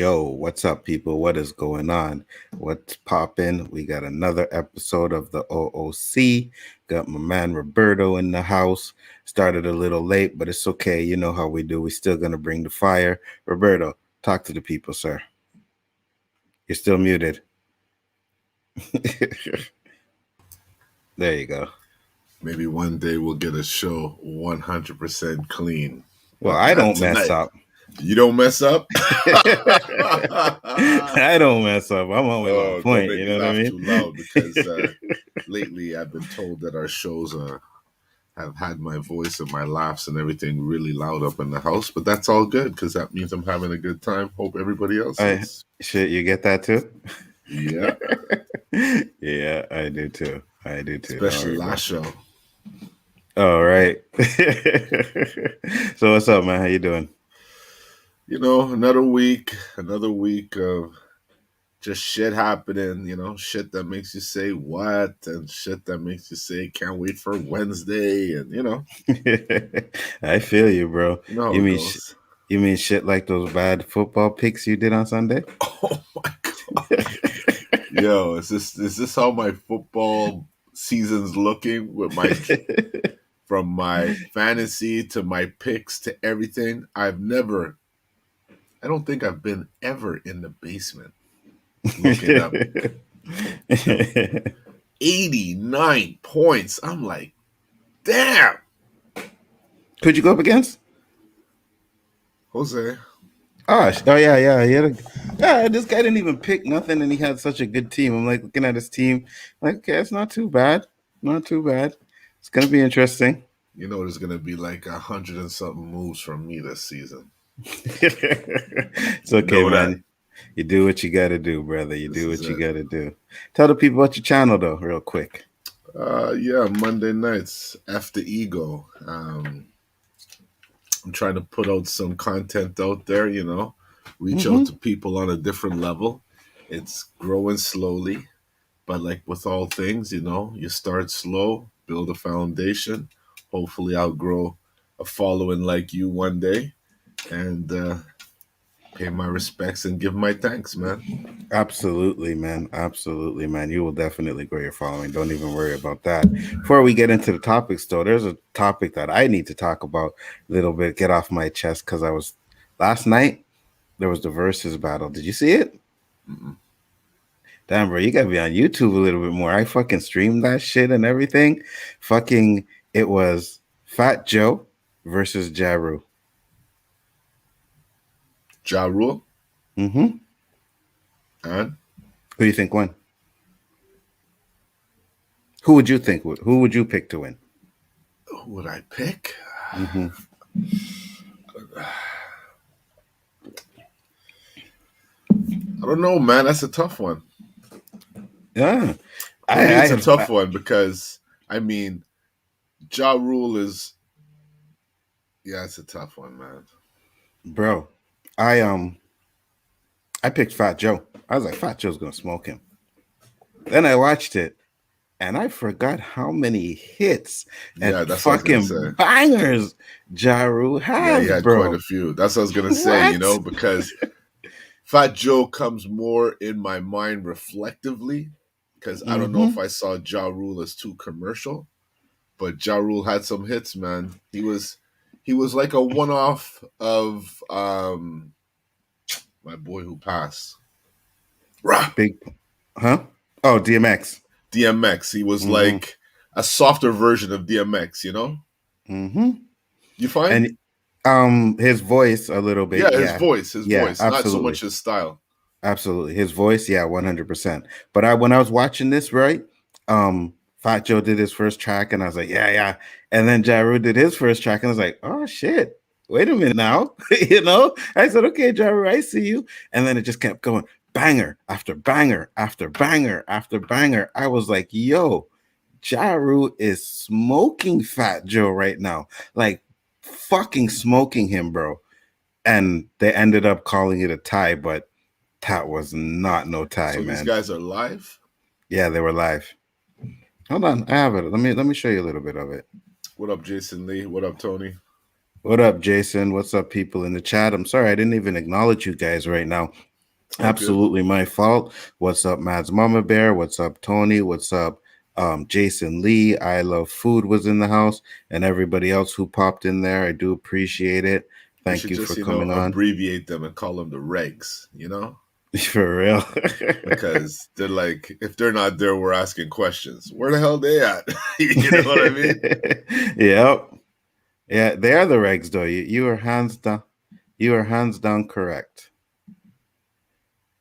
Yo, what's up, people? What is going on? What's popping? We got another episode of the O.O.C. Got my man Roberto in the house. Started a little late, but it's okay. You know how we do. We're still going to bring the fire. Roberto, talk to the people, sir. You're still muted. There you go. Maybe one day we'll get a show 100% clean. Well, I don't mess up. You don't mess up? I don't mess up. I'm always on point. You know what I mean? Too loud because lately I've been told that our shows have had my voice and my laughs and everything really loud up in the house. But that's all good because that means I'm having a good time. Hope everybody else is. Shit, you get that too? Yeah. Yeah, I do too. Especially last show. All right. So what's up, man? How you doing? You know, another week of just shit happening, shit that makes you say what and shit that makes you say can't wait for Wednesday and I feel you, bro. You mean shit like those bad football picks you did on Sunday? Oh my god. Yo, is this how my football season's looking with my from my fantasy to my picks to everything? I don't think I've been ever in the basement looking up 89 points. I'm like, damn. Who'd you go up against? Jose. Oh yeah. This guy didn't even pick nothing, and he had such a good team. I'm like looking at his team, like, okay, it's not too bad. It's gonna be interesting. You know, there's gonna be like 100 and something moves from me this season. It's okay, man. You do what you gotta do, brother. You do what you gotta do. Tell the people about your channel though, real quick. Monday nights after ego. I'm trying to put out some content out there, reach out to people on a different level. It's growing slowly, but like with all things, you start slow, build a foundation. Hopefully I'll grow a following like you one day and pay my respects and give my thanks, man. Absolutely, man. You will definitely grow your following. Don't even worry about that. Before we get into the topics, though, there's a topic that I need to talk about a little bit, get off my chest, because last night, there was the versus battle. Did you see it? Mm-mm. Damn, bro, you gotta be on YouTube a little bit more. I fucking streamed that shit and everything. It was Fat Joe versus Ja Rule. Ja Rule? Mm-hmm. And? Who do you think won? Who would you pick to win? Who would I pick? Mm-hmm. I don't know, man. That's a tough one. Yeah. It's a tough one because, Ja Rule is... Yeah, it's a tough one, man. Bro, I picked Fat Joe. I was like, Fat Joe's going to smoke him. Then I watched it, and I forgot how many hits and fucking bangers Ja Rule has, yeah, he had bro. Quite a few. That's what I was going to say, because Fat Joe comes more in my mind reflectively, because I don't know if I saw Ja Rule as too commercial, but Ja Rule had some hits, man. He was like a one-off of my boy who passed. Big, huh? Oh, DMX. DMX. He was like a softer version of DMX, Mm-hmm. You find? And his voice a little bit. Yeah, his voice. Absolutely. Not so much his style. Absolutely. His voice, 100%. But when I was watching this, right, Fat Joe did his first track, and I was like, yeah. And then Ja Rule did his first track, and I was like, oh, shit. Wait a minute now. I said, okay, Ja Rule, I see you. And then it just kept going, banger after banger after banger after banger. I was like, yo, Ja Rule is smoking Fat Joe right now. Like, fucking smoking him, bro. And they ended up calling it a tie, but that was not no tie, so man. These guys are live? Yeah, they were live. Hold on, I have it. Let me show you a little bit of it. What up, Jason Lee? What up, Tony? What up, Jason? What's up, people in the chat? I'm sorry, I didn't even acknowledge you guys right now. All good. Absolutely my fault. What's up, Mads Mama Bear? What's up, Tony? What's up, Jason Lee? I Love Food was in the house, and everybody else who popped in there. I do appreciate it. We Thank should you just, for coming on. abbreviate them and call them the regs, For real. because they're like, if they're not there, we're asking questions. Where the hell they at? You know what I mean? Yep. Yeah, they are the regs though. You are hands down. You are hands down correct.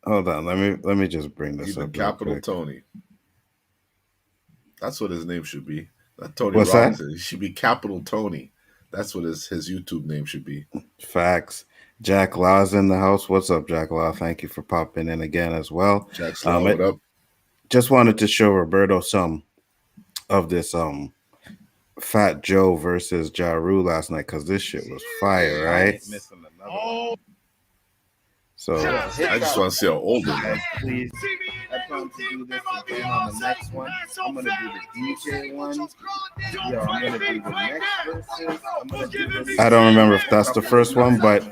Hold on, let me just bring this Even up real Capital quick. Tony. That's what his name should be. Not Tony What's that? Robinson. He should be Capital Tony. That's what his YouTube name should be. Facts. Jack Law's in the house. What's up, Jack Law? Thank you for popping in again as well. Jack Slaw, what up? Just wanted to show Roberto some of this Fat Joe versus Ja Rule last night because this shit was fire, right? So I just want to see how old it is. please, I plan to do this again on the next one. I'm gonna do the DJ one. Yo, I'm gonna do the next verses. I'm gonna do this. I don't remember if that's the first one, but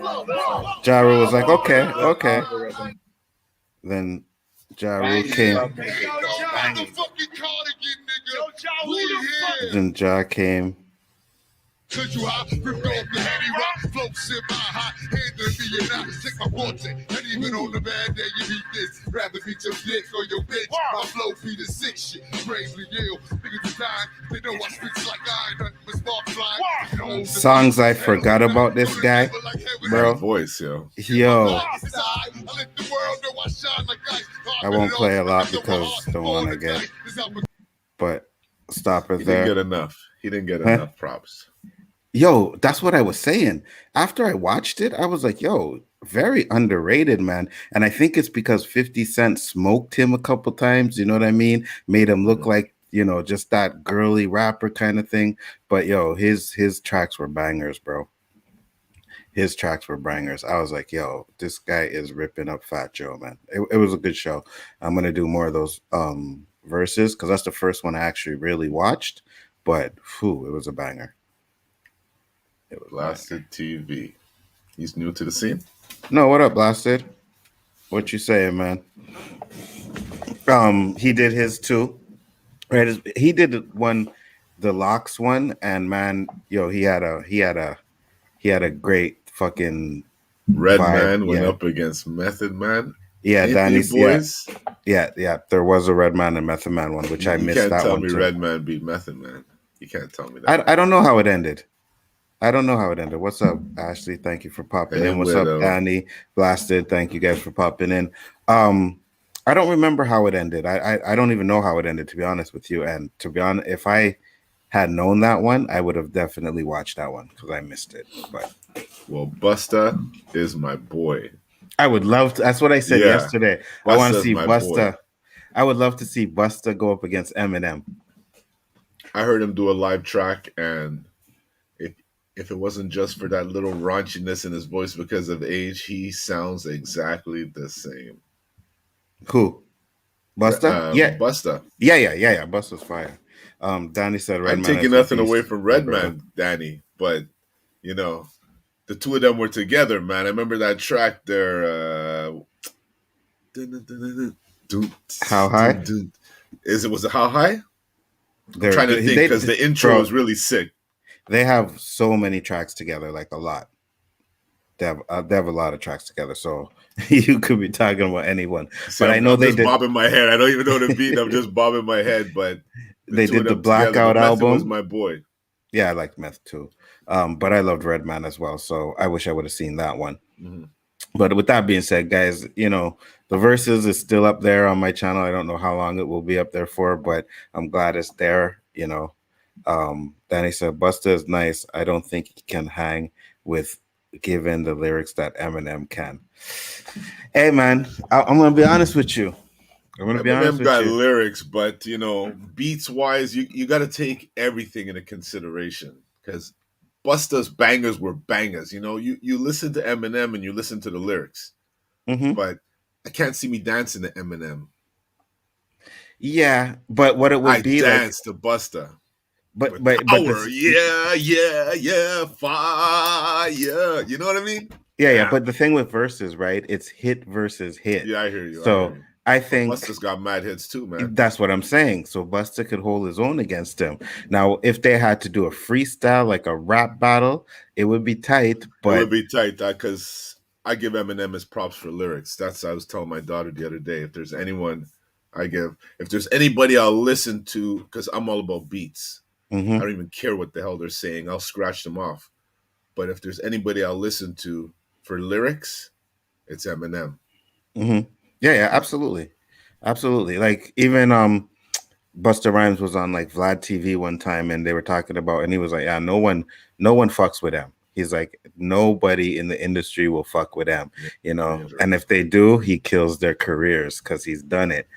Ja Rule was like, okay. Then Ja Rule came. Then Ja came. Cause you hot, ripped off the heady rock, floats in my hot, hand to me and I take my forte. And even on the bad day, you beat this. Rather beat your dick or your bitch. My flow be the sick shit. Bravely ill, niggas is dying. They know I speak like I ain't nothing but spark flying. Songs I forgot about this guy, bro. Voice, yo. I won't play a lot because don't want to get. But stop it there. He didn't get enough props. Yo, that's what I was saying. After I watched it, I was like, yo, very underrated, man. And I think it's because 50 Cent smoked him a couple times, you know what I mean? Made him look like, just that girly rapper kind of thing. But yo, his tracks were bangers, bro. His tracks were bangers. I was like, yo, this guy is ripping up Fat Joe, man. It was a good show. I'm gonna do more of those verses because that's the first one I actually really watched. But whew, it was a banger. It was Blasted TV. He's new to the scene. No, what up, Blasted? What you saying, man? He did his too. Right, he did the Locks one, and man, yo, he had a great fucking Red vibe. Man went up against Method Man. Yeah, Danny's boys. Yeah. There was a Red Man and Method Man one, which I missed that one. You can't tell me too. Red Man beat Method Man. You can't tell me that. I don't know how it ended. What's up, Ashley? Thank you for popping in. What's up, Danny? Blasted. Thank you guys for popping in. I don't remember how it ended. I don't even know how it ended, to be honest with you. And to be honest, if I had known that one, I would have definitely watched that one because I missed it. But well, Busta is my boy. I would love to. That's what I said yesterday. Busta's I want to see Busta. Boy. I would love to see Busta go up against Eminem. I heard him do a live track, and if it wasn't just for that little raunchiness in his voice because of age, he sounds exactly the same. Who? Busta? Yeah. Busta. Yeah. Busta's fire. Danny said Red I'm Man. taking nothing away from Red Man, Danny, but the two of them were together, man. I remember that track there. How High? Was it How High? I'm trying to think because the intro was really sick. They have so many tracks together, like a lot. They have a lot of tracks together, so you could be talking about anyone. But I know I'm just bobbing my head. I don't even know the beat. I'm just bobbing my head. But they did the Blackout album. Was my boy. Yeah, I like Meth too. But I loved Red Man as well, so I wish I would have seen that one. Mm-hmm. But with that being said, guys, the verses is still up there on my channel. I don't know how long it will be up there for, but I'm glad it's there. Danny said Busta is nice. I don't think he can hang with given the lyrics that Eminem can. Hey man, I'm gonna be honest with you. Eminem got lyrics, but beats wise, you got to take everything into consideration because Busta's bangers were bangers. You listen to Eminem and you listen to the lyrics, but I can't see me dancing to Eminem. Yeah, but what it would be dance to Busta. But yeah, fire. You know what I mean? Yeah. But the thing with verses, right? It's hit versus hit. Yeah, I hear you. I hear So you. I But think Busta's got mad hits too, man. that's what I'm saying. So Busta could hold his own against him. Now, if they had to do a freestyle, like a rap battle, it would be tight. It would But be tight, because I give Eminem his props for lyrics. That's I was telling my daughter the other day. If there's anyone if there's anybody I'll listen to, because I'm all about beats. I don't even care what the hell they're saying. I'll scratch them off. But if there's anybody I'll listen to for lyrics, it's Eminem. yeah, absolutely, absolutely. Like even Busta Rhymes was on like Vlad TV one time, and they were talking about, and he was like, "Yeah, no one fucks with him." He's like, "Nobody in the industry will fuck with him, you know. And if they do, he kills their careers because he's done it."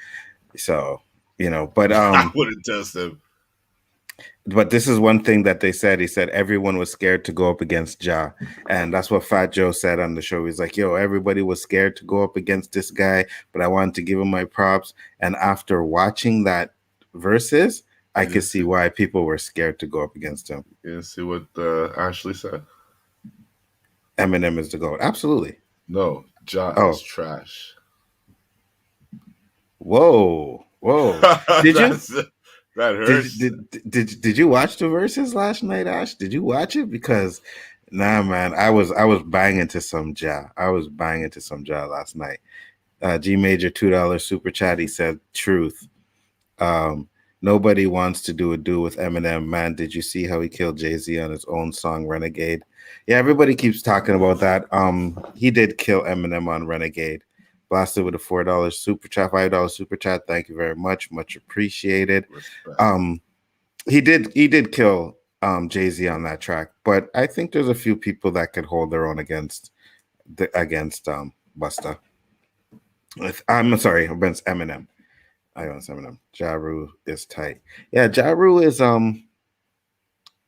So, but I wouldn't test him. But this is one thing that they said. He said everyone was scared to go up against Ja. And that's what Fat Joe said on the show. He's like, yo, everybody was scared to go up against this guy, but I wanted to give him my props. And after watching that versus, I could see why people were scared to go up against him. You see what Ashley said? Eminem is the GOAT. Absolutely. No, Ja is trash. Whoa. Did you? That hurts. Did you watch the verses last night, Ash? Did you watch it? Because nah, man, I was banging to some Ja. I was banging to some Ja last night. G Major $2 super chat. He said, "Truth. Nobody wants to do a duel with Eminem. Man, did you see how he killed Jay-Z on his own song Renegade? Yeah, everybody keeps talking about that. He did kill Eminem on Renegade. Blasted with a $4 super chat, $5 super chat. Thank you very much. Much appreciated. He did kill Jay-Z on that track, but I think there's a few people that could hold their own against Busta. I'm sorry, against Eminem. I don't Eminem. Ja Rule is tight. Yeah, Ja Rule is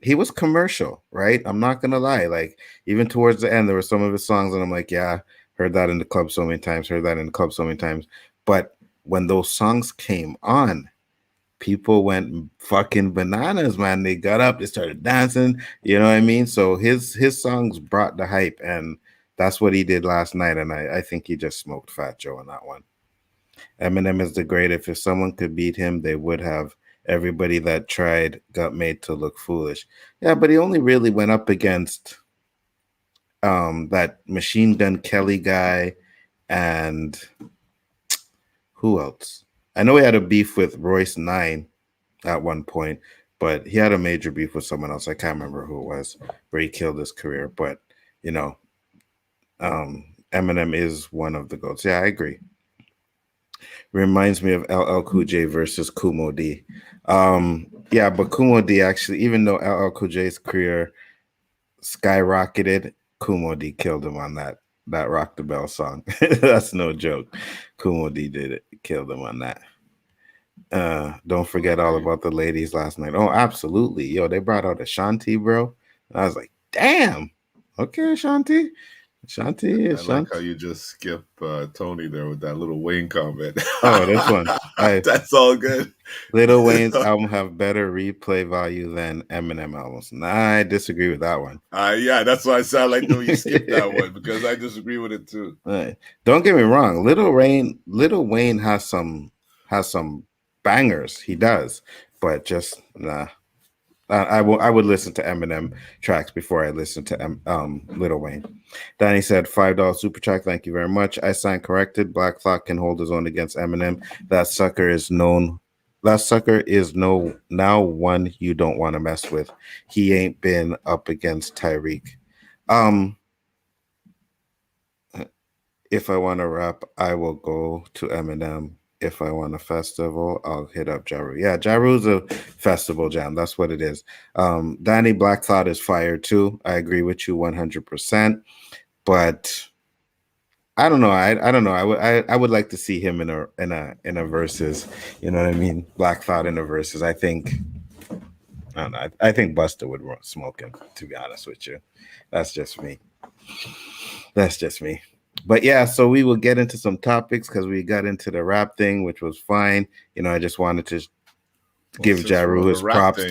he was commercial, right? I'm not gonna lie. Like even towards the end, there were some of his songs, and I'm like, yeah, heard that in the club so many times, But when those songs came on, people went fucking bananas, man. They got up, they started dancing, you know what I mean? So his songs brought the hype, and that's what he did last night. And I think he just smoked Fat Joe on that one. Eminem is the great. If someone could beat him, they would have. Everybody that tried got made to look foolish. Yeah, but he only really went up against that Machine Gun Kelly guy and who else? I know he had a beef with Royce 9 at one point, but he had a major beef with someone else. I can't remember who it was, where he killed his career. But, Eminem is one of the GOATs. Yeah, I agree. Reminds me of LL Cool J versus Kumo D. Yeah, but Kumo D actually, even though LL Cool J's career skyrocketed, Kumo D killed him on that Rock the Bell song. That's no joke. Kumo D did it, killed him on that. Don't forget all about the ladies last night. Oh, absolutely. Yo, they brought out Ashanti, bro. And I was like, damn. Okay, Ashanti. I like how you just skip Tony there with that Little Wayne comment. Oh, this one. That's all good. Little Wayne's album have better replay value than Eminem albums. Nah, I disagree with that one. Yeah, that's why I sound like no, you skipped that one, because I disagree with it too. Don't get me wrong. Little Wayne has some bangers. He does, but just nah. I would listen to Eminem tracks before I listen to Lil Wayne. Danny said $5 super chat. Thank you very much. I signed corrected. Black Clock can hold his own against Eminem. That sucker is now one you don't want to mess with. He ain't been up against Tyreek. If I want to rap, I will go to Eminem. If I want a festival, I'll hit up Ja Rule. Yeah, Ja Rule's a festival jam. That's what it is. Danny Black Thought is fire too. I agree with you 100%. But I don't know. I don't know. I would like to see him in a versus. You know what I mean? Black Thought in a versus. I think Busta would smoke him. To be honest with you, that's just me. But yeah, so we will get into some topics because we got into the rap thing, which was fine. I just wanted to give Ja Rule his props.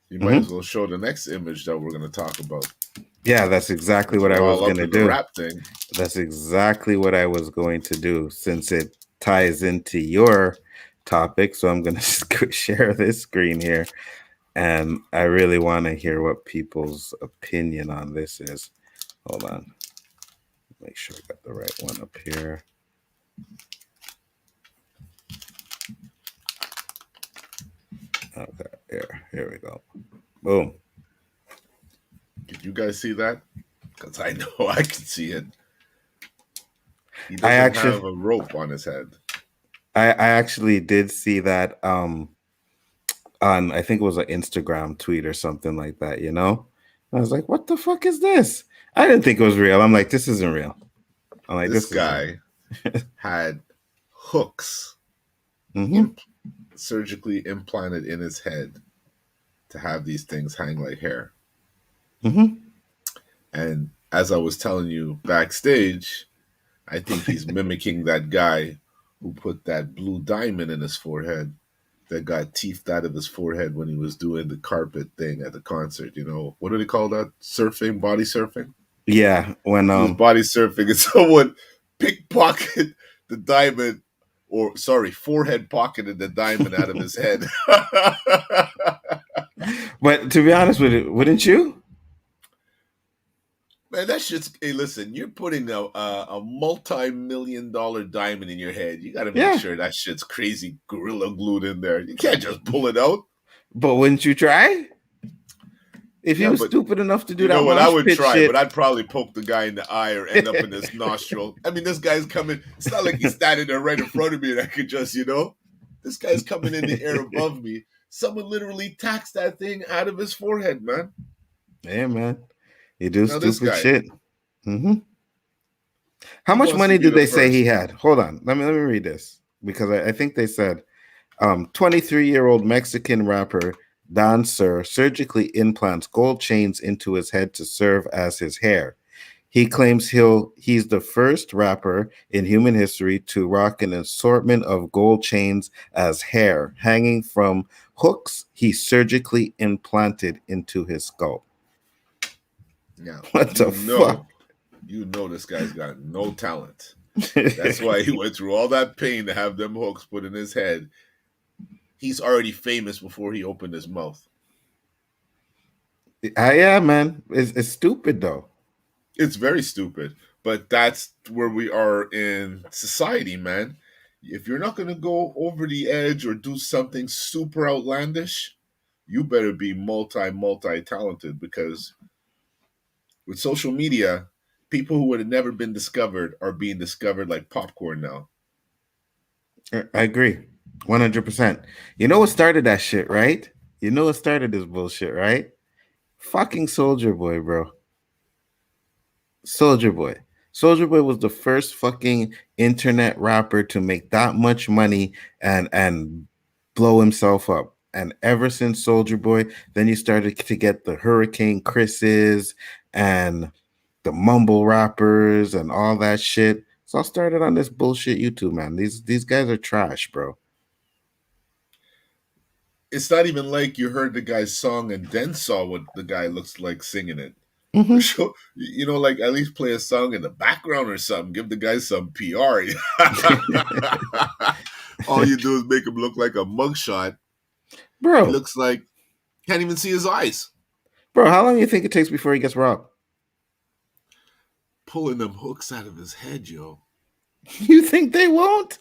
You might as well show the next image that we're going to talk about. Yeah, that's exactly Since what I we're was all up gonna in the do. rap thing. That's exactly what I was going to do since it ties into your topic. So I'm gonna share this screen here, and I really want to hear what people's opinion on this is. Hold on, make sure I got the right one up here. Okay, here we go. Boom. Did you guys see that? Because I know I can see it. He I doesn't actually, have a rope on his head. I actually did see that on, I think it was an Instagram tweet or something like that. You know, I was like, "What the fuck is this?" I didn't think it was real. I'm like, "This isn't real." I'm like, This "This isn't guy real." had hooks Mm-hmm. surgically implanted in his head to have these things hang like hair. Mm-hmm. And as I was telling you backstage, I think he's mimicking that guy who put that blue diamond in his forehead that got teethed out of his forehead when he was doing the carpet thing at the concert. You know, what do they call that? Surfing, body surfing? Yeah, when He was body surfing and someone pickpocketed the diamond, or sorry, forehead pocketed the diamond out of his head. but to be honest with it, wouldn't you? Man, that shit's. Hey, listen, you're putting a multi-million-dollar diamond in your head. You got to make Yeah, sure that shit's crazy gorilla glued in there. You can't just pull it out. but wouldn't you try? If you Yeah, were but stupid enough to do you that know what? I mosh would pit try, but shit, I'd probably poke the guy in the eye or end up in his nostril. I mean, this guy's coming. It's not like he's standing there right in front of me and I could just, this guy's coming in the air above me. Someone literally tacks that thing out of his forehead, man. yeah, man, you do Now this stupid guy, shit. Mm-hmm. How he much wants to money be did the they say he first. had? Hold on, let me read this because I think they said 23-year-old Mexican rapper Don Sur surgically implants gold chains into his head to serve as his hair. He claims he's the first rapper in human history to rock an assortment of gold chains as hair, hanging from hooks he surgically implanted into his skull. Now, What the fuck? you know this guy's got no talent. That's why he went through all that pain to have them hooks put in his head. He's already famous before he opened his mouth. Yeah, man, it's stupid though. It's very stupid, but that's where we are in society, man. If you're not going to go over the edge or do something super outlandish, you better be multi talented, because with social media, people who would have never been discovered are being discovered like popcorn now. I agree, 100%. You know what started that shit, right? You know what started this bullshit, right? Fucking Soldier Boy, bro. Soldier Boy. Soldier Boy was the first fucking internet rapper to make that much money and blow himself up. And ever since Soldier Boy, then you started to get the Hurricane Chris's and the mumble rappers and all that shit. So I started on this bullshit YouTube, man. These guys are trash, bro. It's not even like you heard the guy's song and then saw what the guy looks like singing it. Mm-hmm. So, like at least play a song in the background or something. Give the guy some PR. All you do is make him look like a mugshot. He Bro, looks like can't even see his eyes. how long do you think it takes before he gets robbed? Pulling them hooks out of his head, yo. You think they won't?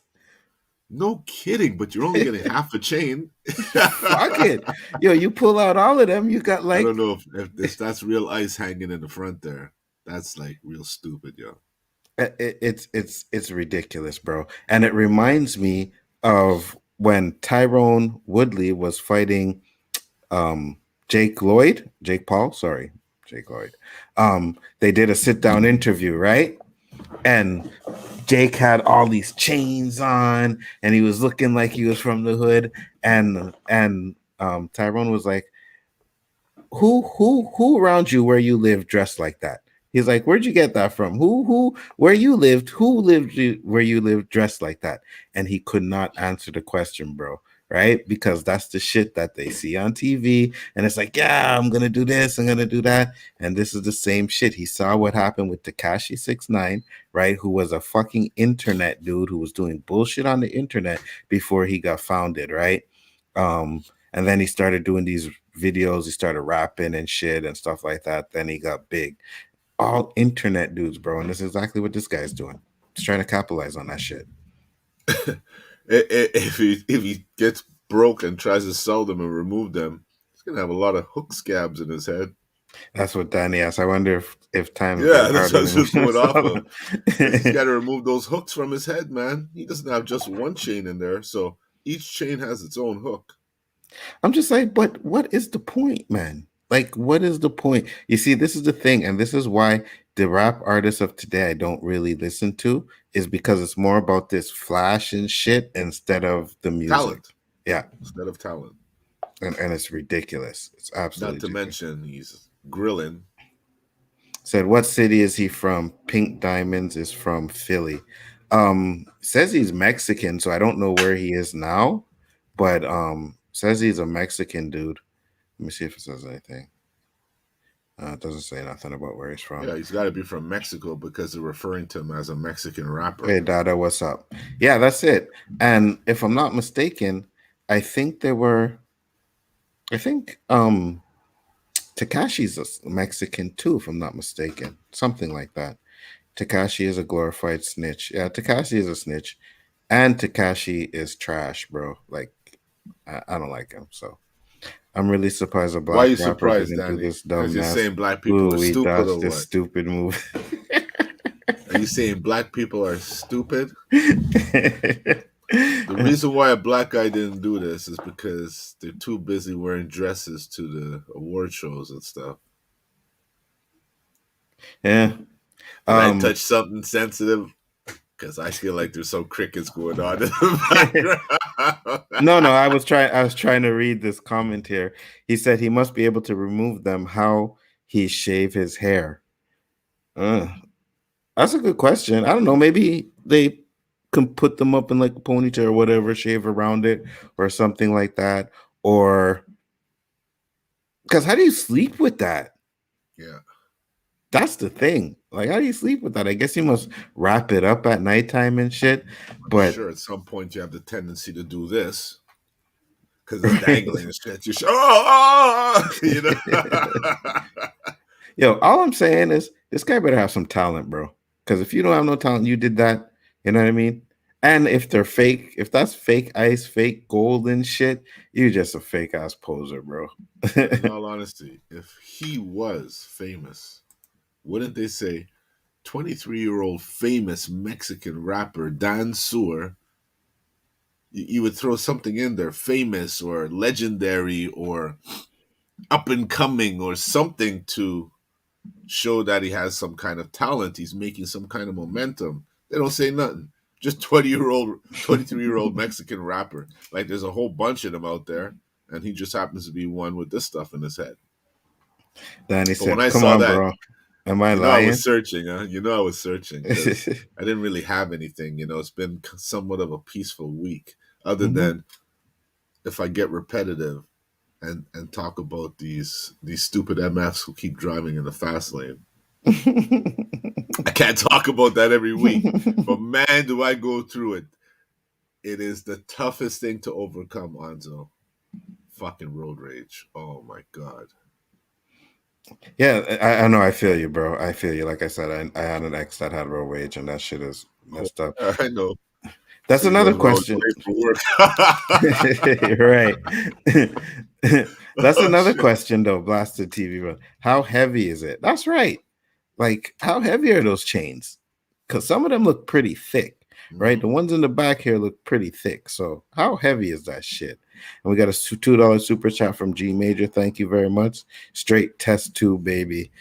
No kidding, but you're only getting half a chain. Fuck it. Yo, you pull out all of them, you got I like don't know if that's real ice hanging in the front there. That's like real stupid, yo. it's ridiculous, bro. And it reminds me of when Tyrone Woodley was fighting Jake Paul, sorry, Jake Lloyd. They did a sit down interview, right? And Jake had all these chains on, and he was looking like he was from the hood. And Tyrone was like, "Who around you where you live dressed like that?" He's like, "Where'd you get that from? Who where you lived? Who lived where you lived dressed like that?" And he could not answer the question, bro. right? Because that's the shit that they see on TV. And it's like, yeah, I'm going to do this, I'm going to do that. And this is the same shit. He saw what happened with Tekashi 69, right? Who was a fucking internet dude who was doing bullshit on the internet before he got founded, right? And then he started doing these videos, he started rapping and shit and stuff like that. Then he got big. All internet dudes, bro. And this is exactly what this guy's doing. He's trying to capitalize on that shit. If he gets broke and tries to sell them and remove them, he's gonna have a lot of hook scabs in his head. That's what Danny asked. I wonder if times Yeah, get that's harder. what's just going off of. He's got to remove those hooks from his head, man. He doesn't have just one chain in there, so each chain has its own hook. I'm just like, but what is the point, man? Like, what is the point? You see, this is the thing, and this is why the rap artists of today I don't really listen to, is because it's more about this flash and shit instead of the music. Talent. Yeah. Instead of talent. And it's ridiculous. It's absolutely Not to ridiculous. mention he's grilling. Said, what city is he from? Pink Diamonds is from Philly. Says he's Mexican, so I don't know where he is now, but says he's a Mexican dude. Let me see if it says anything. It doesn't say nothing about where he's from. Yeah, he's got to be from Mexico because they're referring to him as a Mexican rapper. Hey, Dada, what's up? Yeah, that's it. And if I'm not mistaken, I think Tekashi's a Mexican too, if I'm not mistaken. Something like that. Tekashi is a glorified snitch. Yeah, Tekashi is a snitch. And Tekashi is trash, bro. Like, I don't like him. So I'm really surprised a black Why are you rapper surprised, didn't do Danny? this Because you're dumbass. saying black people are He stupid does or this what? stupid move. Are you saying black people are stupid? The reason why a black guy didn't do this is because they're too busy wearing dresses to the award shows and stuff. Yeah. Did I touch something sensitive? Because I feel like there's some crickets going on in the background. No, I was trying to read this comment here. He said he must be able to remove them. How he shave his hair? That's a good question. I don't know. Maybe they can put them up in like a ponytail or whatever, shave around it or something like that. Or because how do you sleep with that? Yeah. That's the thing. Like, how do you sleep with that? I guess you must wrap it up at nighttime and shit. But sure, at some point you have the tendency to do this because it's dangling and shit. You you know. Yo, all I'm saying is this guy better have some talent, bro. Because if you don't have no talent, you did that. You know what I mean? And if they're fake, if that's fake ice, fake gold and shit, you're just a fake ass poser, bro. In all honesty, if he was famous, wouldn't they say 23-year-old famous Mexican rapper Dan Sewer? You would throw something in there, famous or legendary or up and coming or something to show that he has some kind of talent. He's making some kind of momentum. They don't say nothing. Just 23-year-old Mexican rapper. Like there's a whole bunch of them out there, and he just happens to be one with this stuff in his head. Danny said, when I "Come saw on, that, bro. Am I I lying?" was searching, huh? I was searching. I didn't really have anything. It's been somewhat of a peaceful week, other than if I get repetitive and talk about these stupid MFs who keep driving in the fast lane. I can't talk about that every week, but man, do I go through it. It is the toughest thing to overcome, Nzo. Fucking road rage. Oh my god. Yeah, I know. I feel you, bro. I feel you. Like I said, I had an ex that had road rage, and that shit is messed up. I know. That's So another question. Right. That's another question, though. Blasted TV, bro. How heavy is it? That's right. Like, how heavy are those chains? Because some of them look pretty thick, right? The ones in the back here look pretty thick. So, how heavy is that shit? And we got a $2 super chat from G Major. Thank you very much. Straight test tube, baby.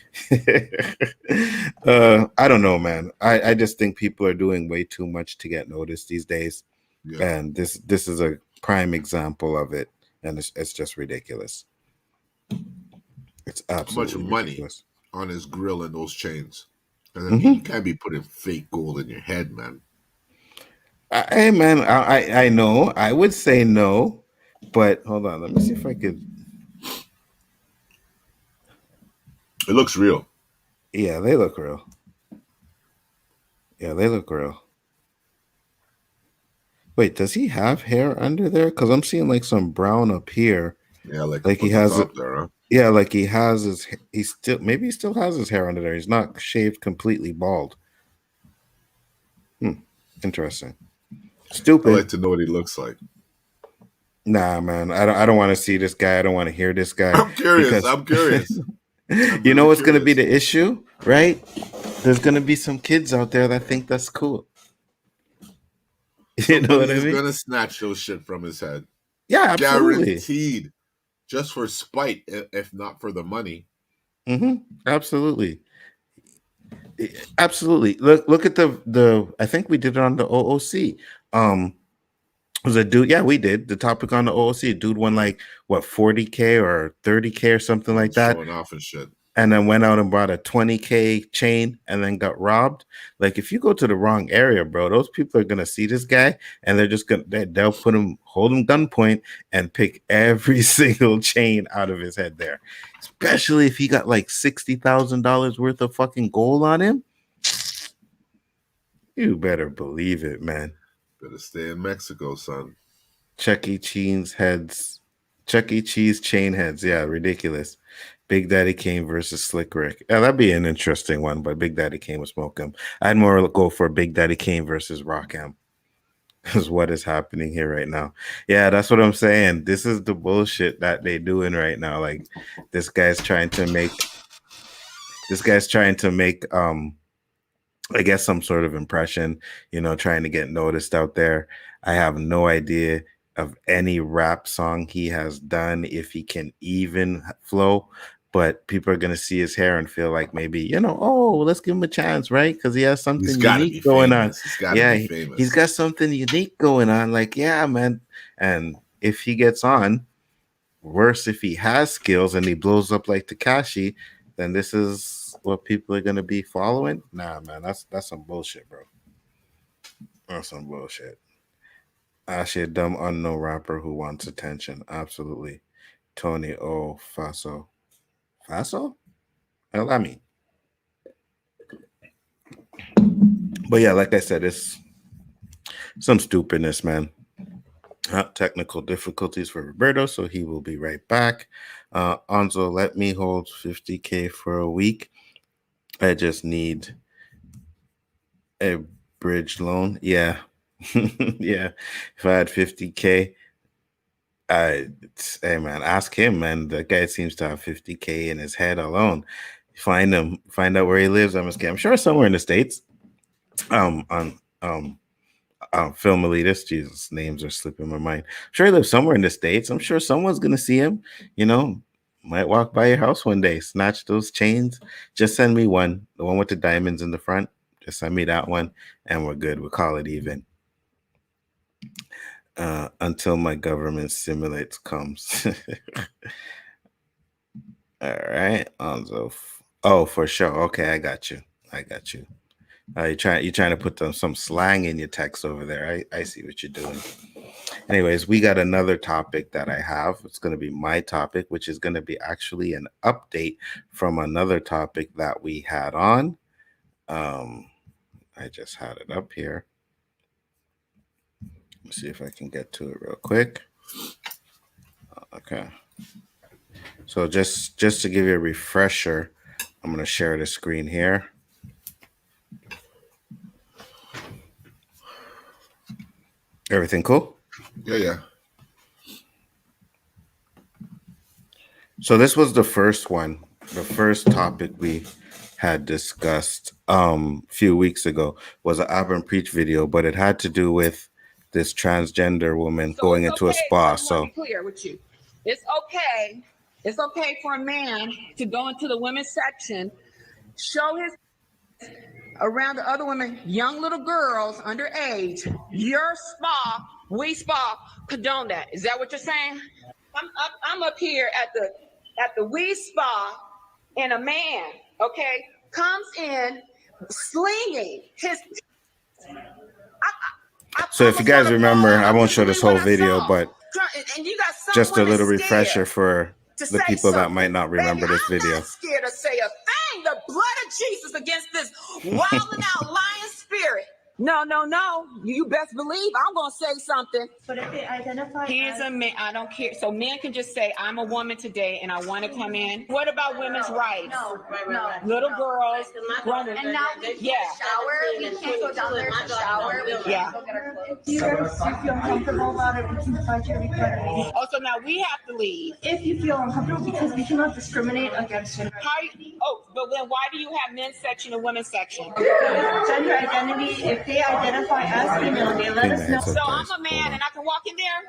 I don't know, man. I just think people are doing way too much to get noticed these days. Yeah. And this is a prime example of it. And it's just ridiculous. It's absolutely how much money ridiculous on his grill and those chains. And I mean, you can't be putting fake gold in your head, man. Hey, man, I know. I would say no, But hold on, let me see if I could. It looks real. Yeah, they look real. Yeah, they look real. Wait, does he have hair under there? Because I'm seeing like some brown up here. Yeah, like Like up he on the has it. top there, huh? Yeah, like he has his. He still maybe he still has his hair under there. He's not shaved completely bald. Interesting. I Stupid. like to know what he looks like. Nah, man. I don't want to see this guy. I don't want to hear this guy. I'm curious. Because I'm curious. you know what's going to be curious. the issue, right? There's going to be some kids out there that think that's cool. You know what I Somebody's mean? gonna snatch those shit from his head. Yeah, absolutely. Guaranteed. Just for spite, if not for the money. Absolutely. Absolutely. Look at the. I think we did it on the O.O.C. Was a dude? Yeah, we did the topic on the O.O.C. Dude won like what 40K or 30K or something like that, Showing off and shit. and then went out and bought a 20K chain and then got robbed. Like if you go to the wrong area, bro, those people are gonna see this guy and they're just gonna they'll hold him gunpoint and pick every single chain out of his head there. Especially if he got like $60,000 worth of fucking gold on him. You better believe it, man. Better stay in Mexico, son. Chuck E. Cheese chain heads. Yeah, ridiculous. Big Daddy Kane versus Slick Rick. Yeah, that'd be an interesting one, but Big Daddy Kane would smoke him. I'd more go for Big Daddy Kane versus Rockham. Is what is happening here right now. Yeah, that's what I'm saying. This is the bullshit that they doing right now. Like this guy's trying to make I guess some sort of impression, trying to get noticed out there. I have no idea of any rap song he has done, if he can even flow, but people are going to see his hair and feel like maybe, oh, let's give him a chance, right? Because he has something unique going on. Yeah, he's got something unique going on. Like, yeah, man. And if he gets on, worse if he has skills and he blows up like Tekashi, then this is what people are gonna be following. Nah, man, that's some bullshit, bro. That's some bullshit. Actually, a dumb unknown rapper who wants attention. Absolutely. Tony O. Faso. Faso? Hell, I mean. But yeah, like I said, it's some stupidness, man. Technical difficulties for Roberto, so he will be right back. Nzo, let me hold 50K for a week. I just need a bridge loan. Yeah. Yeah. If I had 50K, hey man, ask him, man. The guy seems to have 50K in his head alone. Find him, find out where he lives. I'm sure somewhere in the States. On Film Elitist, Jesus, names are slipping my mind. I'm sure he lives somewhere in the States. I'm sure someone's gonna see him, might walk by your house one day, snatch those chains. Just send me one, the one with the diamonds in the front. Just send me that one, and we're good. We'll call it even. Until my government simulates comes. All right, Onzo. Oh, for sure. Okay, I got you. You're trying to put some slang in your text over there. I see what you're doing. Anyways, we got another topic that I have. It's going to be my topic, which is going to be actually an update from another topic that we had on. I just had it up here. Let's see if I can get to it real quick. Okay. So just to give you a refresher, I'm going to share the screen here. Everything cool? Yeah. So this was the first one, the first topic we had discussed a few weeks ago was an Auburn Preach video, but it had to do with this transgender woman going into a spa. So be clear with you. It's okay. It's okay for a man to go into the women's section, show his around the other women, young little girls underage. Your spa, we spa, condone that. Is that what you're saying? I'm up here at the we spa, and a man, okay, comes in slinging his. So if you guys remember, I won't show this whole video, but And you got some Just a women little scared refresher for to the say people that something. might not remember Baby, this I'm video. not scared to say a thing. The blood of Jesus against this wilding out lion spirit. No. You best believe I'm gonna say something. But if they identify He's as a man. I don't care. So men can just say, I'm a woman today and I want to come in. What about women's rights? no, Little girls. and now we can't shower. We can't go down there to shower. We can't go get our clothes. If you guys feel uncomfortable about it, we can find your request. Oh, so now we have to leave. If you feel uncomfortable, because we cannot discriminate against gender. But then why do you have men's section and women's section? Gender identity, if they identify as female, they let us know. So I'm a man and I can walk in there?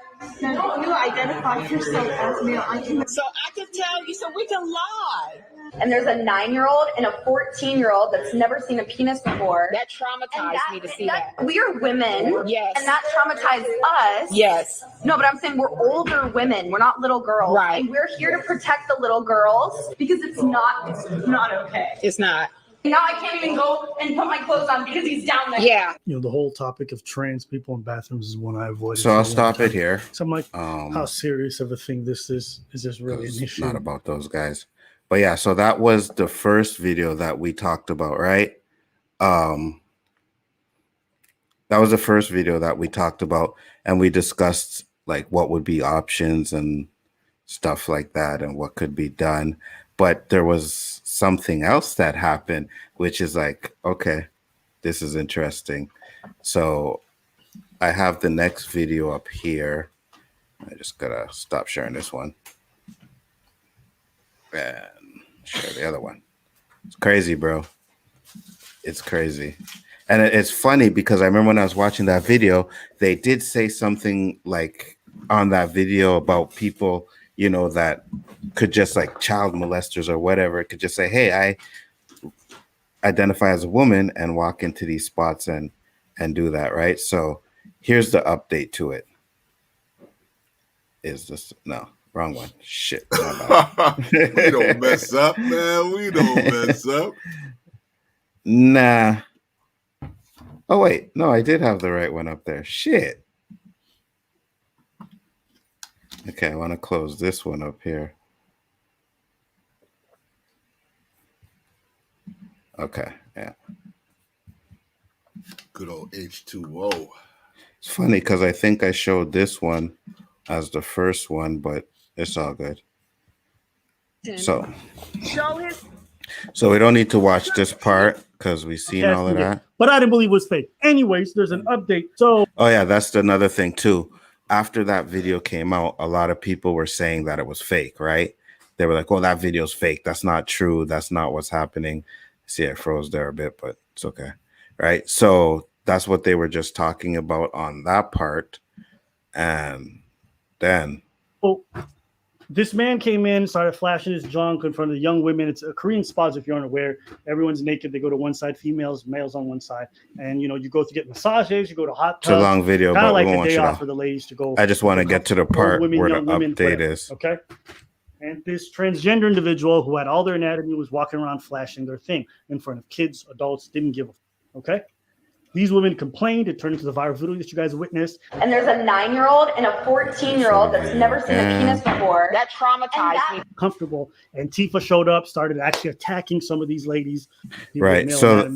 No, you identify yourself as male. So I can tell you, so we can lie. And there's a 9-year-old and a 14-year-old that's never seen a penis before. That traumatized me to see that. We are women. Yes. And that traumatized us. Yes. No, but I'm saying we're older women. We're not little girls. Right. And we're here to protect the little girls because it's not okay. It's not. Now I can't even go and put my clothes on because he's down there. Yeah. You know, the whole topic of trans people in bathrooms is one I avoided. So I'll stop it here. So I'm like, how serious of a thing this is? Is this really an It's issue? not about those guys. But yeah, so that was the first video that we talked about, right? That was the first video that we talked about, and we discussed like what would be options and stuff like that and what could be done. But there was something else that happened, which is like, okay, this is interesting. So I have the next video up here. I just gotta stop sharing this one and share the other one. It's crazy, bro. It's crazy. And it's funny because I remember when I was watching that video, they did say something like on that video about people, you know, that could just like child molesters or whatever, could just say, hey, I identify as a woman and walk into these spots and do that, right? So here's the update to it. Is this no wrong one? Shit. We don't mess up, man. We don't mess up. Nah. Oh wait, no, I did have the right one up there. Shit. Okay, I want to close this one up here. Okay, yeah. Good old H2O. It's funny because I think I showed this one as the first one, but it's all good. So we don't need to watch this part because we've seen all of that. But I didn't believe it was fake. Anyways, there's an update. So oh yeah, that's another thing too. After that video came out, a lot of people were saying that it was fake, right? They were like, oh, that video's fake. That's not true. That's not what's happening. See, I froze there a bit, but it's okay. Right? So that's what they were just talking about on that part. And then this man came in, started flashing his junk in front of the young women. It's a Korean spots, if you're unaware. Everyone's naked. They go to one side, females, males on one side. And, you know, you go to get massages, you go to hot tubs. It's a long video, kind but of like we a won't day show. off for the ladies to go. I just want to get to the part women, where the young women, update whatever, is. Okay. And this transgender individual who had all their anatomy was walking around flashing their thing in front of kids, adults, didn't give a okay. These women complained. It turned into the viral video that you guys witnessed. And there's a 9-year-old and a 14-year-old that's never seen a penis before. That traumatized me. Comfortable. And Tifa showed up, started actually attacking some of these ladies. Right. So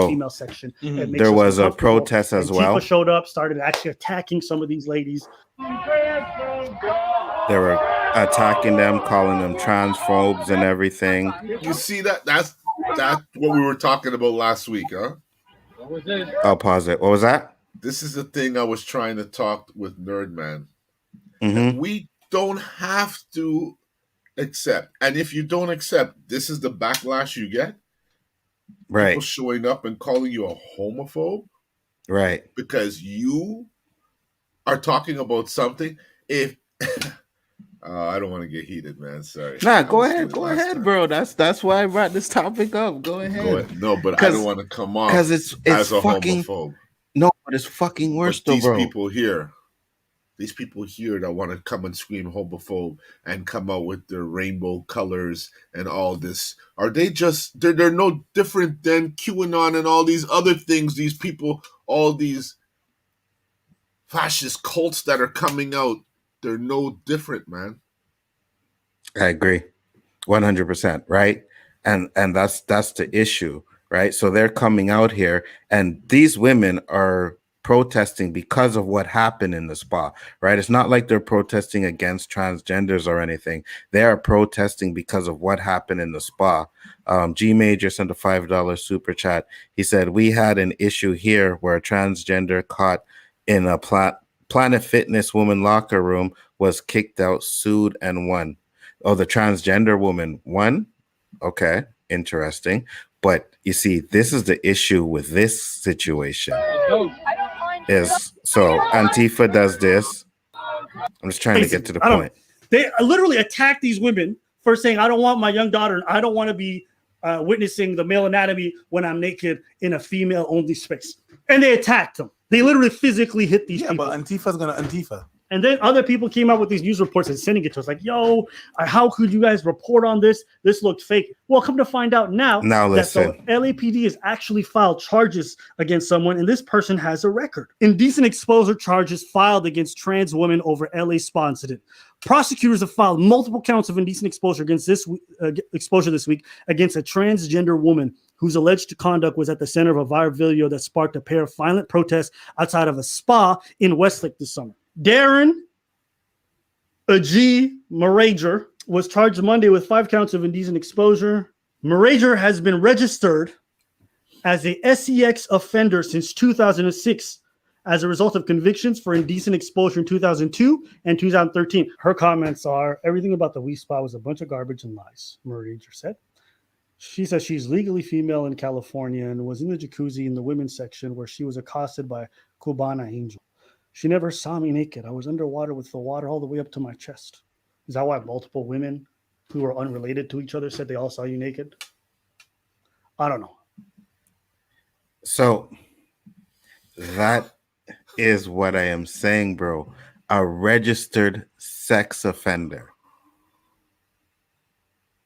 female section. There was a protest as well. Tifa showed up, started actually attacking some of these ladies. They were attacking them, calling them transphobes and everything. You see that? That's what we were talking about last week, huh? I'll pause it. What was that? This is the thing I was trying to talk with Nerdman. Mm-hmm. We don't have to accept. And if you don't accept, this is the backlash you get. Right. People showing up and calling you a homophobe. Right. Because you are talking about something. If I don't want to get heated, man. Sorry. Nah, go ahead, bro. That's why I brought this topic up. Go ahead. No, but I don't want to come off because it's as a fucking homophobe. No, but it's fucking worse but though, bro. These people here that want to come and scream homophobe and come out with their rainbow colors and all this, are they just they're no different than QAnon and all these other things? These people, all these fascist cults that are coming out they're no different, man. I agree. 100%, right? And that's the issue, right? So they're coming out here, and these women are protesting because of what happened in the spa, right? It's not like they're protesting against transgenders or anything. They are protesting because of what happened in the spa. G Major sent a $5 super chat. He said, we had an issue here where a transgender caught in a Planet Fitness woman locker room was kicked out, sued, and won. Oh, the transgender woman won? Okay, interesting. But you see, this is the issue with this situation. Is so Antifa does this. I'm just trying to get to the point. They literally attack these women for saying, I don't want my young daughter, and I don't want to be witnessing the male anatomy when I'm naked in a female-only space. And they attacked them. They literally physically hit these people. But Antifa's gonna Antifa. And then other people came out with these news reports and sending it to us like, yo, how could you guys report on this? This looked fake. Well, come to find out now that the LAPD has actually filed charges against someone, and this person has a record. Indecent exposure charges filed against trans women over LA spa incident. Prosecutors have filed multiple counts of indecent exposure against this week against a transgender woman whose alleged conduct was at the center of a viral video that sparked a pair of violent protests outside of a spa in Westlake this summer. Darren G. Marager was charged Monday with 5 counts of indecent exposure. Marager has been registered as a SEX offender since 2006 as a result of convictions for indecent exposure in 2002 and 2013. Her comments are, everything about the Wii Spa was a bunch of garbage and lies, Marager said. She says she's legally female in California and was in the jacuzzi in the women's section where she was accosted by Cubana Angel. She never saw me naked. I was underwater with the water all the way up to my chest. Is that why multiple women who are unrelated to each other said they all saw you naked? I don't know. So that is what I am saying, bro. A registered sex offender.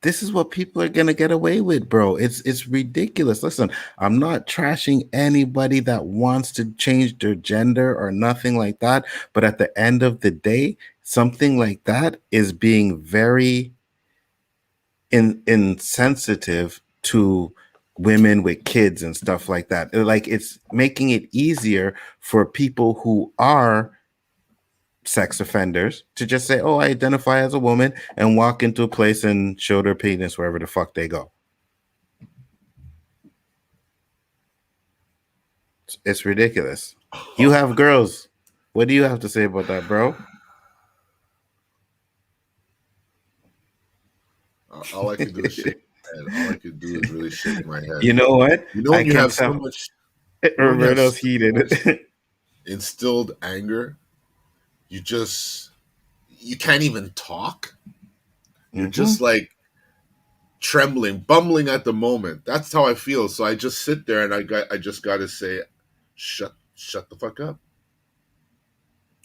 This is what people are gonna get away with, bro. It's ridiculous. Listen, I'm not trashing anybody that wants to change their gender or nothing like that. But at the end of the day, something like that is being very insensitive to women with kids and stuff like that. Like, it's making it easier for people who are sex offenders to just say, oh, I identify as a woman, and walk into a place and show their penis wherever the fuck they go. It's ridiculous. You have girls. What do you have to say about that, bro? All I can do is shake my head. All I can do is really shake my head. You know what? You know when you have so much Roberto's heated. Instilled anger, you can't even talk. You're just like trembling, bumbling at the moment. That's how I feel. So I just sit there and I just got to say, shut the fuck up.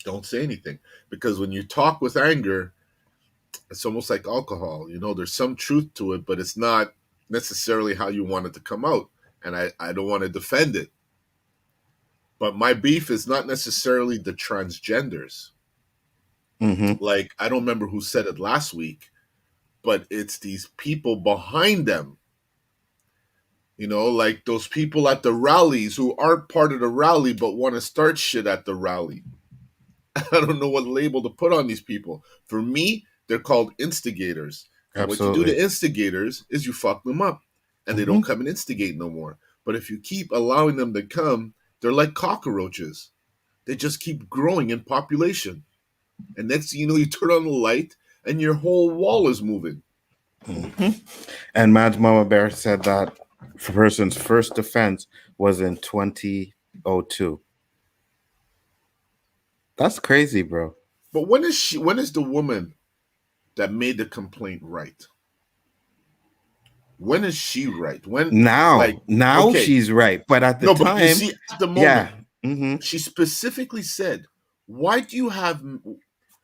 Don't say anything. Because when you talk with anger, it's almost like alcohol. You know, there's some truth to it, but it's not necessarily how you want it to come out. And I don't want to defend it. But my beef is not necessarily the transgenders. Mm-hmm. Like, I don't remember who said it last week, but it's these people behind them. You know, like those people at the rallies who aren't part of the rally but want to start shit at the rally. I don't know what label to put on these people. For me, they're called instigators. And what you do to instigators is you fuck them up, and they don't come and instigate no more. But if you keep allowing them to come, they're like cockroaches. They just keep growing in population. And next thing you know, you turn on the light and your whole wall is moving. Mm-hmm. And Mad's Mama Bear said that the person's first offense was in 2002. That's crazy, bro. But when is the woman that made the complaint right? When is she right? Now she's right. But at the time, but you see, at the moment, yeah. Mm-hmm. She specifically said, why do you have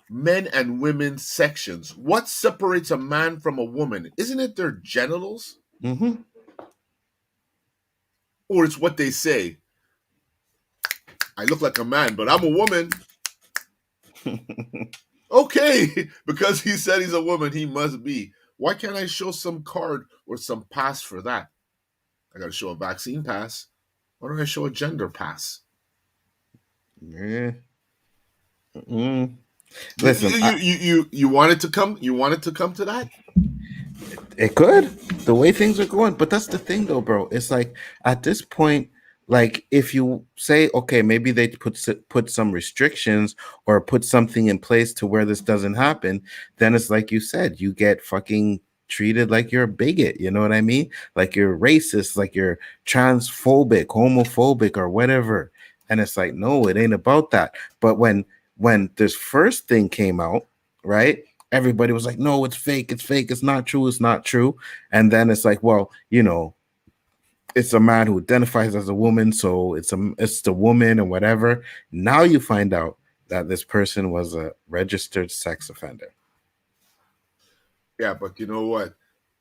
men and women sections? What separates a man from a woman? Isn't it their genitals? Mm-hmm. Or it's what they say. I look like a man, but I'm a woman. Okay, because he said he's a woman, he must be. Why can't I show some card or some pass for that? I got to show a vaccine pass. Why don't I show a gender pass? Yeah. Mm. You, Listen, you wanted to come. You wanted to come to that. it could, the way things are going, but that's the thing though, bro. It's like at this point, like if you say, okay, maybe they put some restrictions or put something in place to where this doesn't happen, then it's like you said, you get fucking treated like you're a bigot. You know what I mean? Like you're racist, like you're transphobic, homophobic, or whatever. And it's like, no, it ain't about that. But when this first thing came out, right? Everybody was like, no, it's fake, it's not true, it's not true. And then it's like, well, you know, it's a man who identifies as a woman, so it's the woman and whatever. Now you find out that this person was a registered sex offender. Yeah, but you know what?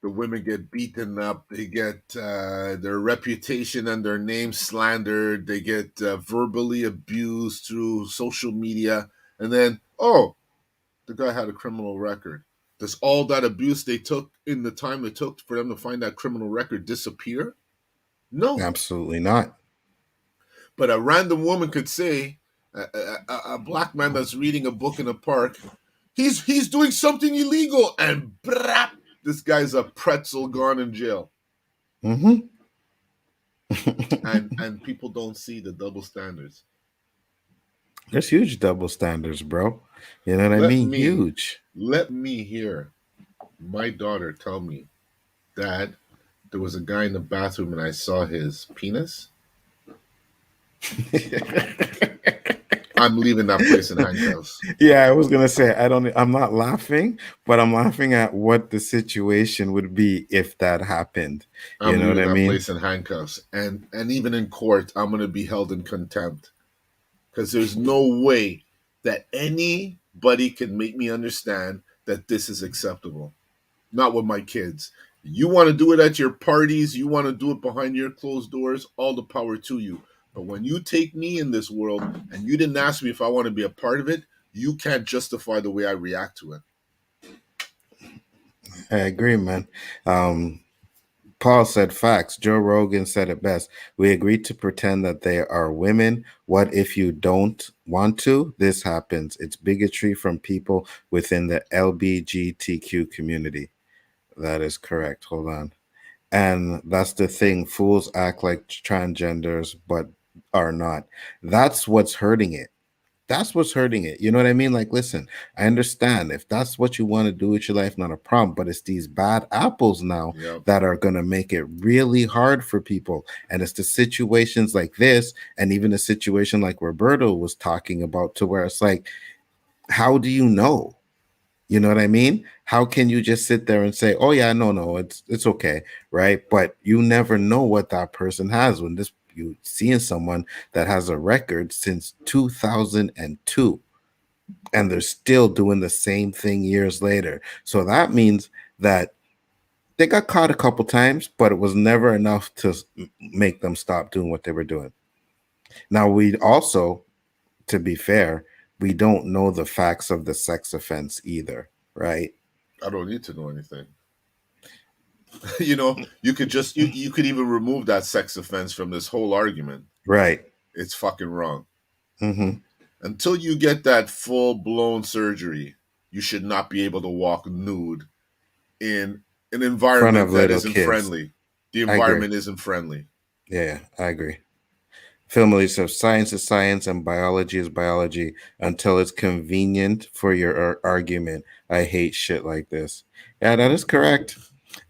The women get beaten up. They get their reputation and their name slandered. They get verbally abused through social media. And then, oh, the guy had a criminal record. Does all that abuse they took in the time it took for them to find that criminal record disappear? No. Absolutely not. But a random woman could say, a black man that's reading a book in a park, he's doing something illegal, and brap, this guy's a pretzel gone in jail. Mm-hmm. and people don't see the double standards. There's huge double standards, bro. You know what I mean? Huge. Let me hear my daughter tell me, Dad, there was a guy in the bathroom and I saw his penis. I'm leaving that place in handcuffs. Yeah, I was gonna say I'm not laughing, but I'm laughing at what the situation would be if that happened. You know what I mean? Place in handcuffs, and even in court, I'm gonna be held in contempt because there's no way that anybody can make me understand that this is acceptable. Not with my kids. You want to do it at your parties, you want to do it behind your closed doors, all the power to you. But when you take me in this world and you didn't ask me if I want to be a part of it, you can't justify the way I react to it. I agree, man. Paul said facts. Joe Rogan said it best. We agreed to pretend that they are women. What if you don't want to? This happens. It's bigotry from people within the LGBTQ community. That is correct. Hold on. And that's the thing. Fools act like transgenders, but are not. That's what's hurting it. That's what's hurting it. You know what I mean? Like, listen, I understand if that's what you want to do with your life, not a problem. But it's these bad apples now that are going to make it really hard for people. And it's the situations like this, and even a situation like Roberto was talking about, to where it's like, how do you know? You know what I mean? How can you just sit there and say, "Oh yeah, no, it's okay," right? But you never know what that person has when you seeing someone that has a record since 2002, and they're still doing the same thing years later. So that means that they got caught a couple times, but it was never enough to make them stop doing what they were doing. Now we also, to be fair, we don't know the facts of the sex offense either, right? I don't need to know anything. You know, you could just you could even remove that sex offense from this whole argument. Right. It's fucking wrong. Mm-hmm. Until you get that full-blown surgery, you should not be able to walk nude in an environment that isn't friendly. The environment isn't friendly. Yeah, I agree. Philmily says science is science and biology is biology until it's convenient for your argument. I hate shit like this. Yeah, that is correct.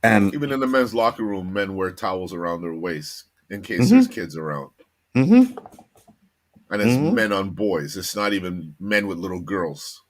And even in the men's locker room, men wear towels around their waist in case there's kids around. Mm-hmm. And it's men on boys. It's not even men with little girls.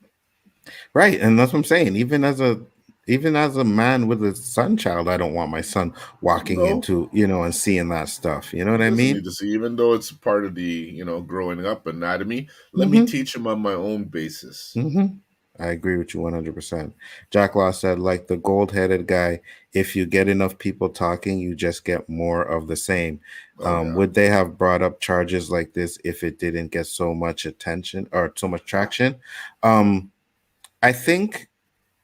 Right, and that's what I'm saying. Even as a man with a son child, I don't want my son walking into, and seeing that stuff. You know what I mean? Need to see, even though it's part of the, growing up anatomy, let me teach him on my own basis. Mm-hmm. I agree with you 100%. Jack Law said, like the gold-headed guy, if you get enough people talking, you just get more of the same. Would they have brought up charges like this if it didn't get so much attention or so much traction? I think.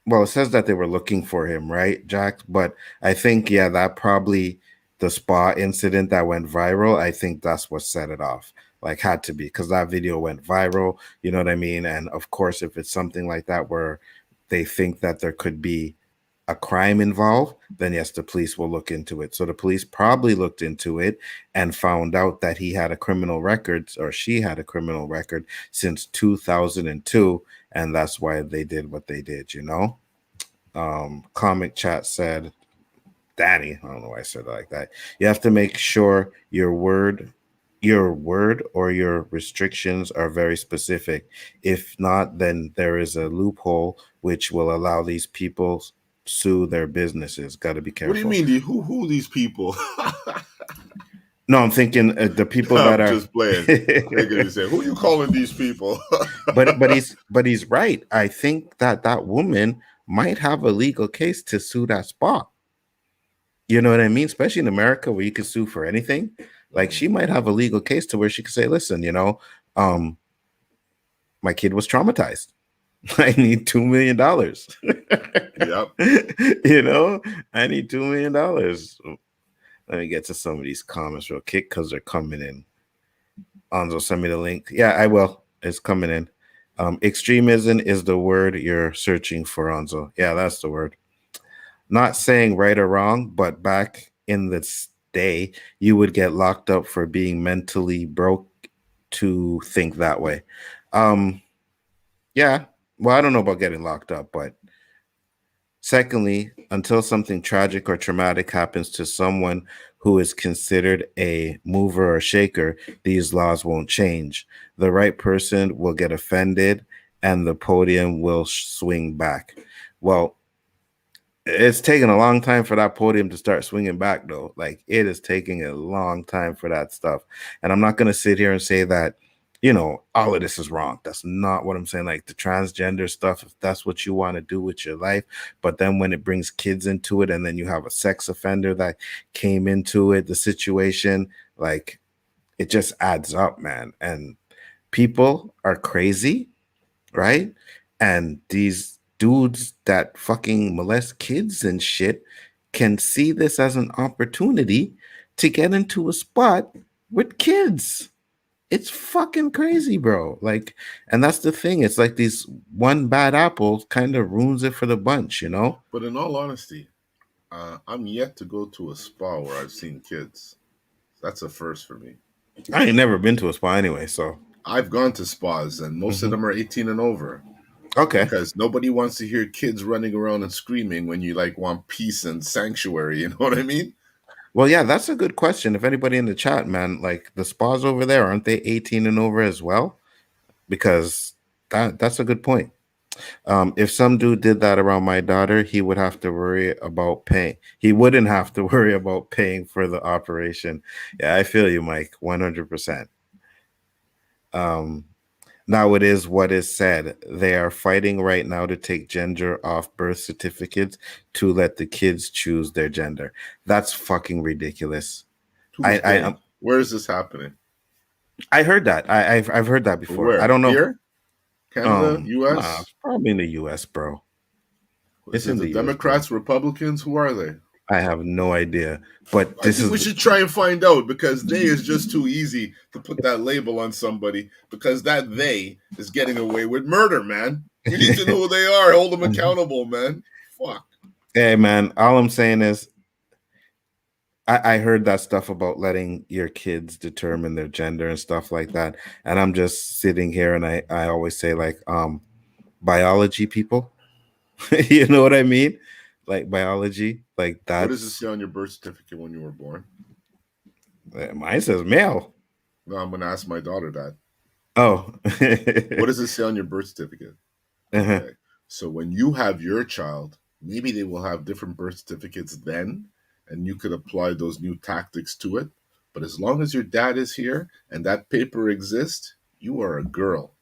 Well, it says that they were looking for him, right, Jack? But I think, yeah, that probably the spa incident that went viral. I think that's what set it off. Like, had to be because that video went viral. You know what I mean? And of course, if it's something like that where they think that there could be a crime involved, then yes, the police will look into it. So the police probably looked into it and found out that he had a criminal record or she had a criminal record since 2002, and that's why they did what they did, you know? Comic chat said, Danny, I don't know why I said it like that. You have to make sure your word or your restrictions are very specific. If not, then there is a loophole which will allow these people sue their businesses. Got to be careful. What do you mean? Who these people? No, I'm thinking the people that I'm are just playing. They're gonna say, "Who you calling these people?" but he's right. I think that woman might have a legal case to sue that spot. You know what I mean? Especially in America where you can sue for anything. Like she might have a legal case to where she could say, listen, um, my kid was traumatized. I need $2 million. Yep. I need $2 million. Let me get to some of these comments real quick because they're coming in. Nzo, send me the link. Yeah, I will. It's coming in. Extremism is the word you're searching for, Nzo. Yeah, that's the word. Not saying right or wrong, but back in this day, you would get locked up for being mentally broke to think that way. Yeah. Well, I don't know about getting locked up, but secondly, until something tragic or traumatic happens to someone who is considered a mover or shaker, these laws won't change. The right person will get offended and the podium will swing back. Well, it's taken a long time for that podium to start swinging back, though. Like, it is taking a long time for that stuff. And I'm not going to sit here and say that, all of this is wrong. That's not what I'm saying. Like, the transgender stuff, if that's what you want to do with your life. But then when it brings kids into it, and then you have a sex offender that came into it, the situation, like, it just adds up, man. And people are crazy, right? And these dudes that fucking molest kids and shit can see this as an opportunity to get into a spot with kids. It's fucking crazy, bro. Like, and that's the thing. It's like these one bad apple kind of ruins it for the bunch, you know? But in all honesty, I'm yet to go to a spa where I've seen kids. That's a first for me. I ain't never been to a spa anyway, so. I've gone to spas, and most of them are 18 and over. Okay. Because nobody wants to hear kids running around and screaming when you like want peace and sanctuary. You know what I mean? Well, yeah, that's a good question. If anybody in the chat, man, like the spas over there, aren't they 18 and over as well? Because that's a good point. If some dude did that around my daughter, he would have to worry about paying. He wouldn't have to worry about paying for the operation. Yeah, I feel you, Mike, 100%. Now it is what is said. They are fighting right now to take gender off birth certificates to let the kids choose their gender. That's fucking ridiculous. Where is this happening? I heard that. I've heard that before. Where? I don't know. Here? Canada? US? Nah, probably in the US, bro. It's in the Democrats, Republicans? Who are they? I have no idea. But we should try and find out, because they is just too easy to put that label on somebody, because that they is getting away with murder, man. We need to know who they are. Hold them accountable, man. Fuck. Hey, man, all I'm saying is I heard that stuff about letting your kids determine their gender and stuff like that. And I'm just sitting here and I always say, like, biology people. You know what I mean? Like biology. Like that. What does it say on your birth certificate when you were born? Mine says male. No, I'm gonna ask my daughter that. Oh. What does it say on your birth certificate? Okay. So when you have your child, maybe they will have different birth certificates then, and you could apply those new tactics to it. But as long as your dad is here and that paper exists, you are a girl.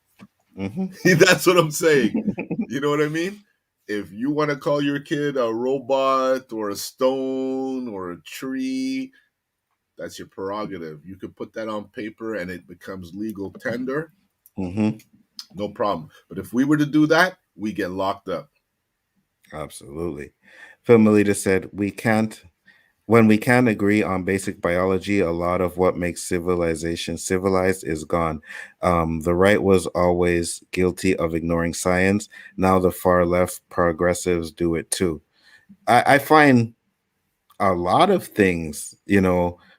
That's what I'm saying. You know what I mean? If you want to call your kid a robot or a stone or a tree, that's your prerogative. You could put that on paper and it becomes legal tender. No problem. But if we were to do that, we get locked up. Absolutely. Phil Melita said, when we can't agree on basic biology, a lot of what makes civilization civilized is gone. The right was always guilty of ignoring science. Now the far left progressives do it too. I find a lot of things,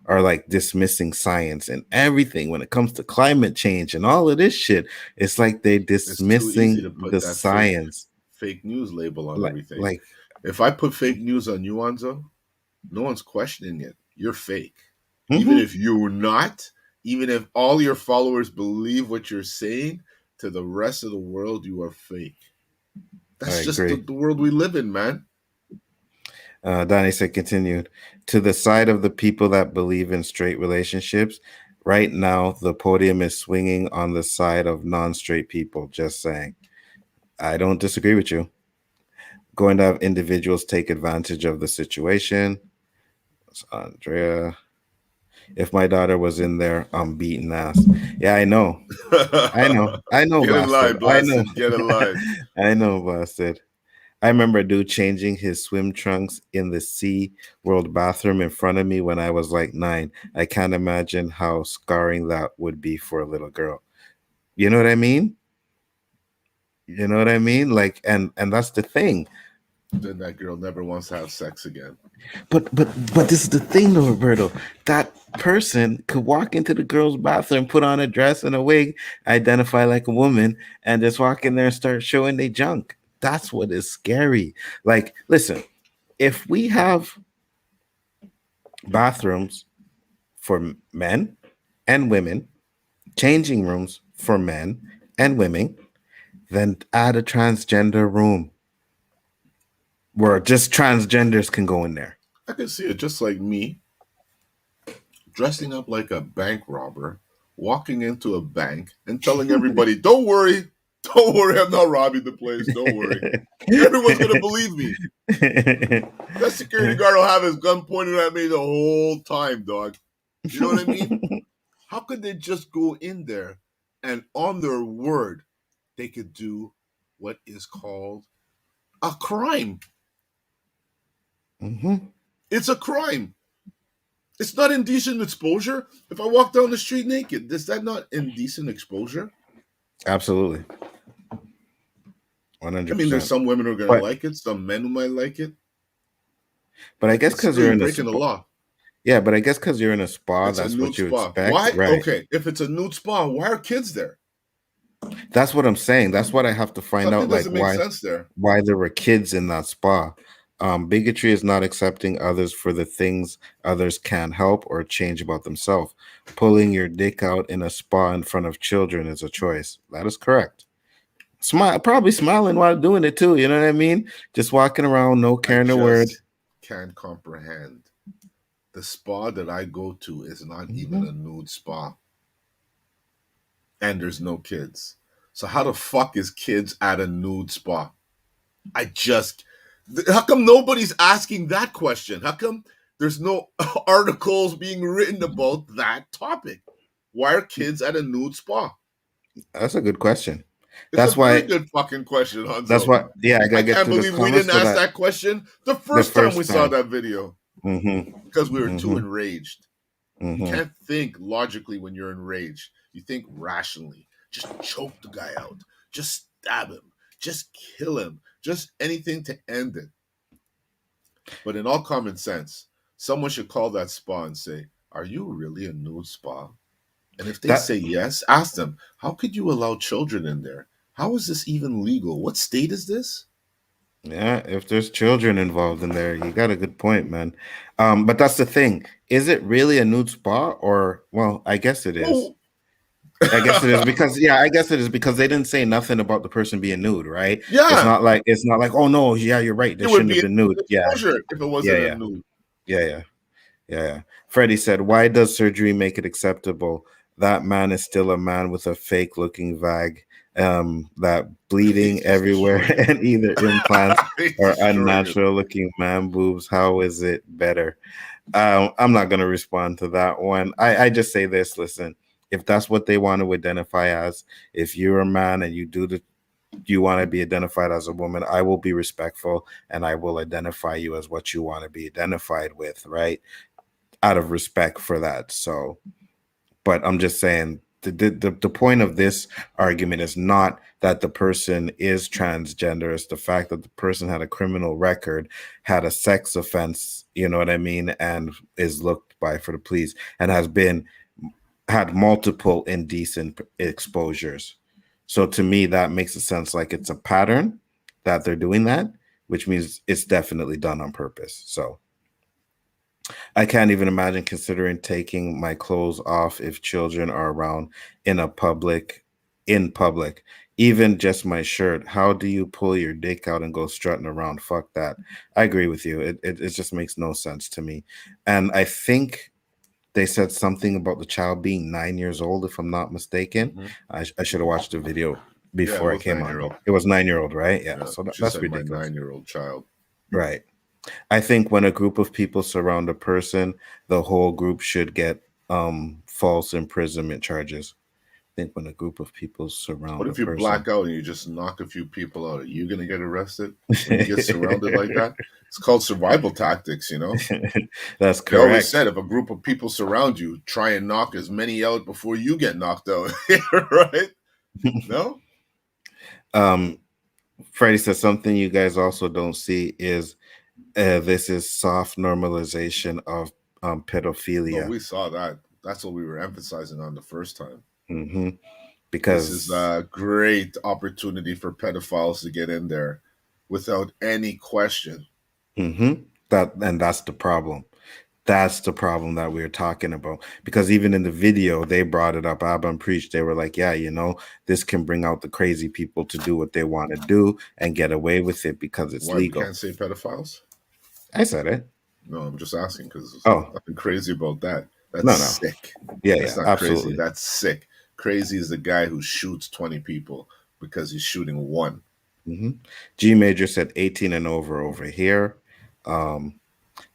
are like dismissing science and everything when it comes to climate change and all of this shit. It's like they It's too easy to dismissing put the that science. fake news label on Like, everything. like, If I put fake news on you, Nzo, no one's questioning it. You're fake. Even mhm, if you're not, even if all your followers believe what you're saying, to the rest of the world, you are fake. I That's just agree. the world we live in, man. Donnie said, continued, to the side of the people that believe in straight relationships. Right now, the podium is swinging on the side of non-straight people. Just saying. I don't disagree with you. Going to have individuals take advantage of the situation. Andrea, if my daughter was in there, I'm beating ass. Yeah, I know. I know, Get in bastard. line, I know. blasted. Get in line. I know, bastard. I remember a dude changing his swim trunks in the Sea World bathroom in front of me when I was like 9. I can't imagine how scarring that would be for a little girl. You know what I mean? You know what I mean? Like, and that's the thing. Then that girl never wants to have sex again. But this is the thing, though, Roberto. That person could walk into the girl's bathroom, put on a dress and a wig, identify like a woman, and just walk in there and start showing their junk. That's what is scary. Like, listen, if we have bathrooms for men and women, changing rooms for men and women, then add a transgender room where just transgenders can go in there. I can see it just like me dressing up like a bank robber, walking into a bank and telling everybody, don't worry, I'm not robbing the place, don't worry. Everyone's going to believe me. That security guard will have his gun pointed at me the whole time, dog. You know what I mean? How could they just go in there and on their word, they could do what is called a crime? Mm-hmm. It's a crime. It's not indecent exposure. If I walk down the street naked, is that not indecent exposure? Absolutely. 100%. I mean, there's some women who are going to like it, some men who might like it. But I guess because you're in breaking the law. Yeah, but I guess because you're in a spa, it's that's what you spa. expect. Why? Right. Okay, if it's a nude spa, why are kids there? That's what I'm saying. That's what I have to find Something out. Like, doesn't make sense there. Why there were kids in that spa. Bigotry is not accepting others for the things others can't help or change about themselves. Pulling your dick out in a spa in front of children is a choice. That is correct. Probably smiling while doing it too. You know what I mean? Just walking around, no caring a word. Can't comprehend. The spa that I go to is not even a nude spa. And there's no kids. So how the fuck is kids at a nude spa? How come nobody's asking that question? How come there's no articles being written about that topic? Why are kids at a nude spa? That's a good question. It's a very good fucking question, Nzo. That's why. Yeah, I can't believe we didn't ask that question the first time we saw that video. Because we were too enraged. You can't think logically when you're enraged. You think rationally. Just choke the guy out. Just stab him. Just kill him. Just anything to end it. But in all common sense, someone should call that spa and say, are you really a nude spa? And if they say yes, ask them, how could you allow children in there? How is this even legal? What state is this? Yeah, if there's children involved in there, you got a good point, man. But that's the thing. Is it really a nude spa? Or, well, I guess it is. Oh. I guess it is because they didn't say nothing about the person being nude, right? Yeah. It's not like, oh no, yeah, you're right. They shouldn't have been nude. Yeah. If it wasn't a nude. Yeah. Freddie said, why does surgery make it acceptable? That man is still a man with a fake looking vag. That bleeding everywhere and either implants or unnatural looking man boobs. How is it better? I'm not going to respond to that one. I just say this, listen, if that's what they want to identify as, if you're a man and you do the you want to be identified as a woman, I will be respectful and I will identify you as what you want to be identified with, right? Out of respect for that. So, but I'm just saying the point of this argument is not that the person is transgender. It's the fact that the person had a criminal record, had a sex offense, you know what I mean, and is looked by for the police and had multiple indecent exposures. So to me, that makes it sense like it's a pattern that they're doing that, which means it's definitely done on purpose. So I can't even imagine considering taking my clothes off if children are around in public, even just my shirt. How do you pull your dick out and go strutting around? Fuck that. I agree with you. It just makes no sense to me. And I think they said something about the child being 9 years old, if I'm not mistaken. Mm-hmm. I should have watched the video before I came on. It was 9-year-old, right? Yeah. So that's ridiculous. My 9-year-old child. Right. I think when a group of people surround a person, the whole group should get false imprisonment charges. I think when a group of people surround What if you black out and you just knock a few people out? Are you going to get arrested when you get surrounded like that? It's called survival tactics, you know? That's correct. They always said if a group of people surround you, try and knock as many out before you get knocked out, right? No? Freddie says something you guys also don't see is this is soft normalization of pedophilia. Well, we saw that. That's what we were emphasizing on the first time. Mm-hmm. Because this is a great opportunity for pedophiles to get in there without any question. Mm-hmm. That's the problem. That's the problem that we were talking about. Because even in the video, they brought it up. Abba preached. They were like, yeah, you know, this can bring out the crazy people to do what they want to do and get away with it because it's legal. You can't say pedophiles? I said it. No, I'm just asking because there's nothing crazy about that. That's sick. Yeah, that's not absolutely. Crazy. That's sick. Crazy is the guy who shoots 20 people because he's shooting one. Mm-hmm. G Major said 18 and over here.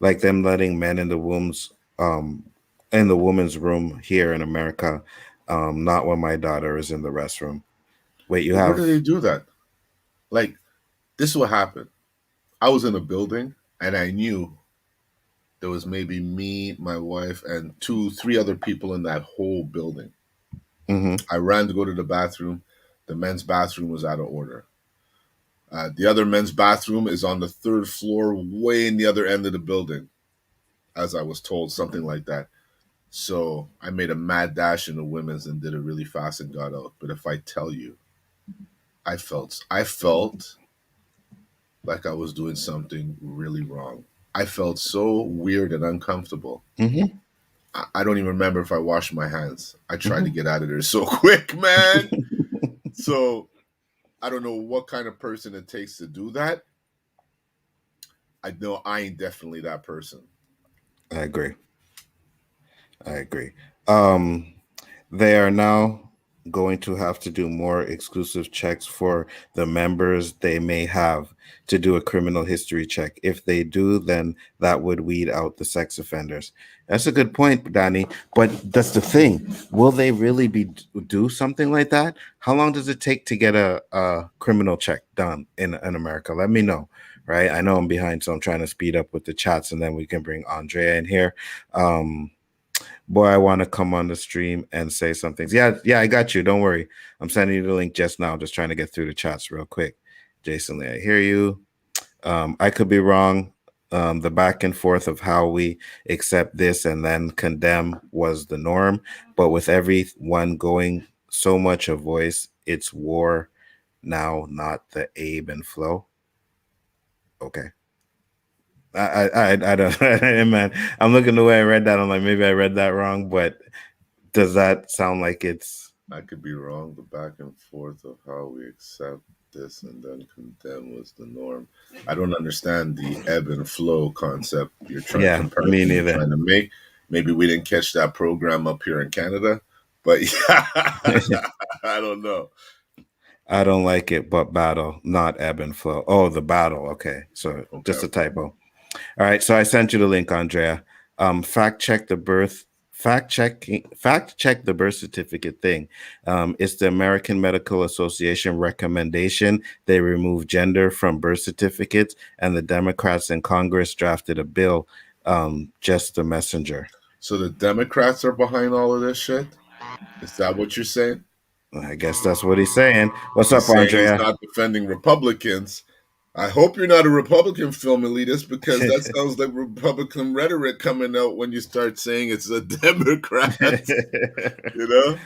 Like them letting men in the wombs, in the woman's room here in America, not when my daughter is in the restroom. Wait, Where do they do that? Like, this is what happened. I was in a building and I knew there was maybe me, my wife, and 2-3 other people in that whole building. Mm-hmm. I ran to go to the bathroom. The men's bathroom was out of order. The other men's bathroom is on the 3rd floor, way in the other end of the building, as I was told, something like that. So I made a mad dash in the women's and did it really fast and got out. But if I tell you, I felt like I was doing something really wrong. I felt so weird and uncomfortable. Mm-hmm. I don't even remember if I washed my hands. I tried to get out of there so quick, man. So I don't know what kind of person it takes to do that. I know I ain't definitely that person. I agree. They are now going to have to do more exclusive checks for the members they may have to do a criminal history check. If they do, then that would weed out the sex offenders. That's a good point, Danny. But that's the thing. Will they really do something like that? How long does it take to get a criminal check done in America? Let me know. Right? I know I'm behind, so I'm trying to speed up with the chats, and then we can bring Andrea in here. Boy, I want to come on the stream and say something. Yeah, I got you. Don't worry. I'm sending you the link just now. Just trying to get through the chats real quick. Jason Lee, I hear you. I could be wrong. The back and forth of how we accept this and then condemn was the norm. But with everyone going so much a voice, it's war now, not the Abe and Flo. Okay. I don't man. I'm looking the way I read that. I'm like, maybe I read that wrong, but does that sound like it's I could be wrong. The back and forth of how we accept this and then condemn was the norm. I don't understand the ebb and flow concept you're trying to make. Maybe we didn't catch that program up here in Canada, but yeah, I don't know. I don't like it, but battle, not ebb and flow. Oh, the battle. Okay. So just a typo. All right. So I sent you the link, Andrea. Fact check the birth fact check the birth certificate thing. It's the American Medical Association recommendation. They remove gender from birth certificates, and the Democrats in Congress drafted a bill, just the messenger. So the Democrats are behind all of this shit? Is that what you're saying? I guess that's what he's saying. What's He's up, saying he's Andrea? not defending Republicans. I hope you're not a Republican film elitist, because that sounds like Republican rhetoric coming out when you start saying it's a Democrat. You know?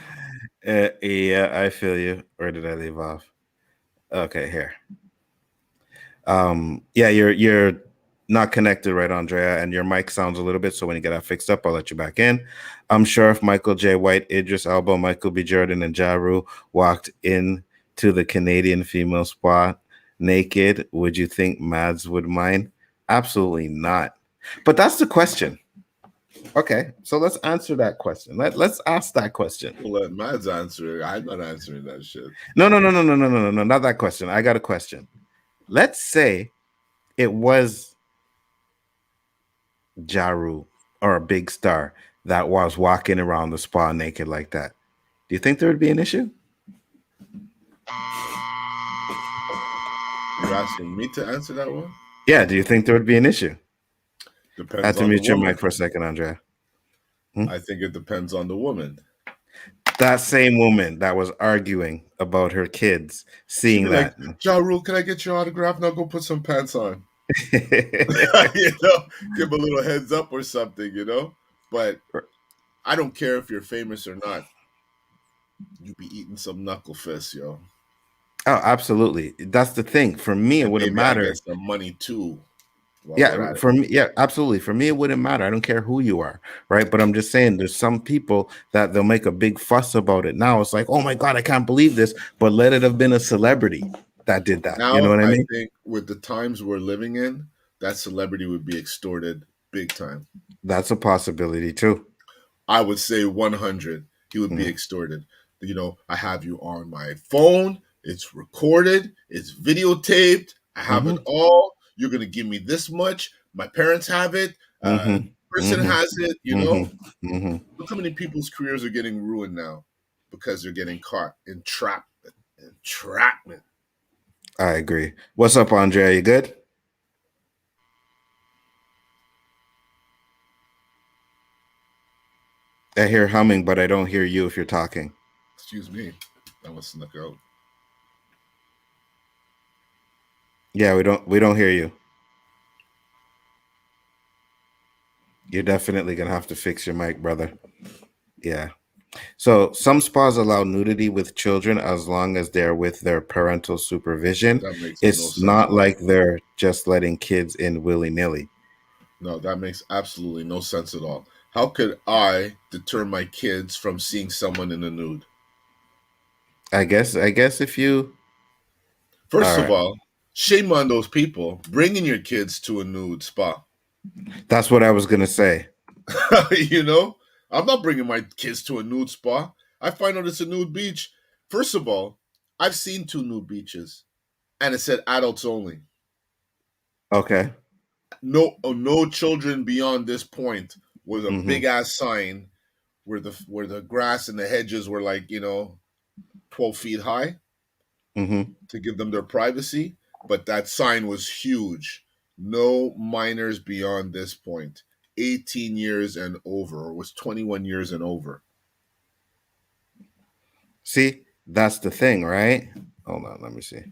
Yeah, I feel you. Where did I leave off? Okay, here. Yeah, you're not connected, right, Andrea? And your mic sounds a little bit, so when you get that fixed up, I'll let you back in. I'm sure if Michael J. White, Idris Elba, Michael B. Jordan, and Ja Rule walked in to the Canadian female spa naked, would you think Mads would mind? Absolutely not. But that's the question. Okay, so let's answer that question. Let's ask that question. We'll let Mads answer it. I'm not answering that shit. No, not that question. I got a question. Let's say it was Ja Rule or a big star that was walking around the spa naked like that. Do you think there would be an issue? You're asking me to answer that one? Yeah, do you think there would be an issue? Depends. I have to on mute the your woman. mic for a second, Andrea. I think it depends on the woman. That same woman that was arguing about her kids seeing that. Like, Ja Rule, can I get your autograph? Now go put some pants on. You know, give a little heads up or something, you know? But I don't care if you're famous or not. You be eating some knuckle fists, yo. Oh, absolutely. That's the thing. For me, it wouldn't matter. I get some money too. Yeah, for me, yeah, absolutely. For me, it wouldn't matter. I don't care who you are, right? But I'm just saying, there's some people that they'll make a big fuss about it. Now it's like, oh my God, I can't believe this. But let it have been a celebrity that did that. Now, you know what I mean? I think with the times we're living in, that celebrity would be extorted big time. That's a possibility too. I would say 100. He would be extorted. You know, I have you on my phone. It's recorded. It's videotaped. I have it all. You're going to give me this much. My parents have it. Person has it. You know, look how many people's careers are getting ruined now because they're getting caught. Entrapment. I agree. What's up, Andrea? You good? I hear humming, but I don't hear you if you're talking. Excuse me. That was snuck out. Yeah, we don't hear you. You're definitely gonna have to fix your mic, brother. Yeah. So some spas allow nudity with children as long as they're with their parental supervision. It's not like they're just letting kids in willy-nilly. No, that makes absolutely no sense at all. How could I deter my kids from seeing someone in the nude? I guess if you... First of all, shame on those people bringing your kids to a nude spa. That's what I was going to say. You know, I'm not bringing my kids to a nude spa. I find out it's a nude beach. First of all, I've seen 2 nude beaches, and it said adults only. Okay. No children beyond this point. Was a big ass sign where the grass and the hedges were like, you know, 12 feet high to give them their privacy. But that sign was huge. No minors beyond this point. 18 years and over, or was 21 years and over. See, that's the thing, right? Hold on, let me see.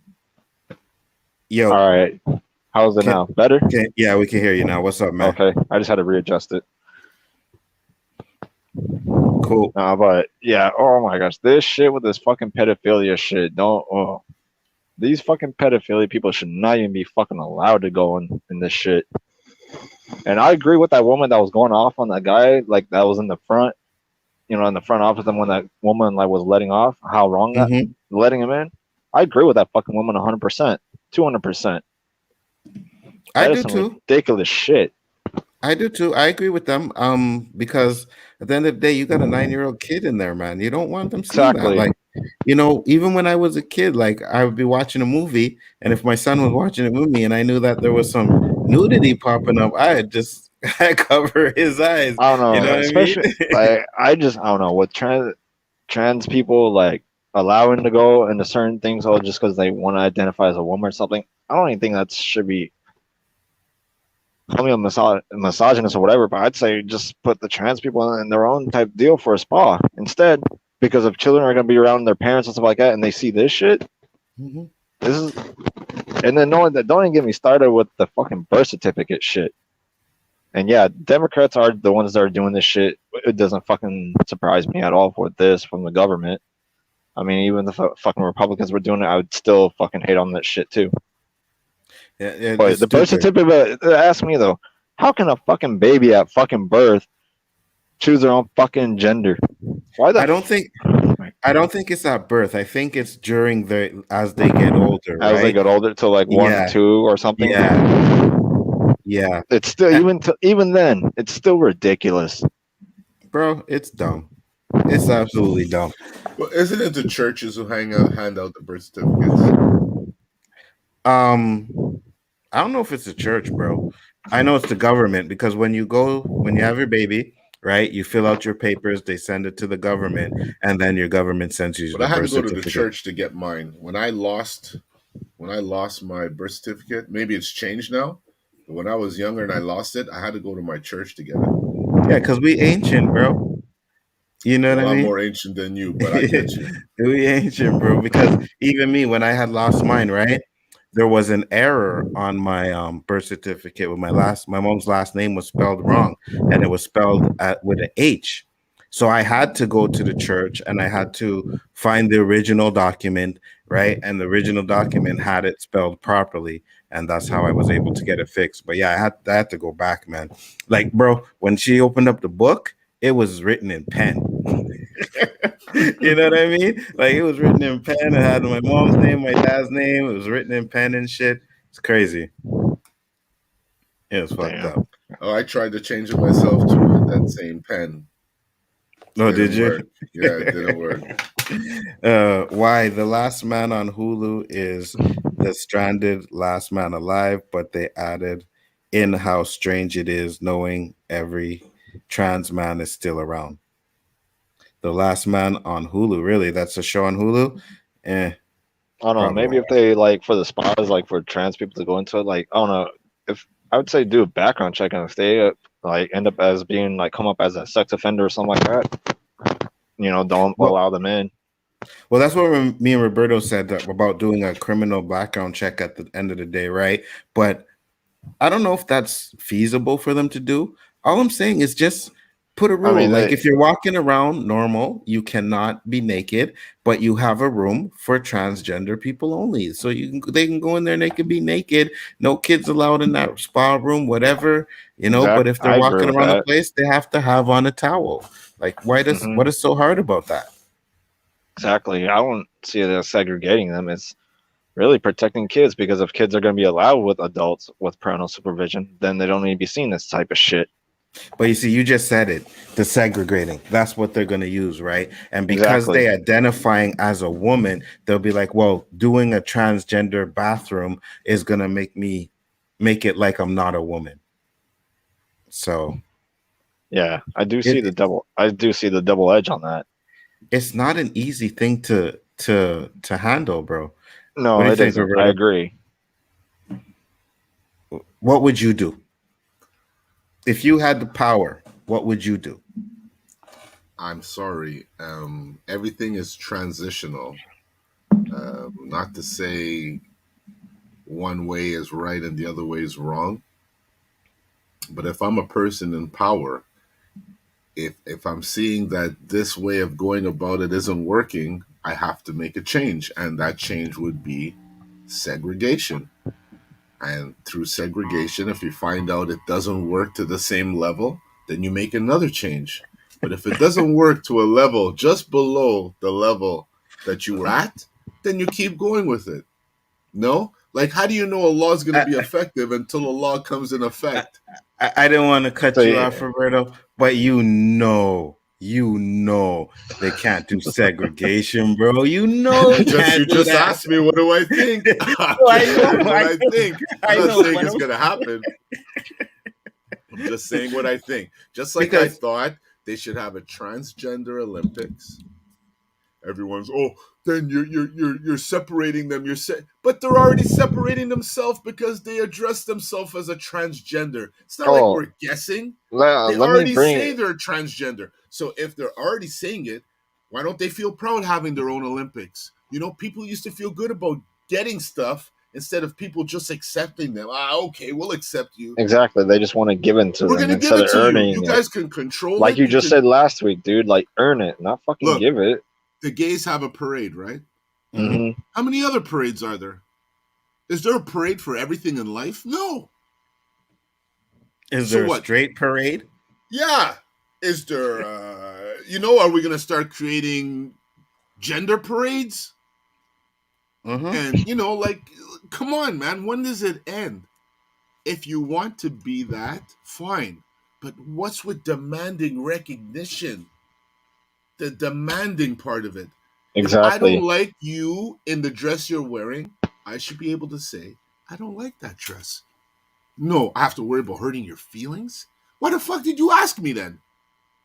Yo. All right. How's it now? Better? Yeah, we can hear you now. What's up, man? Okay. I just had to readjust it. Cool. But yeah, oh my gosh, this shit with this fucking pedophilia shit. These fucking pedophilia people should not even be fucking allowed to go in this shit. And I agree with that woman that was going off on that guy, like that was in the front, you know, in the front office, and when that woman like was letting off, how wrong that letting him in. I agree with that fucking woman 100%, 200%. I do too. Ridiculous shit. I do too. I agree with them. Because at the end of the day, you got a 9-year-old kid in there, man. You don't want them seeing that. Like, you know, even when I was a kid, like I would be watching a movie, and if my son was watching it with me, and I knew that there was some nudity popping up, I just I cover his eyes. I don't know, You know what I mean? especially like I don't know what trans people like allowing to go into certain things all just because they want to identify as a woman or something. I don't even think that should be call me a misogynist or whatever, but I'd say just put the trans people in their own type deal for a spa instead, because if children are gonna be around their parents and stuff like that, and they see this shit, Mhm. this is, and then don't even get me started with the fucking birth certificate shit. And yeah, Democrats are the ones that are doing this shit. It doesn't fucking surprise me at all for this from the government. I mean, even the fucking Republicans were doing it, I would still fucking hate on that shit too. Yeah, But it's the birth stupid. certificate, ask me though, how can a fucking baby at fucking birth choose their own fucking gender? Why the? I don't think it's at birth. I think it's during as they get older, As they right? get older to like 1, Yeah, 2 or something. yeah. It's still even then, it's still ridiculous. Bro, it's dumb. It's absolutely dumb. Well, isn't it the churches who hand out the birth certificates? I don't know if it's a church, bro. I know it's the government, because when you have your baby, right, you fill out your papers, they send it to the government, and then your government sends you But the I had to birth go to the certificate. church to get mine. When I lost my birth certificate, maybe it's changed now. But when I was younger and I lost it, I had to go to my church to get it. Yeah, because we ancient, bro. You know what Well, I I'm mean? more ancient than you, but I get you. We ancient, bro. Because even me, when I had lost mine, right, there was an error on my birth certificate. With my mom's last name was spelled wrong, and it was spelled with an H. So I had to go to the church and I had to find the original document, right? And the original document had it spelled properly, and that's how I was able to get it fixed. But yeah, I had to go back, man. Like, bro, when she opened up the book, it was written in pen. You know what I mean? Like, it was written in pen. It had my mom's name, my dad's name. It was written in pen and shit. It's crazy. It was fucked up. Oh, I tried to change it myself too with that same pen. Oh, did you? Work. Yeah, it didn't work. Why the last man on Hulu is the stranded last man alive, but they added in how strange it is knowing every trans man is still around. The Last Man on Hulu. Really, that's a show on Hulu. I don't know. Maybe if they like for the spas, like for trans people to go into it, like I don't know. If I would say do a background check, and if they like end up as being like come up as a sex offender or something like that, don't allow them in. Well, that's what me and Roberto said about doing a criminal background check at the end of the day, right? But I don't know if that's feasible for them to do. All I'm saying is just put a rule. Like, if you're walking around normal, you cannot be naked, but you have a room for transgender people only. So they can go in there and they can be naked. No kids allowed in that spa room, whatever, but if they're walking around the place, they have to have on a towel. Like, what is so hard about that? Exactly. I don't see it as segregating them. It's really protecting kids, because if kids are going to be allowed with adults with parental supervision, then they don't need to be seeing this type of shit. But you see, you just said it, the segregating. That's what they're going to use, right? And because they identifying as a woman, they'll be like, well, doing a transgender bathroom is going to make it like I'm not a woman. So, yeah, I do see the double edge on that. It's not an easy thing to handle, bro. No, it isn't. I agree. What would you do? If you had the power, what would you do? I'm sorry. Everything is transitional. Not to say one way is right and the other way is wrong. But if I'm a person in power, if I'm seeing that this way of going about it isn't working, I have to make a change. And that change would be segregation. And through segregation, if you find out it doesn't work to the same level, then you make another change. But if it doesn't work to a level just below the level that you were at, then you keep going with it. No? Like, how do you know a law is going to be effective until a law comes in effect? I didn't want to cut you off, Roberto, but you know you know they can't do segregation, bro. You know they You can't do just that. asked me what do I think. I'm I just know, saying what I I know, think. I I'm not know, saying but it's gonna happen. I'm just saying what I think. Just like I because thought they should have a transgender Olympics. Everyone's then you're separating them. But they're already separating themselves because they address themselves as a transgender. It's not like Oh, we're guessing. They let me already bring. say they're transgender. So if they're already saying it, why don't they feel proud having their own Olympics? You know, people used to feel good about getting stuff instead of people just accepting them. Okay, we'll accept you. Exactly. They just want to give it to We're them gonna give instead it of to you. earning You it. guys can control Like it. you just said last week, dude. Like earn it, not fucking Look, give it. the gays have a parade, right? Mm-hmm. How many other parades are there? Is there a parade for everything in life? No. is So there a what? straight parade? Yeah. Is there, are we going to start creating gender parades? And, come on, man. When does it end? If you want to be that, fine. But what's with demanding recognition? The demanding part of it. If I Exactly. don't like you in the dress you're wearing, I should be able to say, I don't like that dress. No, I have to worry about hurting your feelings? Why the fuck did you ask me then?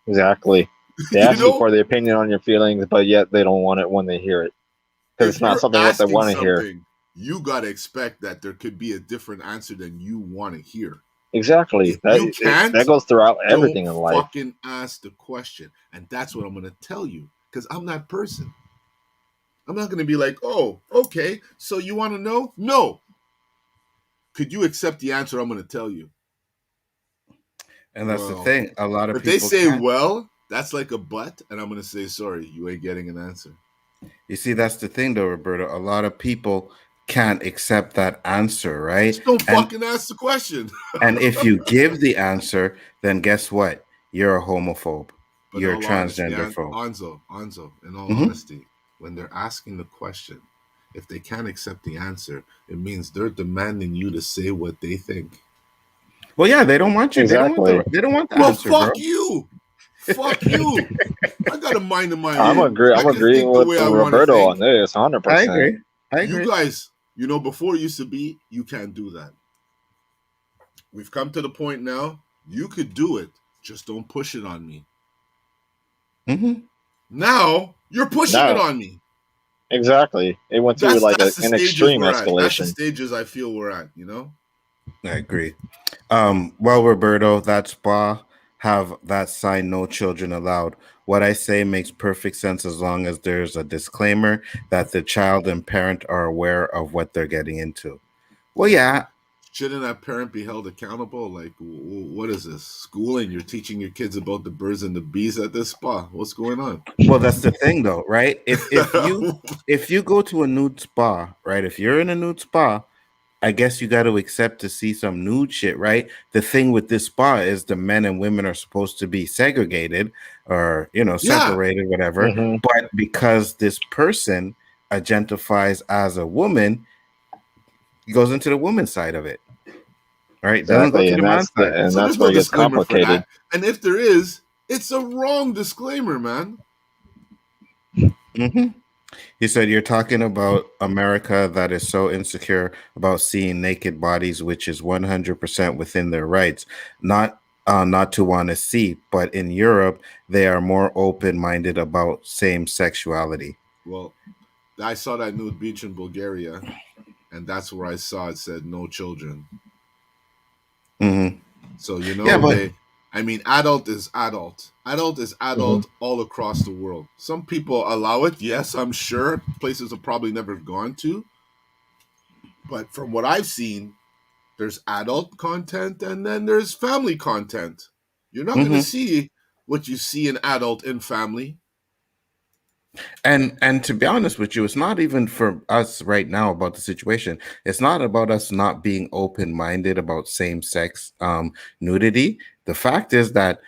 Exactly. They ask you for the opinion on your feelings, but yet they don't want it when they hear it. Because it's not something what they want to hear. You got to expect that there could be a different answer than you want to hear. Exactly. That goes throughout everything in life. Fucking ask the question. And that's what I'm going to tell you. Because I'm that person. I'm not going to be like, oh, okay, so you want to know? No. Could you accept the answer I'm going to tell you? And that's the thing. A lot of if people they say, can't. well, that's like a but, and I'm going to say, sorry, you ain't getting an answer. You see, that's the thing, though, Roberto. A lot of people can't accept that answer, right? Just don't fucking ask the question. And if you give the answer, then guess what? You're a homophobe. But You're a transgender phobe. Anzo, in all honesty, when they're asking the question, if they can't accept the answer, it means they're demanding you to say what they think. Well, yeah, they don't want you. Exactly. They don't want the well, answer, fuck bro. you. Fuck you. I got a mind in my head. I'm agreeing with Roberto on this, 100%. I agree. You guys, before it used to be, you can't do that. We've come to the point now, you could do it, just don't push it on me. Now, you're pushing it on me. Exactly. It went through an extreme escalation. That's the stages I feel we're at, I agree. Well, Roberto, that spa have that sign, no children allowed. What I say makes perfect sense as long as there's a disclaimer that the child and parent are aware of what they're getting into. Well, yeah. Shouldn't that parent be held accountable? Like, what is this? Schooling? You're teaching your kids about the birds and the bees at this spa. What's going on? Well, that's the thing, though, right? If you go to a nude spa, right? If you're in a nude spa, I guess you got to accept to see some nude shit, right? The thing with this spa is the men and women are supposed to be segregated or, separated, whatever. But because this person identifies as a woman, he goes into the woman's side of it, right? Exactly. Doesn't go to the man's side. And that's where it gets complicated. And if there is, it's a wrong disclaimer, man. He said, you're talking about America that is so insecure about seeing naked bodies, which is 100% within their rights, not to want to see. But in Europe, they are more open-minded about same sexuality. Well, I saw that nude beach in Bulgaria, and that's where I saw it said no children. So, adult is adult. Adult is adult all across the world. Some people allow it. Yes, I'm sure. Places I've probably never gone to. But from what I've seen, there's adult content and then there's family content. You're not going to see what you see in adult in family. And to be honest with you, it's not even for us right now about the situation. It's not about us not being open-minded about same-sex nudity. The fact is that,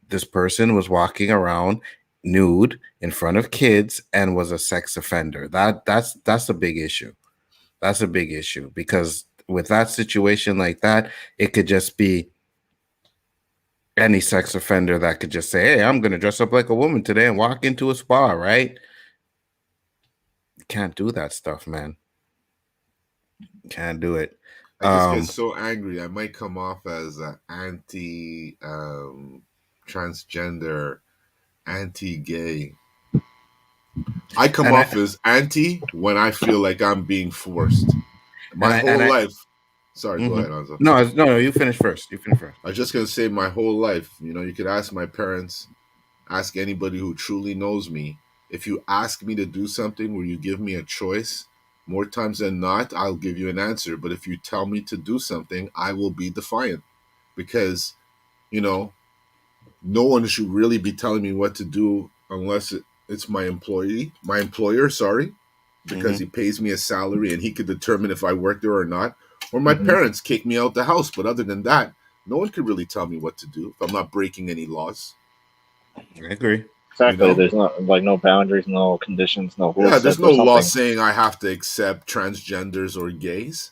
this person was walking around nude in front of kids and was a sex offender. That's a big issue. That's a big issue because with that situation like that, it could just be any sex offender that could just say, "Hey, I'm going to dress up like a woman today and walk into a spa," right? You can't do that stuff, man. Can't do it. I just get so angry. I might come off as an anti transgender, anti gay. I come off as anti when I feel like I'm being forced. My whole life. Sorry, go ahead, Nzo. No, you finish first. You finish first. I was just gonna say my whole life. You know, you could ask my parents, ask anybody who truly knows me. If you ask me to do something where you give me a choice, more times than not, I'll give you an answer. But if you tell me to do something, I will be defiant because, you know, no one should really be telling me what to do unless it's my employer, sorry, because he pays me a salary and he could determine if I work there or not. Or my parents kick me out the house. But other than that, no one could really tell me what to do if I'm not breaking any laws. I agree. Exactly. You know? There's no boundaries, no conditions, no rules. Yeah, there's no law saying I have to accept transgenders or gays.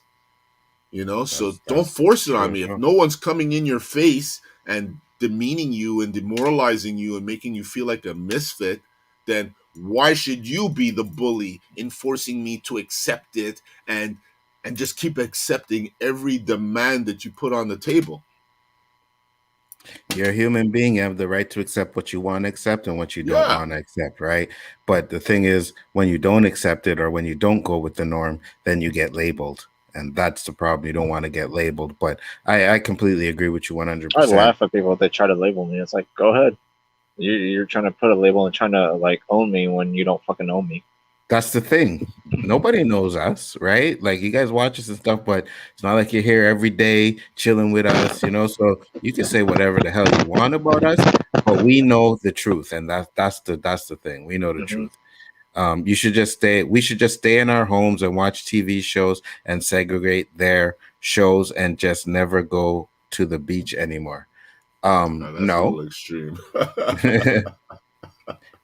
You know, so don't force it on me. If no one's coming in your face and demeaning you and demoralizing you and making you feel like a misfit, then why should you be the bully in forcing me to accept it and just keep accepting every demand that you put on the table? You're a human being. You have the right to accept what you want to accept and what you don't want to accept, right? But the thing is, when you don't accept it or when you don't go with the norm, then you get labeled. And that's the problem. You don't want to get labeled. But I completely agree with you 100%. I laugh at people if they try to label me. It's like, go ahead. You're trying to put a label and trying to like own me when you don't fucking own me. That's the thing. Nobody knows us, right? Like you guys watch us and stuff, but it's not like you're here every day chilling with us, you know. So you can say whatever the hell you want about us, but we know the truth, and that's the thing. We know the truth. You should just stay. We should just stay in our homes and watch TV shows and segregate their shows and just never go to the beach anymore. That's a little extreme.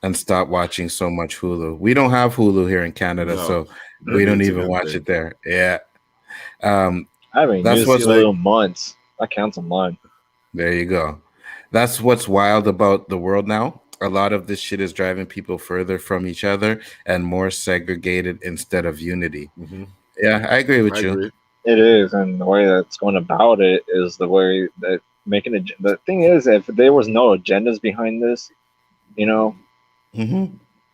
And stop watching so much Hulu. We don't have Hulu here in Canada, so we don't even watch it there. Yeah. I haven't used Hulu in months. That counts on mine. There you go. That's what's wild about the world now. A lot of this shit is driving people further from each other and more segregated instead of unity. Yeah, I agree with you. Agree. It is, and the way that's going about it is the way that making it. The thing is, if there was no agendas behind this, you know,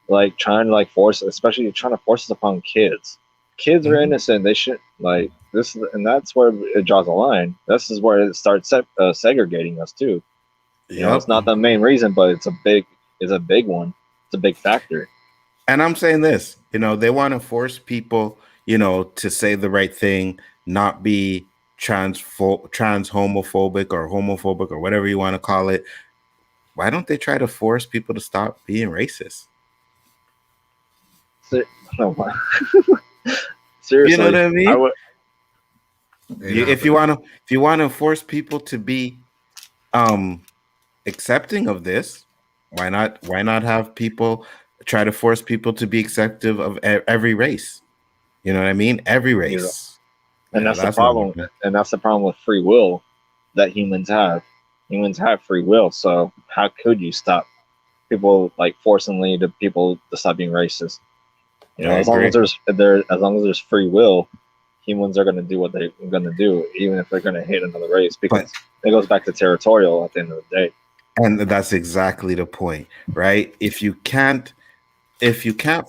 like trying to like force, especially trying to force it upon kids. Kids are innocent. They should like this, and that's where it draws a line. This is where it starts segregating us too. You know, it's not the main reason, but it's a big one. It's a big factor. And I'm saying this, you know, they want to force people, you know, to say the right thing, not be trans homophobic or homophobic or whatever you want to call it. Why don't they try to force people to stop being racist? Seriously, you know what I mean? If you want to force people to be accepting of this, why not have people try to force people to be accepting of every race? You know what I mean? Every race. And that's the problem. And that's the problem with free will that humans have. Humans have free will, so how could you stop people like forcingly to people to stop being racist? You know, as long as there's free will, humans are going to do what they're going to do, even if they're going to hate another race, because it goes back to territorial at the end of the day. And that's exactly the point, right? If you can't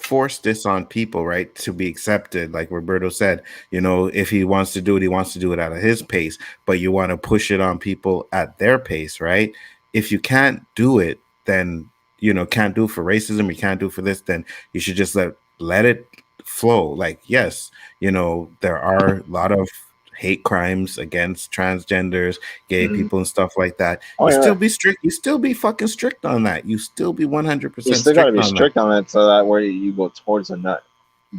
force this on people, right, to be accepted, like Roberto said, you know, if he wants to do it, he wants to do it at his pace, but you want to push it on people at their pace, right? If you can't do it, then, you know, can't do it for racism, you can't do it for this, then you should just let it flow. Like, yes, you know, there are a lot of hate crimes against transgenders, gay people, and stuff like that. Still be strict. You still be fucking strict on that. You still be 100%. You still gotta be strict on it, so that way you go towards and not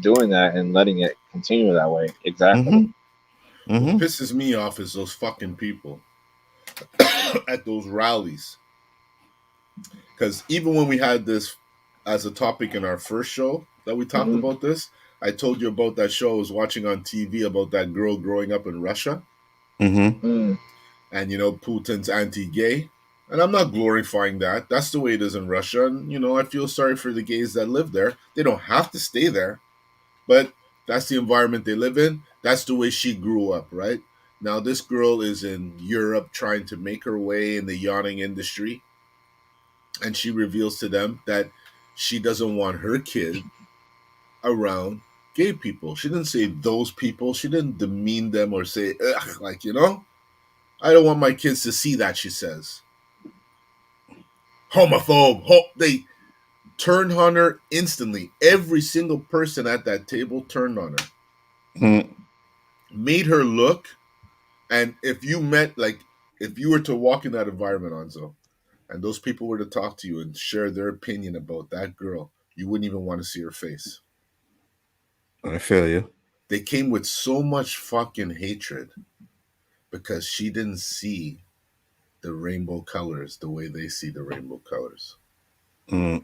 doing that and letting it continue that way. Exactly. What pisses me off is those fucking people at those rallies. Because even when we had this as a topic in our first show that we talked about this, I told you about that show I was watching on TV about that girl growing up in Russia. And, you know, Putin's anti-gay. And I'm not glorifying that. That's the way it is in Russia. And, you know, I feel sorry for the gays that live there. They don't have to stay there, but that's the environment they live in. That's the way she grew up, right? Now, this girl is in Europe trying to make her way in the yachting industry. And she reveals to them that she doesn't want her kid around gay people. She didn't say those people. She didn't demean them or say, ugh, like, you know, I don't want my kids to see that, she says. Homophobe. They turned on her instantly. Every single person at that table turned on her. Mm. Made her look. And if you were to walk in that environment, Anzo, and those people were to talk to you and share their opinion about that girl, you wouldn't even want to see her face. I feel you. They came with so much fucking hatred because she didn't see the rainbow colors the way they see the rainbow colors. Mm.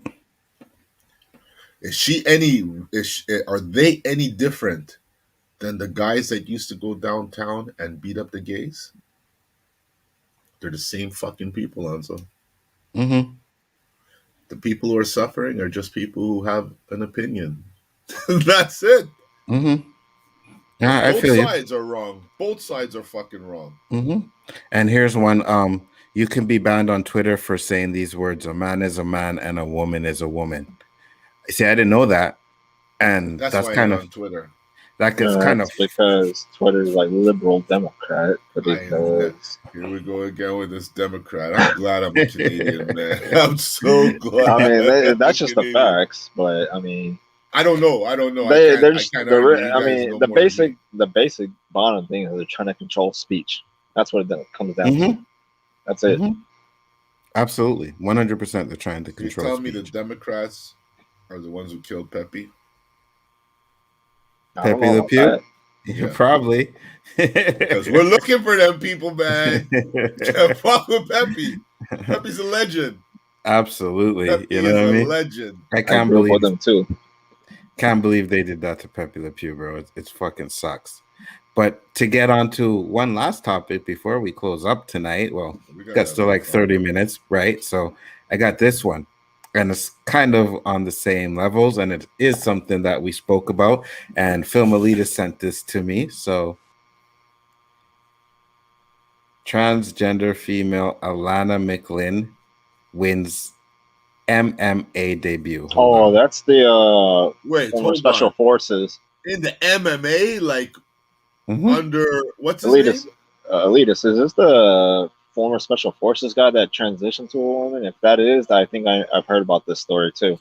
Are they any different than the guys that used to go downtown and beat up the gays? They're the same fucking people, Anzo. Mm-hmm. The people who are suffering are just people who have an opinion. That's it. Mm-hmm. And I both feel you. sides are wrong. Both sides are fucking wrong. Mm-hmm. And here's one. You can be banned on Twitter for saying these words: "A man is a man and a woman is a woman." See, I didn't know that, and That's that's why kind you're of on Twitter. that gets kind of because Twitter is like liberal Democrat. Here we go again with this Democrat. I'm glad I'm a Canadian, man. I'm so glad. I mean, that's just the facts, but I mean, I don't know. I can't argue. You guys know more than me. the basic bottom thing is they're trying to control speech. That's what it comes down to. That's it. Mm-hmm. Absolutely, 100%. They're trying to control. You tell me speech. the Democrats are the ones who killed Pepe? Pepe Le Pew? Yeah, probably. Because we're looking for them people, man. Can't fuck with Pepe. Pepe's a legend. Absolutely. Pepe you know what I mean? Legend. I can't believe them too. Can't believe they did that to Pepe Le Pew, bro. It's fucking sucks. But to get on to one last topic before we close up tonight, well, we got still like 30 minutes, right? So I got this one. And it's kind of on the same levels, and it is something that we spoke about. And Film Elita sent this to me. So, transgender female Alana McLean wins MMA debut. That's the former Special Forces. In the MMA, like under what's his Elitist, name? Elitist. Is this the former Special Forces guy that transitioned to a woman? If that is, I think I've heard about this story too.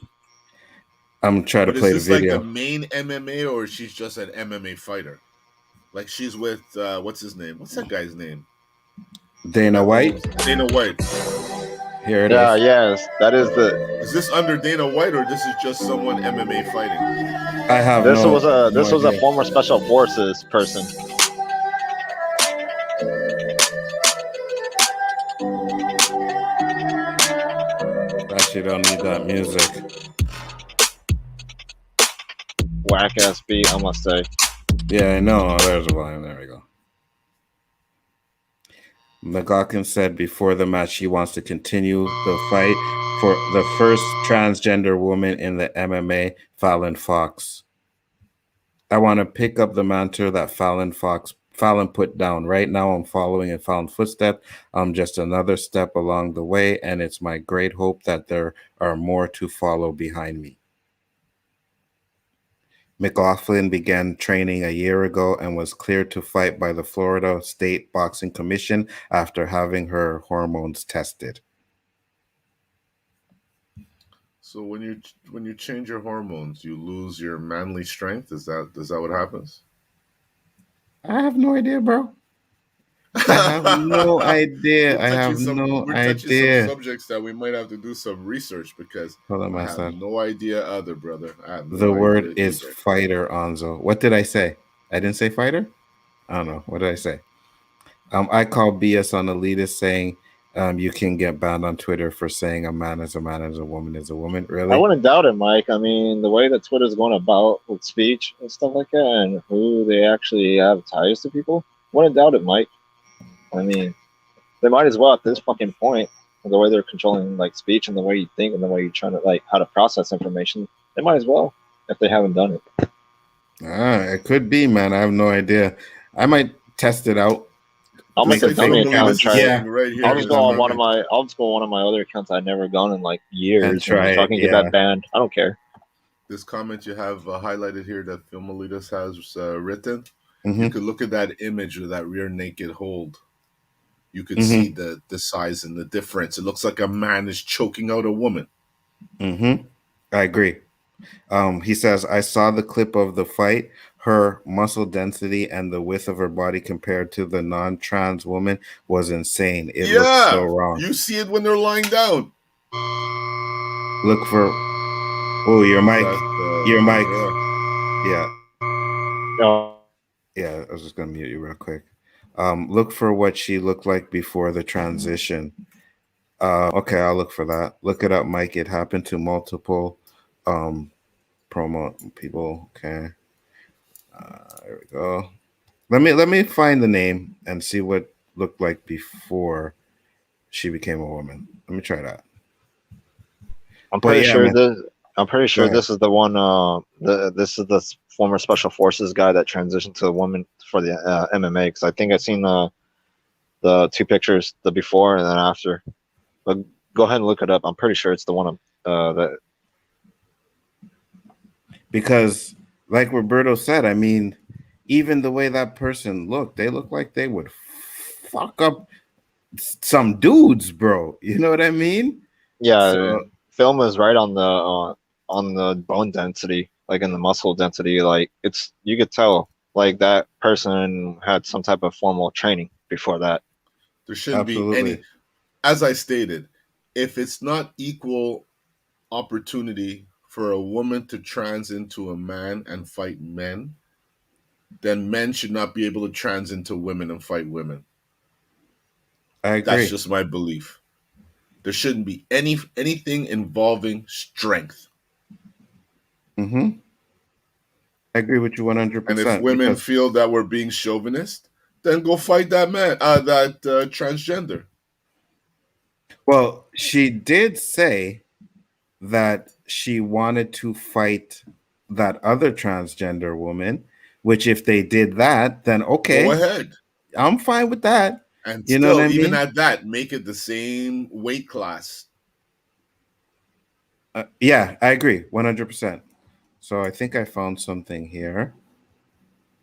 I'm trying to play the video. Like the main MMA, or she's just an MMA fighter? Like she's with what's his name? What's that guy's name? Dana White. Dana White. Here it is. Yes, that is the. Is this under Dana White, or this is just someone MMA fighting? I have. This was a former Special Forces person. Actually, don't need that music. Whack ass beat, I must say. Yeah, I know. There's a volume. There we go. McLaughlin said before the match she wants to continue the fight for the first transgender woman in the MMA, Fallon Fox. I want to pick up the mantra that Fallon put down. Right now I'm following in Fallon's footsteps. I'm just another step along the way, and it's my great hope that there are more to follow behind me. McLaughlin began training a year ago and was cleared to fight by the Florida State Boxing Commission after having her hormones tested. So when you change your hormones, you lose your manly strength. Is that what happens? I have no idea, bro. I have no idea. I have no idea. We're touching some subjects that we might have to do some research because I have no idea other, brother. I have no the word idea is either. Fighter, Anzo. What did I say? I didn't say fighter? I don't know. What did I say? I call BS on elitist saying you can get banned on Twitter for saying a man is a man and a woman is a woman. Really? I wouldn't doubt it, Mike. I mean, the way that Twitter's going about with speech and stuff like that and who they actually have ties to people, I wouldn't doubt it, Mike. I mean, they might as well at this fucking point. the way they're controlling like speech and the way you think and the way you're trying to like how to process information, they might as well if they haven't done it. It could be, man. I have no idea. I might test it out. I'll make Just a like dummy account and Filmalitas try is it. saying right here I'll in just his go on one of comment. my. I'll just go on one of my other accounts I've never gone in like years And try so I it, can get yeah. that banned. I don't care. This comment you have highlighted here that Filmalitas has written. Mhm. You could look at that image of that rear naked hold. You could Mhm. see the size and the difference. It looks like a man is choking out a woman. Mm-hmm. I agree. He says, I saw the clip of the fight. Her muscle density and the width of her body compared to the non-trans woman was insane. It looked so wrong. You see it when they're lying down. Look for your mic. Your mic. Yeah. No. Yeah, I was just gonna mute you real quick. Look for what she looked like before the transition. Okay, I'll look for that. Look it up, Mike. It happened to multiple promo people. Okay. There we go. Let me find the name and see what looked like before she became a woman. Let me try that. I'm pretty sure man. this. I'm pretty sure this is the one. This is the former special forces guy that transitioned to a woman for the MMA. Because I think I've seen the two pictures, the before and then after. But go ahead and look it up. I'm pretty sure it's the one that. Because, like Roberto said, I mean, even the way that person looked, they look like they would fuck up some dudes, bro. You know what I mean? Yeah, So, film is right on the bone density, like in the muscle density. Like it's you could tell like that person had some type of formal training before that. There shouldn't be any. As I stated, if it's not equal opportunity for a woman to trans into a man and fight men, then men should not be able to trans into women and fight women. I agree. That's just my belief. There shouldn't be anything involving strength. Mm-hmm. I agree with you 100%. And if women feel that we're being chauvinist, then go fight that man, that transgender. Well, she did say that she wanted to fight that other transgender woman, which if they did that, then okay. Go ahead. I'm fine with that. And you still, know what I mean? even at that, make it the same weight class. Yeah, I agree 100%. So I think I found something here.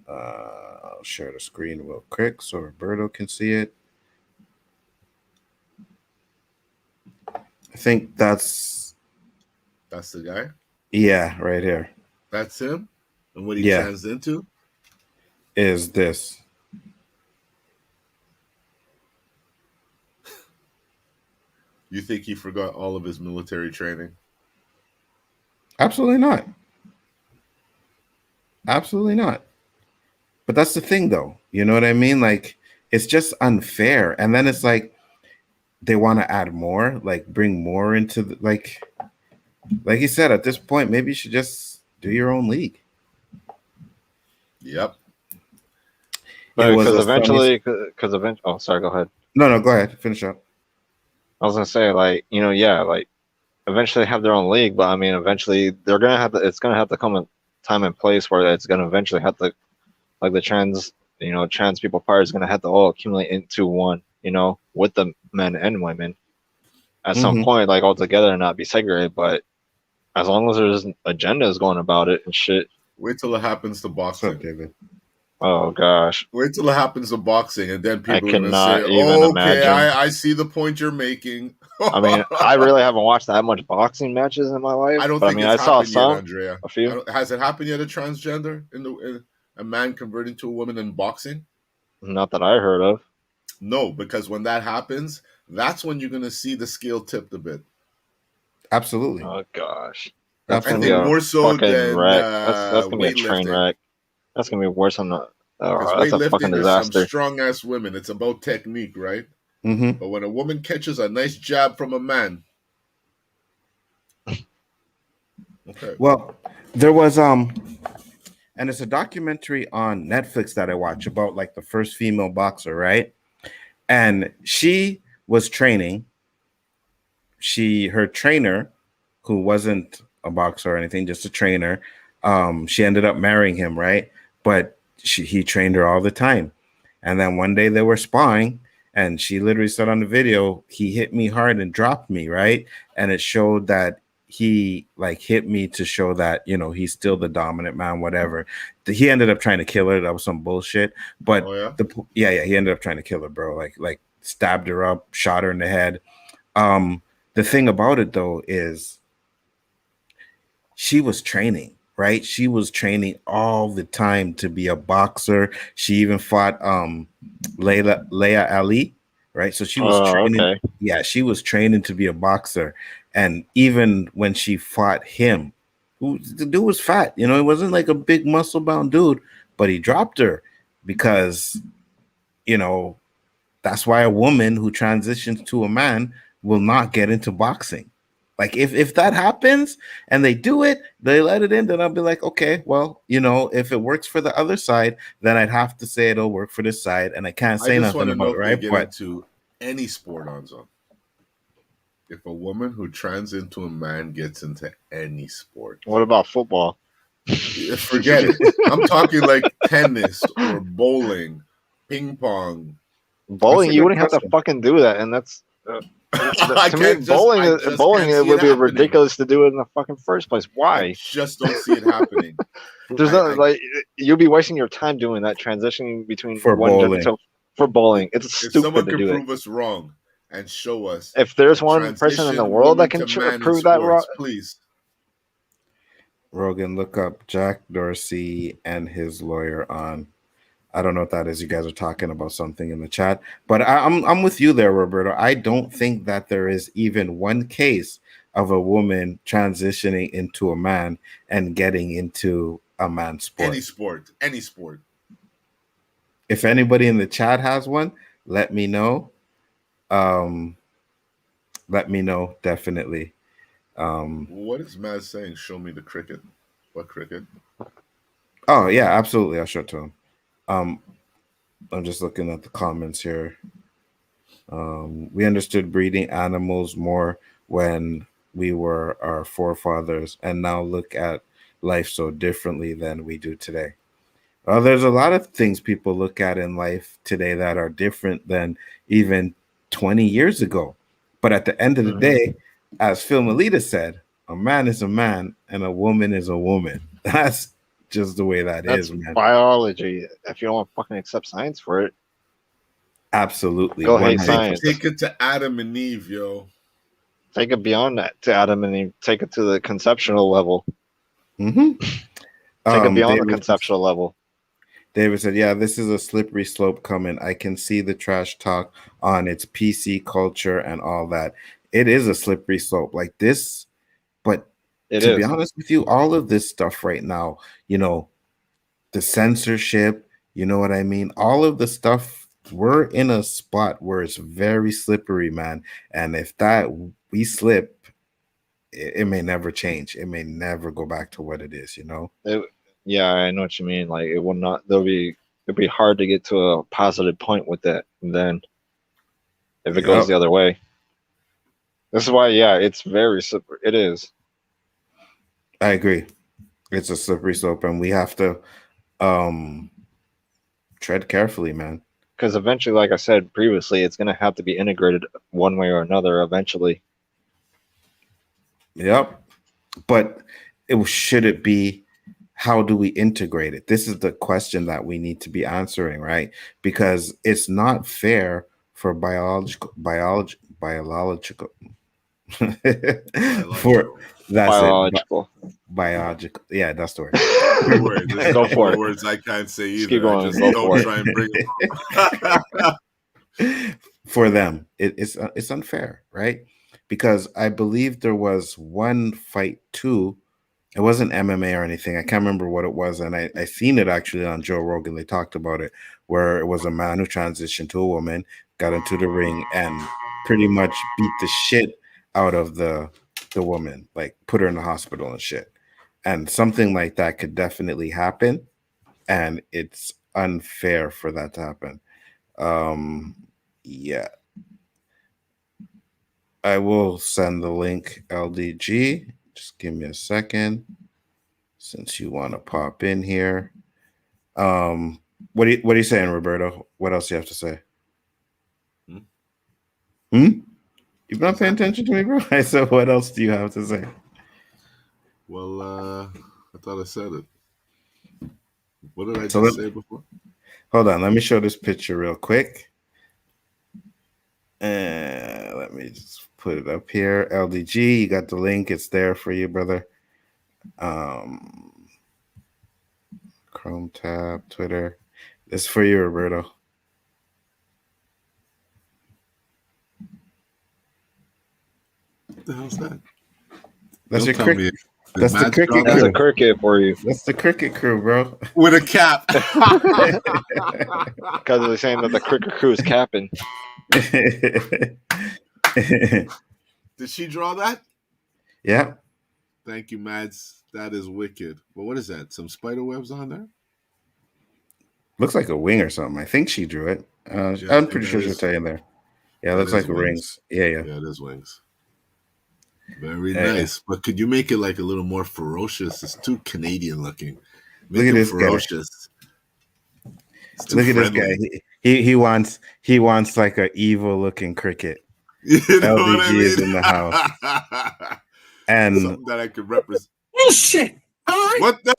I'll share the screen real quick so Roberto can see it. I think that's the guy? Yeah, right here. That's him? And what he trans into? Is this. You think he forgot all of his military training? Absolutely not. Absolutely not. But that's the thing, though. You know what I mean? Like, it's just unfair. And then it's like they want to add more, like bring more into the, like you said, at this point, maybe you should just do your own league. Yep. Because eventually, oh, sorry, go ahead. No, go ahead. Finish up. I was gonna say, like, you know, yeah, like eventually have their own league, but I mean, eventually they're gonna have to. It's gonna have to come a time and place where it's gonna eventually have to, like the trans people part is gonna have to all accumulate into one, you know, with the men and women at some point, like all together and not be segregated. But as long as there's agendas going about it and shit. Wait till it happens to boxing. What's up, David? Oh gosh! Wait till it happens to boxing, and then people are gonna say, "Oh, okay, I see the point you're making." I mean, I really haven't watched that much boxing matches in my life. I don't think I saw some. yet, Andrea. A few. Has it happened yet? A transgender in a man converting to a woman in boxing? Not that I heard of. No, because when that happens, that's when you're gonna see the scale tipped a bit. Absolutely. Oh gosh. I think more so than that's gonna be a train wreck. That's gonna be worse than the. That's a fucking disaster. There's some strong ass women. It's about technique, right? Mm-hmm. But when a woman catches a nice jab from a man, okay. Well, there was and it's a documentary on Netflix that I watch about like the first female boxer, right? And she was training, her trainer, who wasn't a boxer or anything, just a trainer, she ended up marrying him, right? But he trained her all the time. And then one day they were sparring, and she literally said on the video, he hit me hard and dropped me, right? And it showed that he like hit me to show that, you know, he's still the dominant man, whatever. He ended up trying to kill her. That was some bullshit. But he ended up trying to kill her, bro. Like stabbed her up, shot her in the head. The thing about it though is she was training, right? She was training all the time to be a boxer. She even fought Leia Ali, right? So she was training. Okay. Yeah, she was training to be a boxer. And even when she fought him, the dude was fat, you know, he wasn't like a big muscle bound dude, but he dropped her because, you know, that's why a woman who transitions to a man will not get into boxing. Like if that happens and they do it, they let it in, then I'll be like, okay, well, you know, if it works for the other side, then I'd have to say it'll work for this side, and I can't say nothing about it, right? Get into any sport on zone. If a woman who trans into a man gets into any sport, what about football? Forget it. I'm talking like tennis or bowling, ping pong. Bowling, you wouldn't have to fucking do that, and that's. To me, bowling it would be ridiculous to do it in the fucking first place. Why? I just don't see it happening. There's nothing like you'll be wasting your time doing that, transitioning between for one bowling. For bowling. It's stupid to do it. If someone can prove us wrong and show us, if there's one person in the world that can prove that wrong, please. Rogan, look up Jack Dorsey and his lawyer on. I don't know what that is. You guys are talking about something in the chat, but I'm with you there, Roberto. I don't think that there is even one case of a woman transitioning into a man and getting into a man's sport. Any sport. If anybody in the chat has one, let me know. Let me know, definitely. What is Maz saying? Show me the cricket. What cricket? Oh yeah, absolutely. I'll show it to him. I'm just looking at the comments here. We understood breeding animals more when we were our forefathers, and now look at life so differently than we do today. There's a lot of things people look at in life today that are different than even 20 years ago. But at the end of the day, as Phil Melita said, a man is a man and a woman is a woman. That's just the way that's man. Biology. If you don't want to fucking accept science for it, absolutely. Go hate science. Take it to Adam and Eve, yo. Take it beyond that to Adam and Eve. Take it to the conceptual level. Mm-hmm. Take it beyond the conceptual level. David said, yeah, this is a slippery slope coming. I can see the trash talk on its PC culture and all that. It is a slippery slope like this, but to be honest with you, all of this stuff right now, you know, the censorship, you know what I mean? All of the stuff, we're in a spot where it's very slippery, man. And if we slip, it may never change. It may never go back to what it is, you know? Yeah, I know what you mean. Like it would not. It'd be hard to get to a positive point with it. And then, if it goes the other way, this is why. Yeah, it's very slippery. It is. I agree. It's a slippery slope, and we have to tread carefully, man. Because eventually, like I said previously, it's going to have to be integrated one way or another. Eventually. Yep. But should it be? How do we integrate it? This is the question that we need to be answering, right? Because it's not fair for biological for biological. Yeah, that's the word. Go for it. Words I can't say either. Keep going. Just don't try and bring it. For them, it's unfair, right? Because I believe there was one fight too. It wasn't MMA or anything. I can't remember what it was. And I seen it actually on Joe Rogan. They talked about it, where it was a man who transitioned to a woman, got into the ring, and pretty much beat the shit out of the woman, like put her in the hospital and shit. And something like that could definitely happen. And it's unfair for that to happen. Yeah. I will send the link, LDG. Just give me a second, since you want to pop in here. What are you saying, Roberto? What else do you have to say? You've not paying attention to me, bro? I said, what else do you have to say? Well, I thought I said it. What did I just say before? Hold on, let me show this picture real quick. Let me just put it up here. LDG, you got the link. It's there for you, brother. Chrome tab, Twitter. It's for you, Roberto. What the hell's that? That's your cricket. That's the cricket crew. That's a cricket for you. That's the cricket crew, bro. With a cap. Because they're saying that the cricket crew is capping. Did she draw that? Yeah. Thank you, Mads. That is wicked. Well, what is that? Some spider webs on there? Looks like a wing or something. I think she drew it. I'm pretty sure she'll tell you there. Yeah, it looks like rings. Yeah. Yeah, it is wings. Very nice. But could you make it like a little more ferocious? It's too Canadian looking. Make Look at this ferocious. guy. Look at this guy. He wants like an evil looking cricket. You know LDG what I mean? is in the house. And something that I could represent. Bullshit! All right? What the?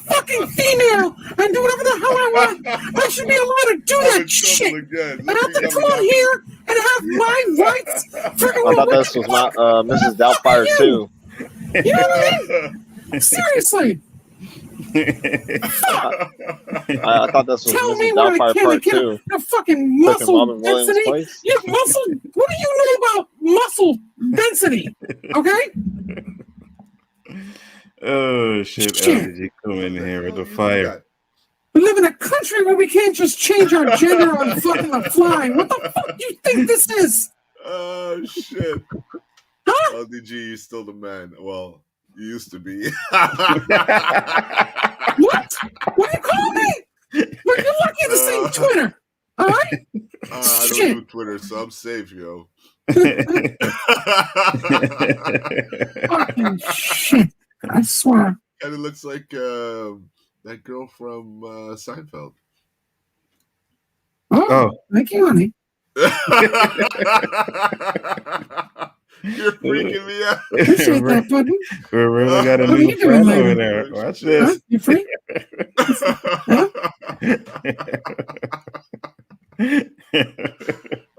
Fucking female! I do whatever the hell I want! I should be allowed to do that shit! And I have to come on here and have my rights! I thought this was not Mrs. Doubtfire too. You know what I mean? Seriously! I thought this was Tell me Mrs. what I Doubtfire can part get 2. a fucking muscle density. You muscle. What do you know about muscle density? Okay. oh shit! LDG come in here with the fire. We live in a country where we can't just change our gender on fucking the fly. What the fuck do you think this is? Oh shit! Huh? LDG, you're still the man. Well, you used to be. What? What do you call me? But you're lucky to see Twitter. All right? I don't do Twitter, so I'm safe, yo. Fucking shit. I swear. And it looks like that girl from Seinfeld. Oh, thank you, honey. You're freaking me out. Appreciate that, buddy. We really got a new friend over there. Watch this. Huh? You free? Huh?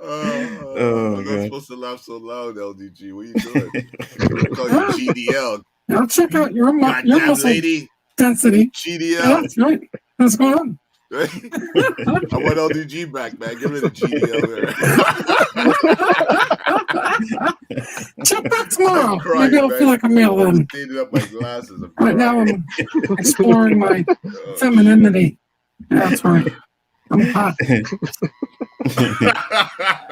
I'm not supposed to laugh so loud, LDG. What are you doing? I call you GDL. I'll check out your muscle lady. density. GDL. Yeah, that's right. What's going on? I want LDG back, man. Get rid of GDL there. Check back tomorrow. Maybe I'll feel like a male then. Cleaning up my glasses. Right now I'm exploring my femininity. Yeah, that's right. I'm hot.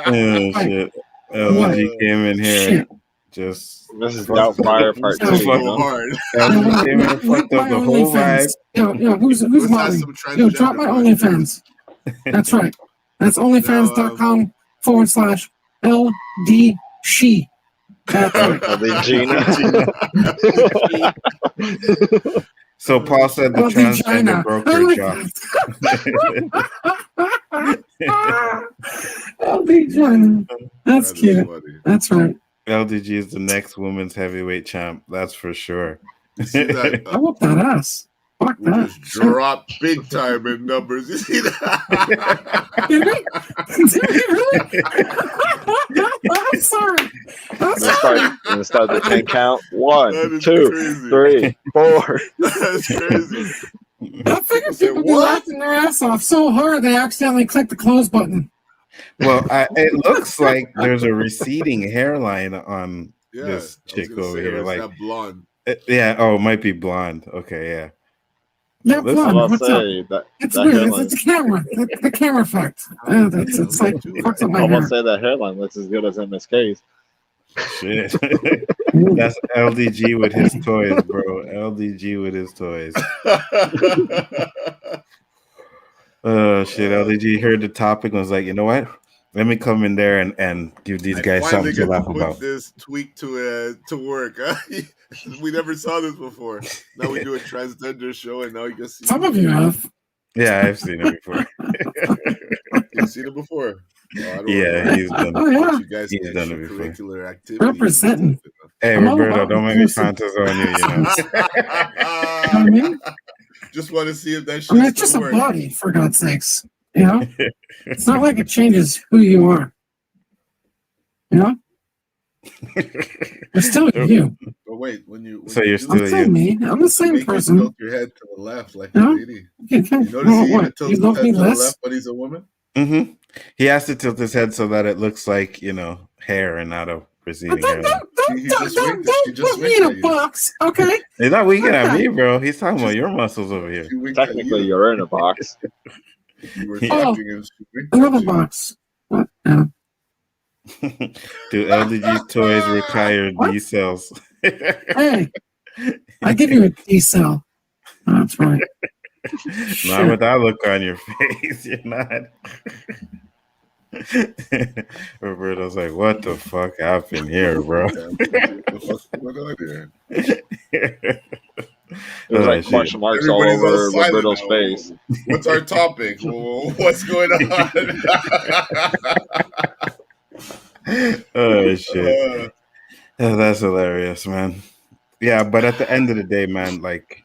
Oh shit! LDG came in here. Shit. Just this is Doubtfire part 2. So hard. LDG came in and fucked up the whole vibe. Yo, who's modeling? Yo, drop my OnlyFans. That's right. That's onlyfans.com/LD She. That's right. So Paul said the transgender broke her jaw. LDG. That's cute. Funny. That's right. LDG is the next women's heavyweight champ. That's for sure. See that? I want that ass. Fuck We that. just dropped big time in numbers. You see that? Did we? Did we really? I'm sorry. I'm sorry. Start the 10 count. 1, That is 2, crazy. 3, 4. That's crazy. I figured people be laughing their ass off so hard they accidentally clicked the close button. Well, it looks like there's a receding hairline on Yeah, this I was chick gonna over say, here. it's Like, that blonde. yeah, oh, it might be blonde. Okay, yeah. Yeah, Listen, blonde. I'll What's up? say that. It's that weird. hairline, It's the camera. The camera effect. It's like fucks up my I will hair. say that hairline looks as good as MSK's. Shit. That's LDG with his toys, bro. LDG with his toys. Oh shit! LDG heard the topic and was like, you know what? Let me come in there and give these guys something to laugh about. This tweak to work. Huh? We never saw this before. Now we do a transgender show, and now you can see. Some of you have. Yeah, I've seen it before. You've seen it before. Oh, yeah, he's done. Oh, yeah. You guys He's done it before. Curricular activity. Representing. Hey, I'm all Roberto, about don't make me inclusive. fantas on you. You know. You know what I mean? Just want to see if that shit. I mean, it's just a body, for God's sakes. You know, it's not like it changes who you are. You know, you're still you. But wait, when you so you're I'm still still you. me. I'm the same make person. tilt your head to the left like No? a lady. Okay, You notice well, he what? tilts You love his me head to the less? left, but he's a woman. Mm-hmm. He has to tilt his head so that it looks like hair and not a receding hairline. Don't put me in a box, okay? He's not winking at me, bro. He's talking about your muscles over here. Technically, you're in a box. You were Yeah. talking and she winked Another at you. box. What? Yeah. Do LDG toys require D cells? Hey, I give you a D cell. That's right. Not with that look on your face. You're not. Roberto's like, what the fuck happened here, bro? What the fuck's going on here? There's like question marks all Everybody's over silent Roberto's now. face. What's our topic? What's going on? Oh shit. Oh, that's hilarious, man. Yeah, but at the end of the day, man, like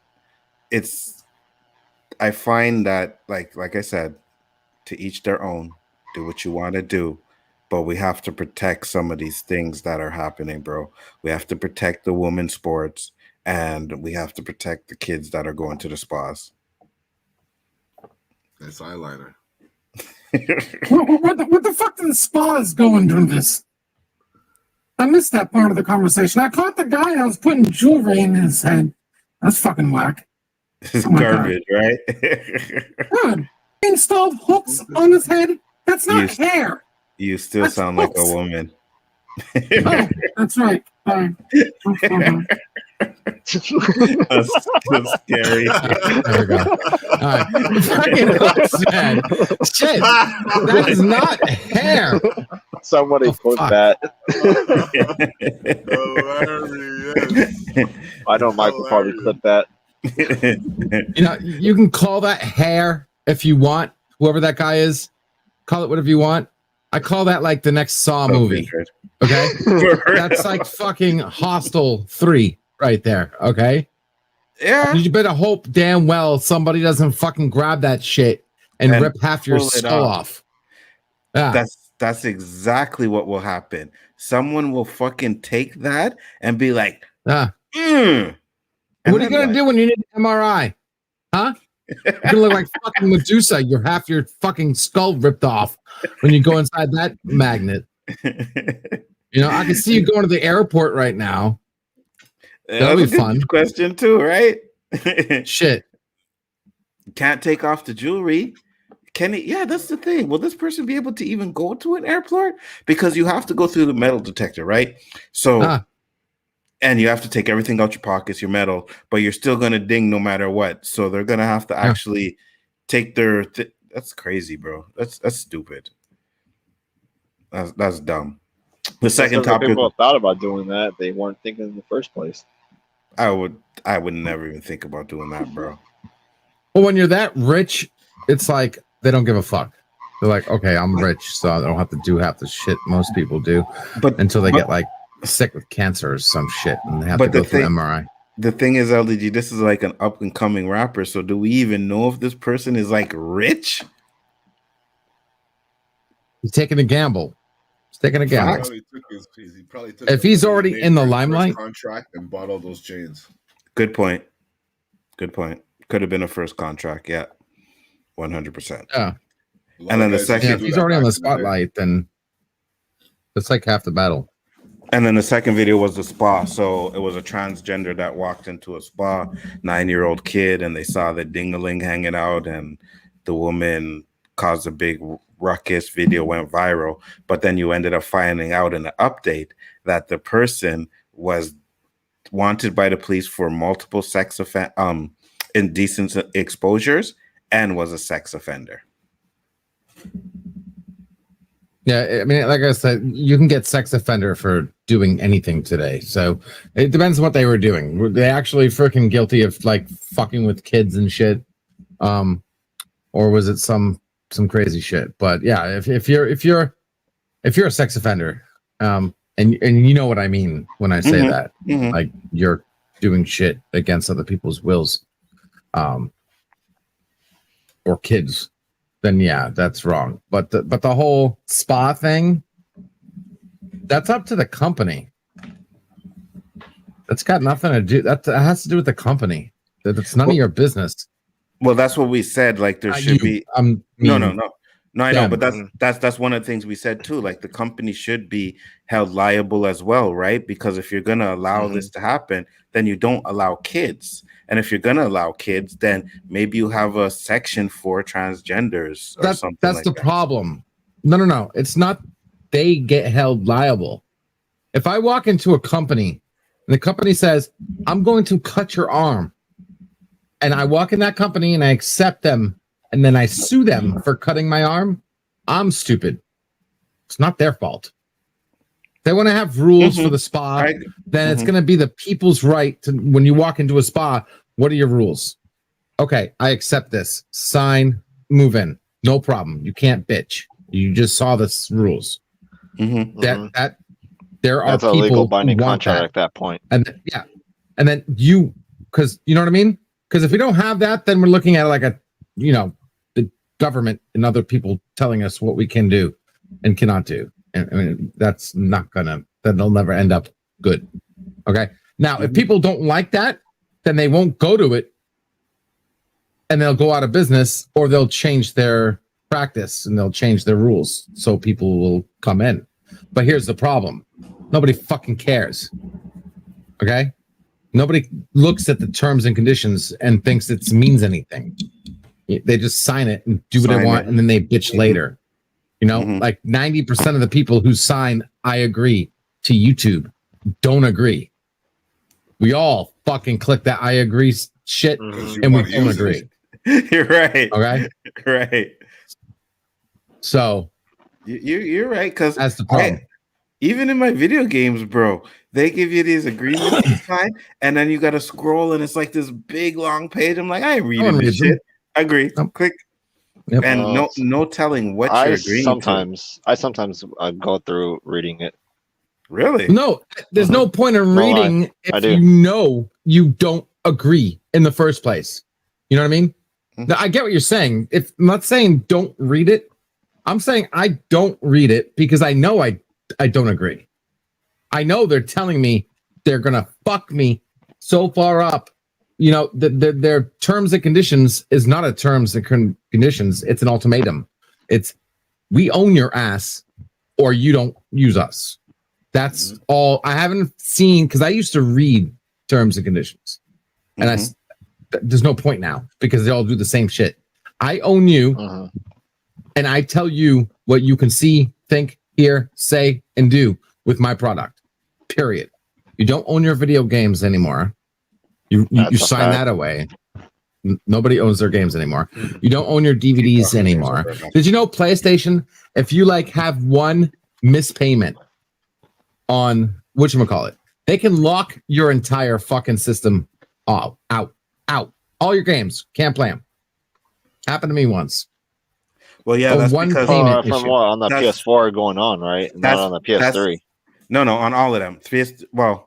I find that like I said, to each their own. Do what you want to do, but we have to protect some of these things that are happening, bro. We have to protect the women's sports, and we have to protect the kids that are going to the spas. That's eyeliner. What the fuck did the spas going through this? I missed that part of the conversation. I caught the guy that was putting jewelry in his head. That's fucking whack. It's Oh my garbage, right? God, he installed hooks on his head. That's not hair. You still That's sound like a hooks. woman. Oh, that's right. That's scary. There we go. All right. Fucking hooks, man. Shit. That is not hair. Somebody put fuck. that. Hilarious. I know Michael probably clipped that. You know, you can call that hair if you want. Whoever that guy is, call it whatever you want. I call that like the next Saw movie. Okay, that's like fucking Hostel 3 right there. Okay, yeah. You better hope damn well somebody doesn't fucking grab that shit and rip half your pull it skull off. Yeah. That's exactly what will happen. Someone will fucking take that and be like, Yeah. And What are you gonna do when you need an MRI? Huh? You're gonna look like fucking Medusa. You're half your fucking skull ripped off when you go inside that magnet. You know, I can see you going to the airport right now. That'll be fun. Question too, right? Shit. Can't take off the jewelry. Can he? Yeah, that's the thing. Will this person be able to even go to an airport? Because you have to go through the metal detector, right? So, and you have to take everything out your pockets, your metal, but you're still going to ding no matter what. So they're going to have to actually take their. That's crazy, bro. That's stupid. That's dumb. The second topic. People thought about doing that. They weren't thinking in the first place. I would never even think about doing that, bro. Well, when you're that rich, it's like they don't give a fuck. They're like, okay, I'm rich, so I don't have to do half the shit most people do. But until they get like sick with cancer or some shit, and they have to go through MRI. The thing is, LDG, this is like an up and coming rapper. So do we even know if this person is like rich? He's taking a gamble. He's taking a gamble. He probably took If he's already in the limelight, contract and bought all those chains. Good point. Good point. Could have been a first contract. Yeah, 100%. Yeah. And then the second, if he's already on the spotlight, then that's like half the battle. And then the second video was the spa. So it was a transgender that walked into a spa, 9-year-old kid, and they saw the ding-a-ling hanging out, and the woman caused a big ruckus. Video went viral. But then you ended up finding out in the update that the person was wanted by the police for multiple indecent exposures and was a sex offender. Yeah, I mean, like I said, you can get sex offender for doing anything today. So it depends on what they were doing. Were they actually freaking guilty of like fucking with kids and shit? Or was it some crazy shit? But yeah, if you're a sex offender, and you know what I mean when I say that, like you're doing shit against other people's wills, or kids, then yeah, that's wrong. But the whole spa thing, that's up to the company. That's got nothing to do. That has to do with the company. That's none of your business. Well, that's what we said. Like there should be. No. I know, but that's one of the things we said too. Like the company should be held liable as well, right? Because if you're gonna allow this to happen, then you don't allow kids. And if you're gonna allow kids, then maybe you have a section for transgenders or something. That's the problem. No. It's not they get held liable. If I walk into a company and the company says, I'm going to cut your arm, and I walk in that company and I accept them, and then I sue them for cutting my arm, I'm stupid. It's not their fault. If they want to have rules for the spa, then it's going to be the people's right to, when you walk into a spa, what are your rules? Okay, I accept this. Sign, move in. No problem. You can't bitch. You just saw the rules. That there are That's a people legal binding who want contract that. at that point. And and then you, because you know what I mean? Because if we don't have that, then we're looking at like the government and other people telling us what we can do and cannot do. And I mean, that's not gonna, that'll never end up good. Okay. Now, if people don't like that, then they won't go to it and they'll go out of business, or they'll change their practice and they'll change their rules so people will come in. But here's the problem. Nobody fucking cares. Okay. Nobody looks at the terms and conditions and thinks it means anything. They just sign it and do what they want, and then they bitch later. You know, like 90% of the people who sign I agree to YouTube don't agree. We all fucking click that I agree shit, and we don't agree. You're right. Okay. Right. So you're right, because that's the problem. Even in my video games, bro, they give you these agreements to sign, and then you got to scroll, and it's like this big long page. I'm like, I ain't reading this shit. Agree. Click. Yep. And no telling what you're agreeing to. I sometimes go through reading it. Really? No, there's no point in reading if you know you don't agree in the first place. You know what I mean? Now, I get what you're saying. If I'm not saying don't read it, I'm saying I don't read it because I know I don't agree. I know they're telling me they're gonna fuck me so far up. You know, their terms and conditions is not a terms and conditions. It's an ultimatum. It's we own your ass or you don't use us. That's all. I haven't seen, because I used to read terms and conditions, and there's no point now because they all do the same shit. I own you, and I tell you what you can see, think, hear, say, and do with my product. Period. You don't own your video games anymore. You sign that away. Nobody owns their games anymore. You don't own your DVDs anymore. Did you know PlayStation, if you like have one mispayment on whatchamacallit, they can lock your entire fucking system out. All your games, can't play them. Happened to me once. Well, yeah, that's one because from what, on the PS4 going on, right? Not on the PS3. No, on all of them. PS4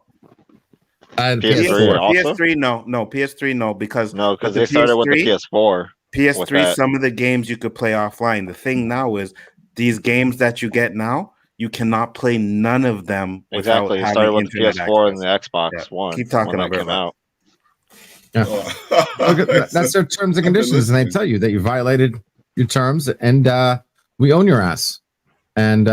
no, PS3 no, because they started with the PS4. PS3, some of the games you could play offline. The thing now is these games that you get now, you cannot play none of them. Exactly, it started with the PS4 and the Xbox One. Keep talking about came out. Yeah. That's their terms and conditions, and they tell you that you violated your terms, and we own your ass. And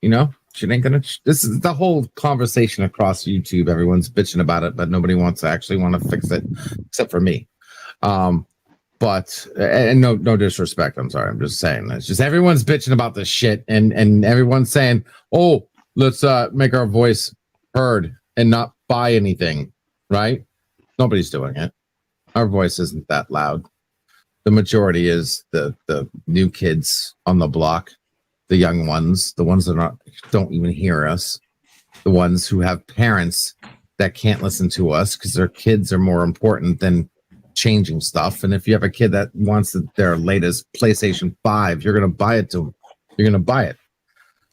you know, shit ain't gonna. This is the whole conversation across YouTube. Everyone's bitching about it, but nobody wants to fix it, except for me. But and no disrespect. I'm sorry. I'm just saying. It's just everyone's bitching about this shit, and everyone's saying, "Oh, let's make our voice heard and not buy anything." Right? Nobody's doing it. Our voice isn't that loud. The majority is the new kids on the block the young ones, the ones that don't even hear us, the ones who have parents that can't listen to us because their kids are more important than changing stuff. And if you have a kid that wants their latest PlayStation 5, you're going to buy it to them. You're going to buy it.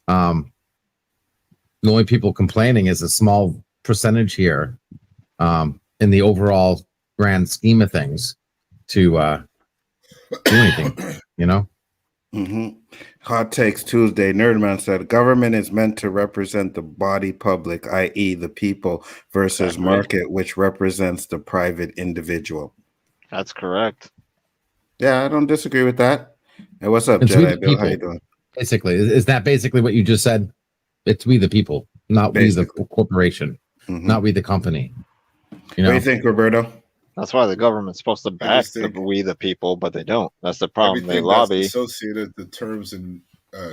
The only people complaining is a small percentage here in the overall grand scheme of things to do anything, you know? Mm-hmm. Hot Takes Tuesday. Nerdman said, government is meant to represent the body public, i.e. the people, versus market, which represents the private individual. That's correct. Yeah, I don't disagree with that. Hey, what's up, It's Jedi Bill? How you doing? Basically, is that basically what you just said? It's we the people, not basically we the corporation, not we the company. You know? What do you think, Roberto? That's why the government's supposed to back we the people, but they don't. That's the problem. They lobby. That's associated the terms and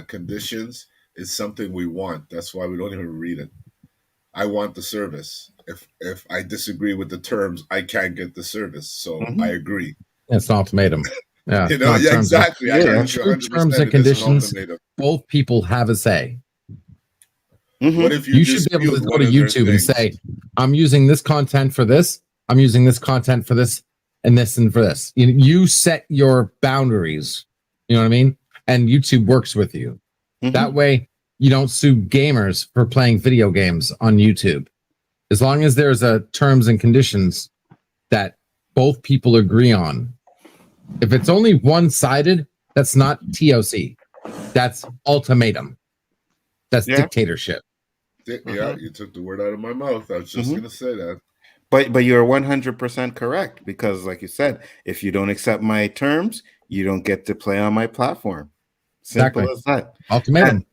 conditions is something we want. That's why we don't even read it. I want the service. If I disagree with the terms, I can't get the service. So I agree. It's an ultimatum. Yeah, you know, yeah, exactly. True terms and conditions. Both people have a say. What if you should be able to go to YouTube and say, "I'm using this content for this. I'm using this content for this, and this and for this." You set your boundaries. You know what I mean? And YouTube works with you. That way, you don't sue gamers for playing video games on YouTube. As long as there's a terms and conditions that both people agree on. If it's only one-sided, that's not TOC. That's ultimatum. That's dictatorship. Yeah, you took the word out of my mouth. I was just going to say that. But you're 100% correct, because like you said, if you don't accept my terms, you don't get to play on my platform. Simple as that. Ultimatum.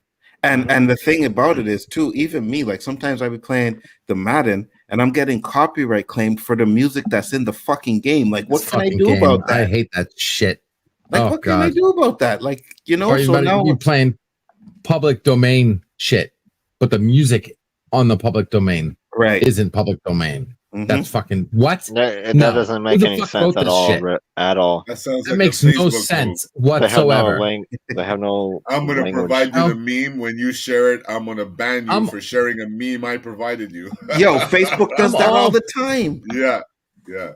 And the thing about it is too, even me, like sometimes I be playing the Madden and I'm getting copyright claimed for the music that's in the fucking game. Like, what can I do about that? I hate that shit. Like, what can I do about that? Like, you know, so now you're playing public domain shit, but the music on the public domain isn't public domain. That's fucking what? That doesn't make any sense at all. At all. That makes no sense whatsoever. They have no. I'm going to provide you the meme. When you share it, I'm going to ban you for sharing a meme I provided you. Yo, Facebook does that all the time. Yeah,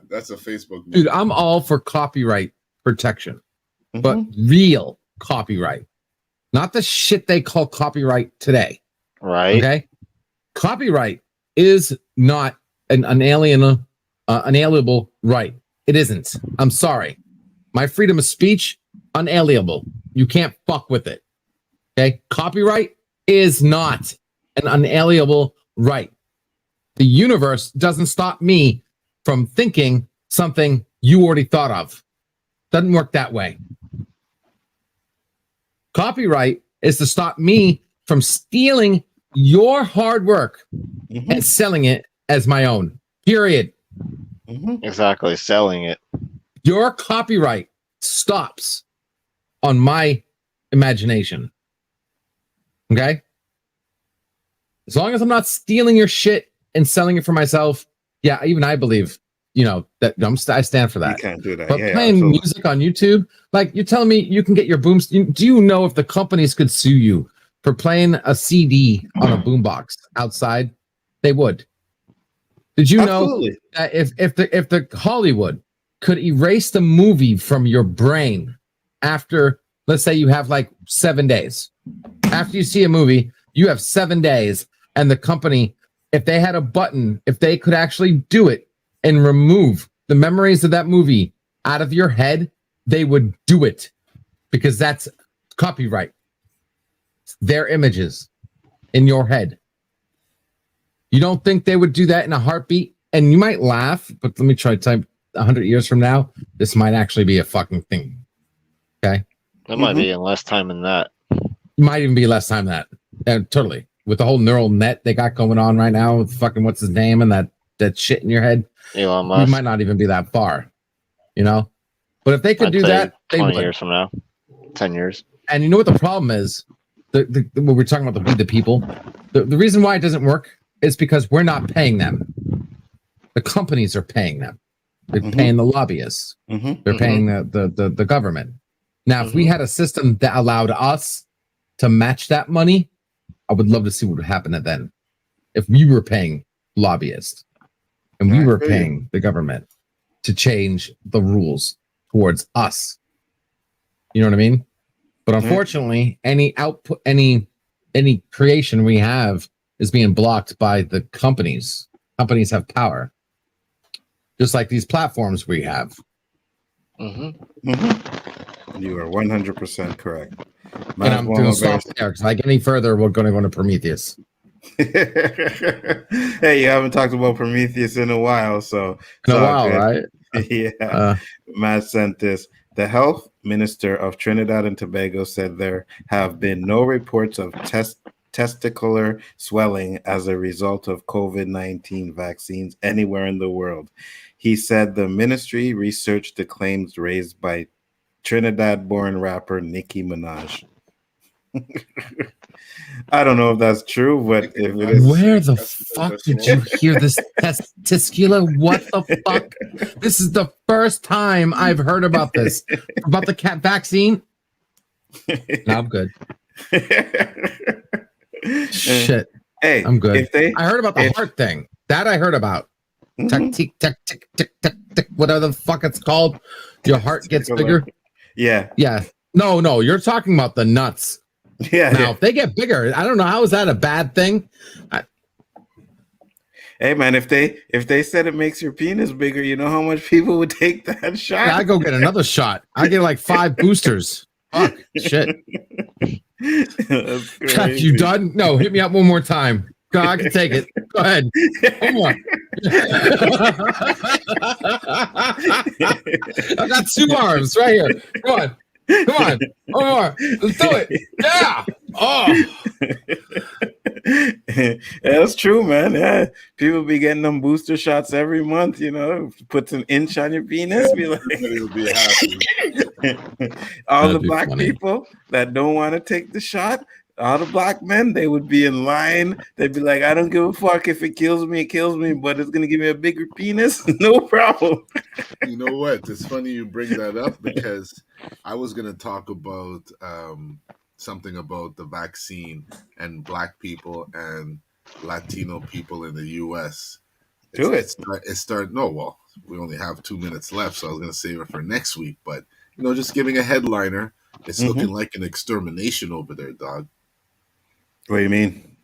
that's a Facebook meme. Dude, I'm all for copyright protection, but real copyright, not the shit they call copyright today. Right. Okay. Copyright is not an unalienable right. It isn't. I'm sorry. My freedom of speech, unalienable. You can't fuck with it. Okay? Copyright is not an unalienable right. The universe doesn't stop me from thinking something you already thought of. Doesn't work that way. Copyright is to stop me from stealing your hard work and selling it as my own. Period. Exactly. Selling it. Your copyright stops on my imagination. Okay? As long as I'm not stealing your shit and selling it for myself, yeah, even I believe, you know, that I stand for that. You can't do that. But playing music on YouTube, like you're telling me you can get your booms. Do you know if the companies could sue you for playing a CD on a boombox outside? They would. Did you know that if the Hollywood could erase the movie from your brain after, let's say you have like 7 days. After you see a movie, you have 7 days, and the company, if they had a button, if they could actually do it and remove the memories of that movie out of your head, they would do it because that's copyright. Their images in your head. You don't think they would do that in a heartbeat? And you might laugh, but let me try to type 100 years from now, this might actually be a fucking thing. Okay? It might be in less time than that. It might even be less time than that. Totally. With the whole neural net they got going on right now with fucking what's his name and that shit in your head. Elon Musk. We might not even be that far. You know? But if they could do that, 20 years from now. 10 years. And you know what the problem is? When we're talking about the people, the reason why it doesn't work is because we're not paying them. The companies are paying them. They're paying the lobbyists. They're paying the government. Now, if we had a system that allowed us to match that money, I would love to see what would happen then. If we were paying lobbyists and we were paying the government to change the rules towards us. You know what I mean? But unfortunately, any output, any creation we have is being blocked by the companies. Companies have power. Just like these platforms we have. You are 100% correct. And I'm going to stop there because like any further, we're going to go into Prometheus. Hey, you haven't talked about Prometheus in a while, so in a while, right? Yeah. Matt sent this. The health minister of Trinidad and Tobago said there have been no reports of testicular swelling as a result of COVID-19 vaccines anywhere in the world. He said the ministry researched the claims raised by Trinidad-born rapper Nicki Minaj. I don't know if that's true, but if it is, where the fuck did you hear this testicular? What the fuck? This is the first time I've heard about this. About the cat vaccine? No, I'm good. Shit. Hey, I'm good. I heard about the heart thing. That I heard about. Tick, tick, tick, tick, tick, tick, tick, whatever the fuck it's called. Your heart gets bigger. Yeah. Yeah. No, you're talking about the nuts. Yeah. Now, if they get bigger, I don't know. How is that a bad thing? Hey, man, if they said it makes your penis bigger, you know how much people would take that shot? Yeah, I go get another shot. I get like 5 boosters. Fuck. Shit. That's you done? No, hit me up one more time. Go, I can take it. Go ahead. One more. I got 2 arms right here. Come on. Come on. One more. Let's do it. Yeah. Oh. Yeah, that's true, man. Yeah, people be getting them booster shots every month. You know, puts an inch on your penis. Be like, be happy. All the black people that don't want to take the shot, all the black men, they would be in line. They'd be like, I don't give a fuck if it kills me, but it's gonna give me a bigger penis. No problem. You know what? It's funny you bring that up because I was gonna talk about something about the vaccine and black people and Latino people in the U.S. Do it. No, well, we only have 2 minutes left, so I was going to save it for next week. But, just giving a headliner, it's looking like an extermination over there, dog. What do you mean?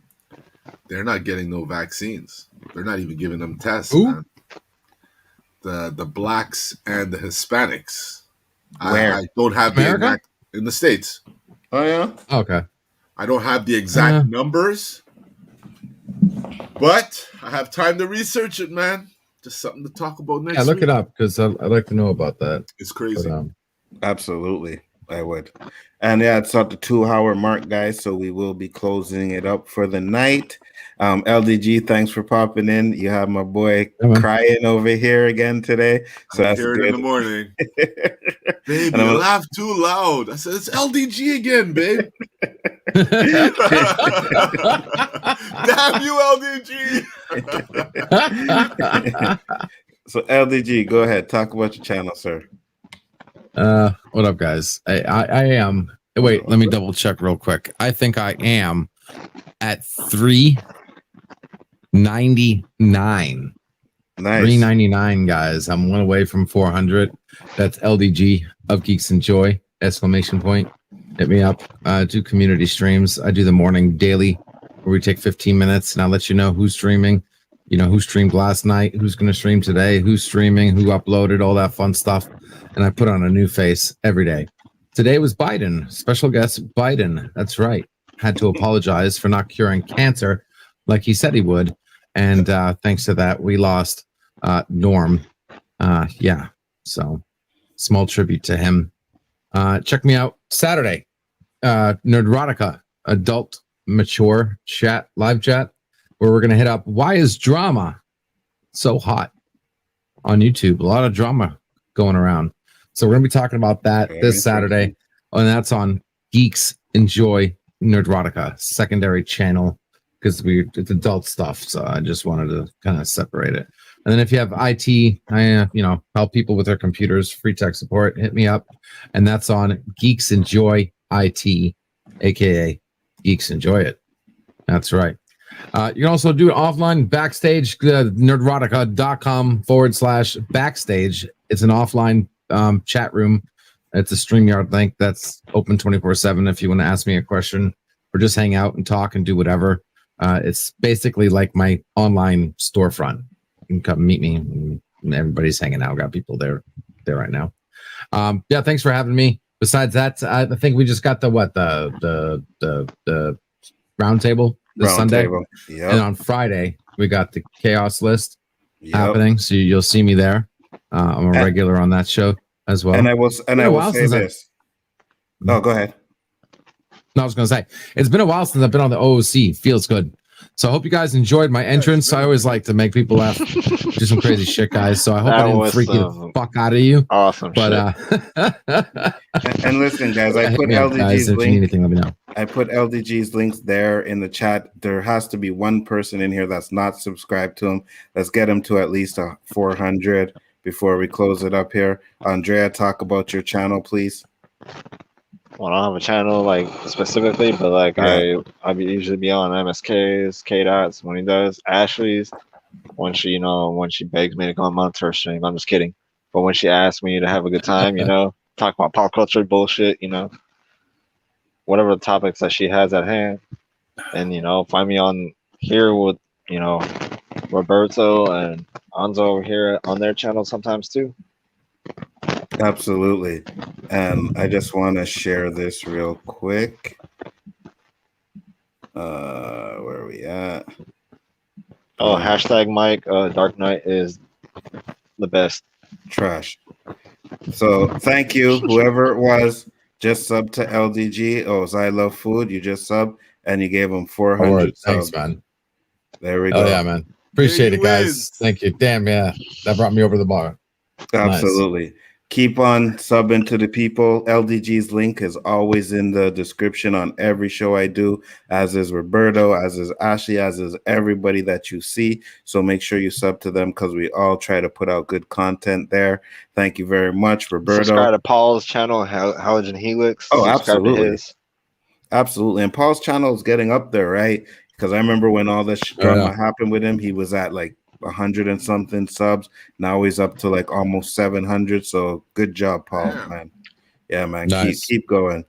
They're not getting no vaccines. They're not even giving them tests, Who? man. The blacks and the Hispanics. Where? I don't have America? in the States. Oh, yeah? Okay. I don't have the exact numbers, but I have time to research it, man. Just something to talk about next week. Yeah, look it up because I'd like to know about that. It's crazy. But, Absolutely, I would. And yeah, it's at the 2-hour mark, guys, so we will be closing it up for the night. LDG, thanks for popping in. You have my boy crying over here again today. So I hear it in the morning. Babe, you laugh too loud. I said, it's LDG again, babe. Damn you, LDG. So LDG, go ahead. Talk about your channel, sir. What up, guys? I am. Wait, let me double check real quick. I think I am at 399. Nice. 399, guys. I'm one away from 400. That's LDG of Geeks and Joy! Exclamation point. Hit me up. Do community streams. I do the morning daily where we take 15 minutes and I'll let you know who's streaming, who streamed last night, who's going to stream today, who's streaming, who uploaded, all that fun stuff. And I put on a new face every day. Today was Biden. Special guest Biden. That's right. Had to apologize for not curing cancer like he said he would. And thanks to that, we lost Norm. Yeah. So small tribute to him. Check me out Saturday. Nerdrotica, adult, mature chat, live chat, where we're going to hit up why is drama so hot on YouTube? A lot of drama going around. So we're going to be talking about that this Saturday. And that's on Geeks Enjoy Nerdrotica, secondary channel, because it's adult stuff. So I just wanted to kind of separate it. And then if you have IT, help people with their computers, free tech support, hit me up. And that's on Geeks Enjoy IT, aka Geeks enjoy it. That's right. You can also do it offline backstage, nerdotica.com/backstage. It's an offline chat room. It's a StreamYard link that's open 24/7 if you want to ask me a question or just hang out and talk and do whatever. It's basically like my online storefront. You can come meet me, and everybody's hanging out. Got people there right now. Yeah, thanks for having me. Besides that, I think we just got the round table this Sunday. Yep. And on Friday, we got the Chaos List happening. So you'll see me there. I'm a regular on that show as well. And I will say this. No, go ahead. No, I was going to say, it's been a while since I've been on the O.O.C. Feels good. So I hope you guys enjoyed my entrance. I always like to make people laugh, do some crazy shit, guys. So I hope I didn't freak the fuck out of you. Awesome. But and listen, guys, I put LDG's link. Let me know. I put LDG's links there in the chat. There has to be one person in here that's not subscribed to him. Let's get him to at least 400 before we close it up here. Andrea, talk about your channel, please. Well, I don't have a channel like specifically, but like I usually be on MSK's, K-Dots when he does, Ashley's when she begs me to come on her stream. I'm just kidding. But when she asks me to have a good time, talk about pop culture bullshit, whatever the topics that she has at hand. And find me on here with, Roberto and Nzo over here on their channel sometimes too. Absolutely. And I just want to share this real quick. Where are we at? Oh, hashtag Mike, Dark Knight is the best. Trash. So thank you, whoever it was, just sub to LDG. Oh, I Love Food. You just sub and you gave him 400. Thanks, man. There we go. Oh, yeah, man. Appreciate it, guys. Thank you. Damn, yeah. That brought me over the bar. Absolutely. Nice. Keep on subbing to the people. LDG's link is always in the description on every show I do, as is Roberto, as is Ashley, as is everybody that you see. So make sure you sub to them because we all try to put out good content there. Thank you very much, Roberto. Subscribe to Paul's channel, HalogenHelix. Oh, absolutely. Absolutely. And Paul's channel is getting up there, right? Because I remember when all this drama happened with him, he was at like 100 and something subs. Now he's up to like almost 700. So good job, Paul, man. Yeah, man. Nice. Keep going.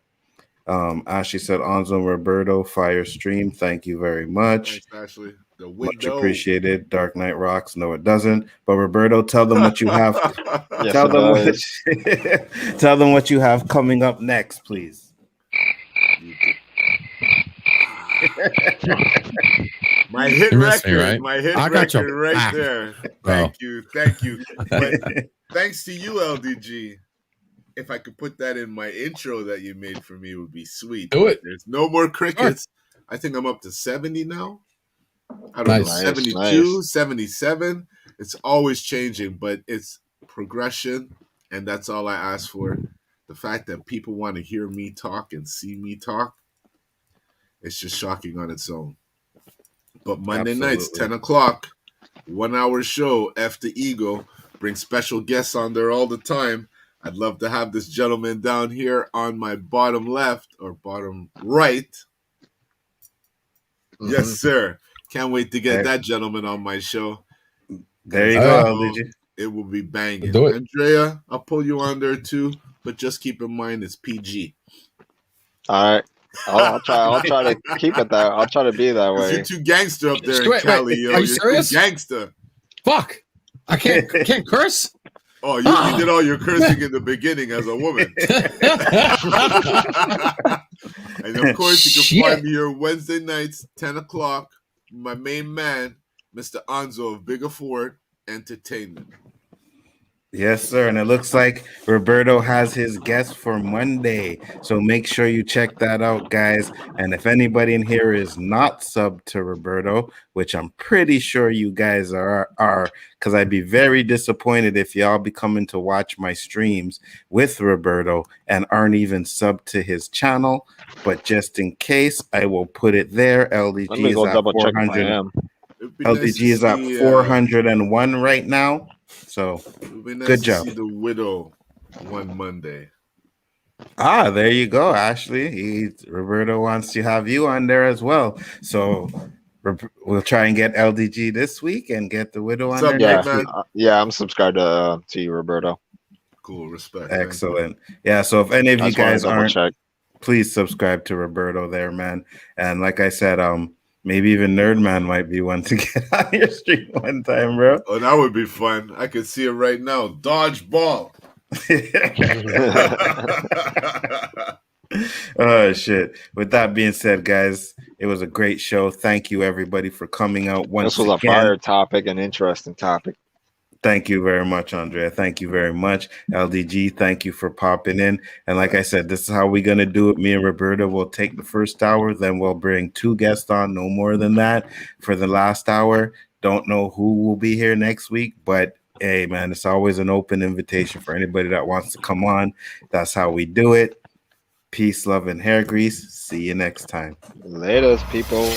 Ashley said, Nzo and Roberto, fire stream. Thank you very much. Thanks, Ashley. Much appreciated. Dark Knight rocks. No, it doesn't. But Roberto, tell them what you have. Tell them what you have coming up next, please. My hit record, right? My hit record right there. Thank you. But thanks to you, LDG. If I could put that in my intro that you made for me, it would be sweet. Do it. There's no more crickets. I think I'm up to 70 now. I don't know, 72, 77. It's always changing, but it's progression, and that's all I ask for. The fact that people want to hear me talk and see me talk, it's just shocking on its own. But Monday nights, 10 o'clock, 1 hour show, F the Ego. Bring special guests on there all the time. I'd love to have this gentleman down here on my bottom left or bottom right. Mm-hmm. Yes, sir. Can't wait to get that gentleman on my show. There you go, LDG. It will be banging. Do it. Andrea, I'll pull you on there too, but just keep in mind it's PG. All right. I'll try to keep it that. I'll try to be that way. You're too gangster up there in Cali, yo. Are you serious? Too gangster. Fuck. I can't curse. Oh, you did all your cursing in the beginning as a woman. And of course, you can find me here Wednesday nights, 10 o'clock. My main man, Mr. Nzo of Bigger Ford Entertainment. Yes, sir. And it looks like Roberto has his guest for Monday. So make sure you check that out, guys. And if anybody in here is not subbed to Roberto, which I'm pretty sure you guys are, because I'd be very disappointed if y'all be coming to watch my streams with Roberto and aren't even subbed to his channel. But just in case, I will put it there. LDG is at 400. LDG is at 401 right now. So it would be nice good to job. see the widow one Monday. There you go, Ashley. Roberto wants to have you on there as well. So we'll try and get LDG this week and get the widow What's on up, there Yeah, next week. yeah, I'm subscribed to you, Roberto. Cool, respect. Thank you. Excellent. Yeah, so if any of I you just wanted guys to double aren't, check. please subscribe to Roberto there, man. And like I said, maybe even Nerdman might be one to get on your stream one time, bro. Oh, that would be fun. I can see it right now. Dodgeball. Oh shit. With that being said, guys, it was a great show. Thank you everybody for coming out once This was a again. fire topic, an interesting topic. Thank you very much, Andrea. Thank you very much. LDG, thank you for popping in. And like I said, this is how we're going to do it. Me and Roberto will take the first hour, then we'll bring 2 guests on, no more than that. For the last hour, don't know who will be here next week, but hey, man, it's always an open invitation for anybody that wants to come on. That's how we do it. Peace, love, and hair grease. See you next time. Latest, people.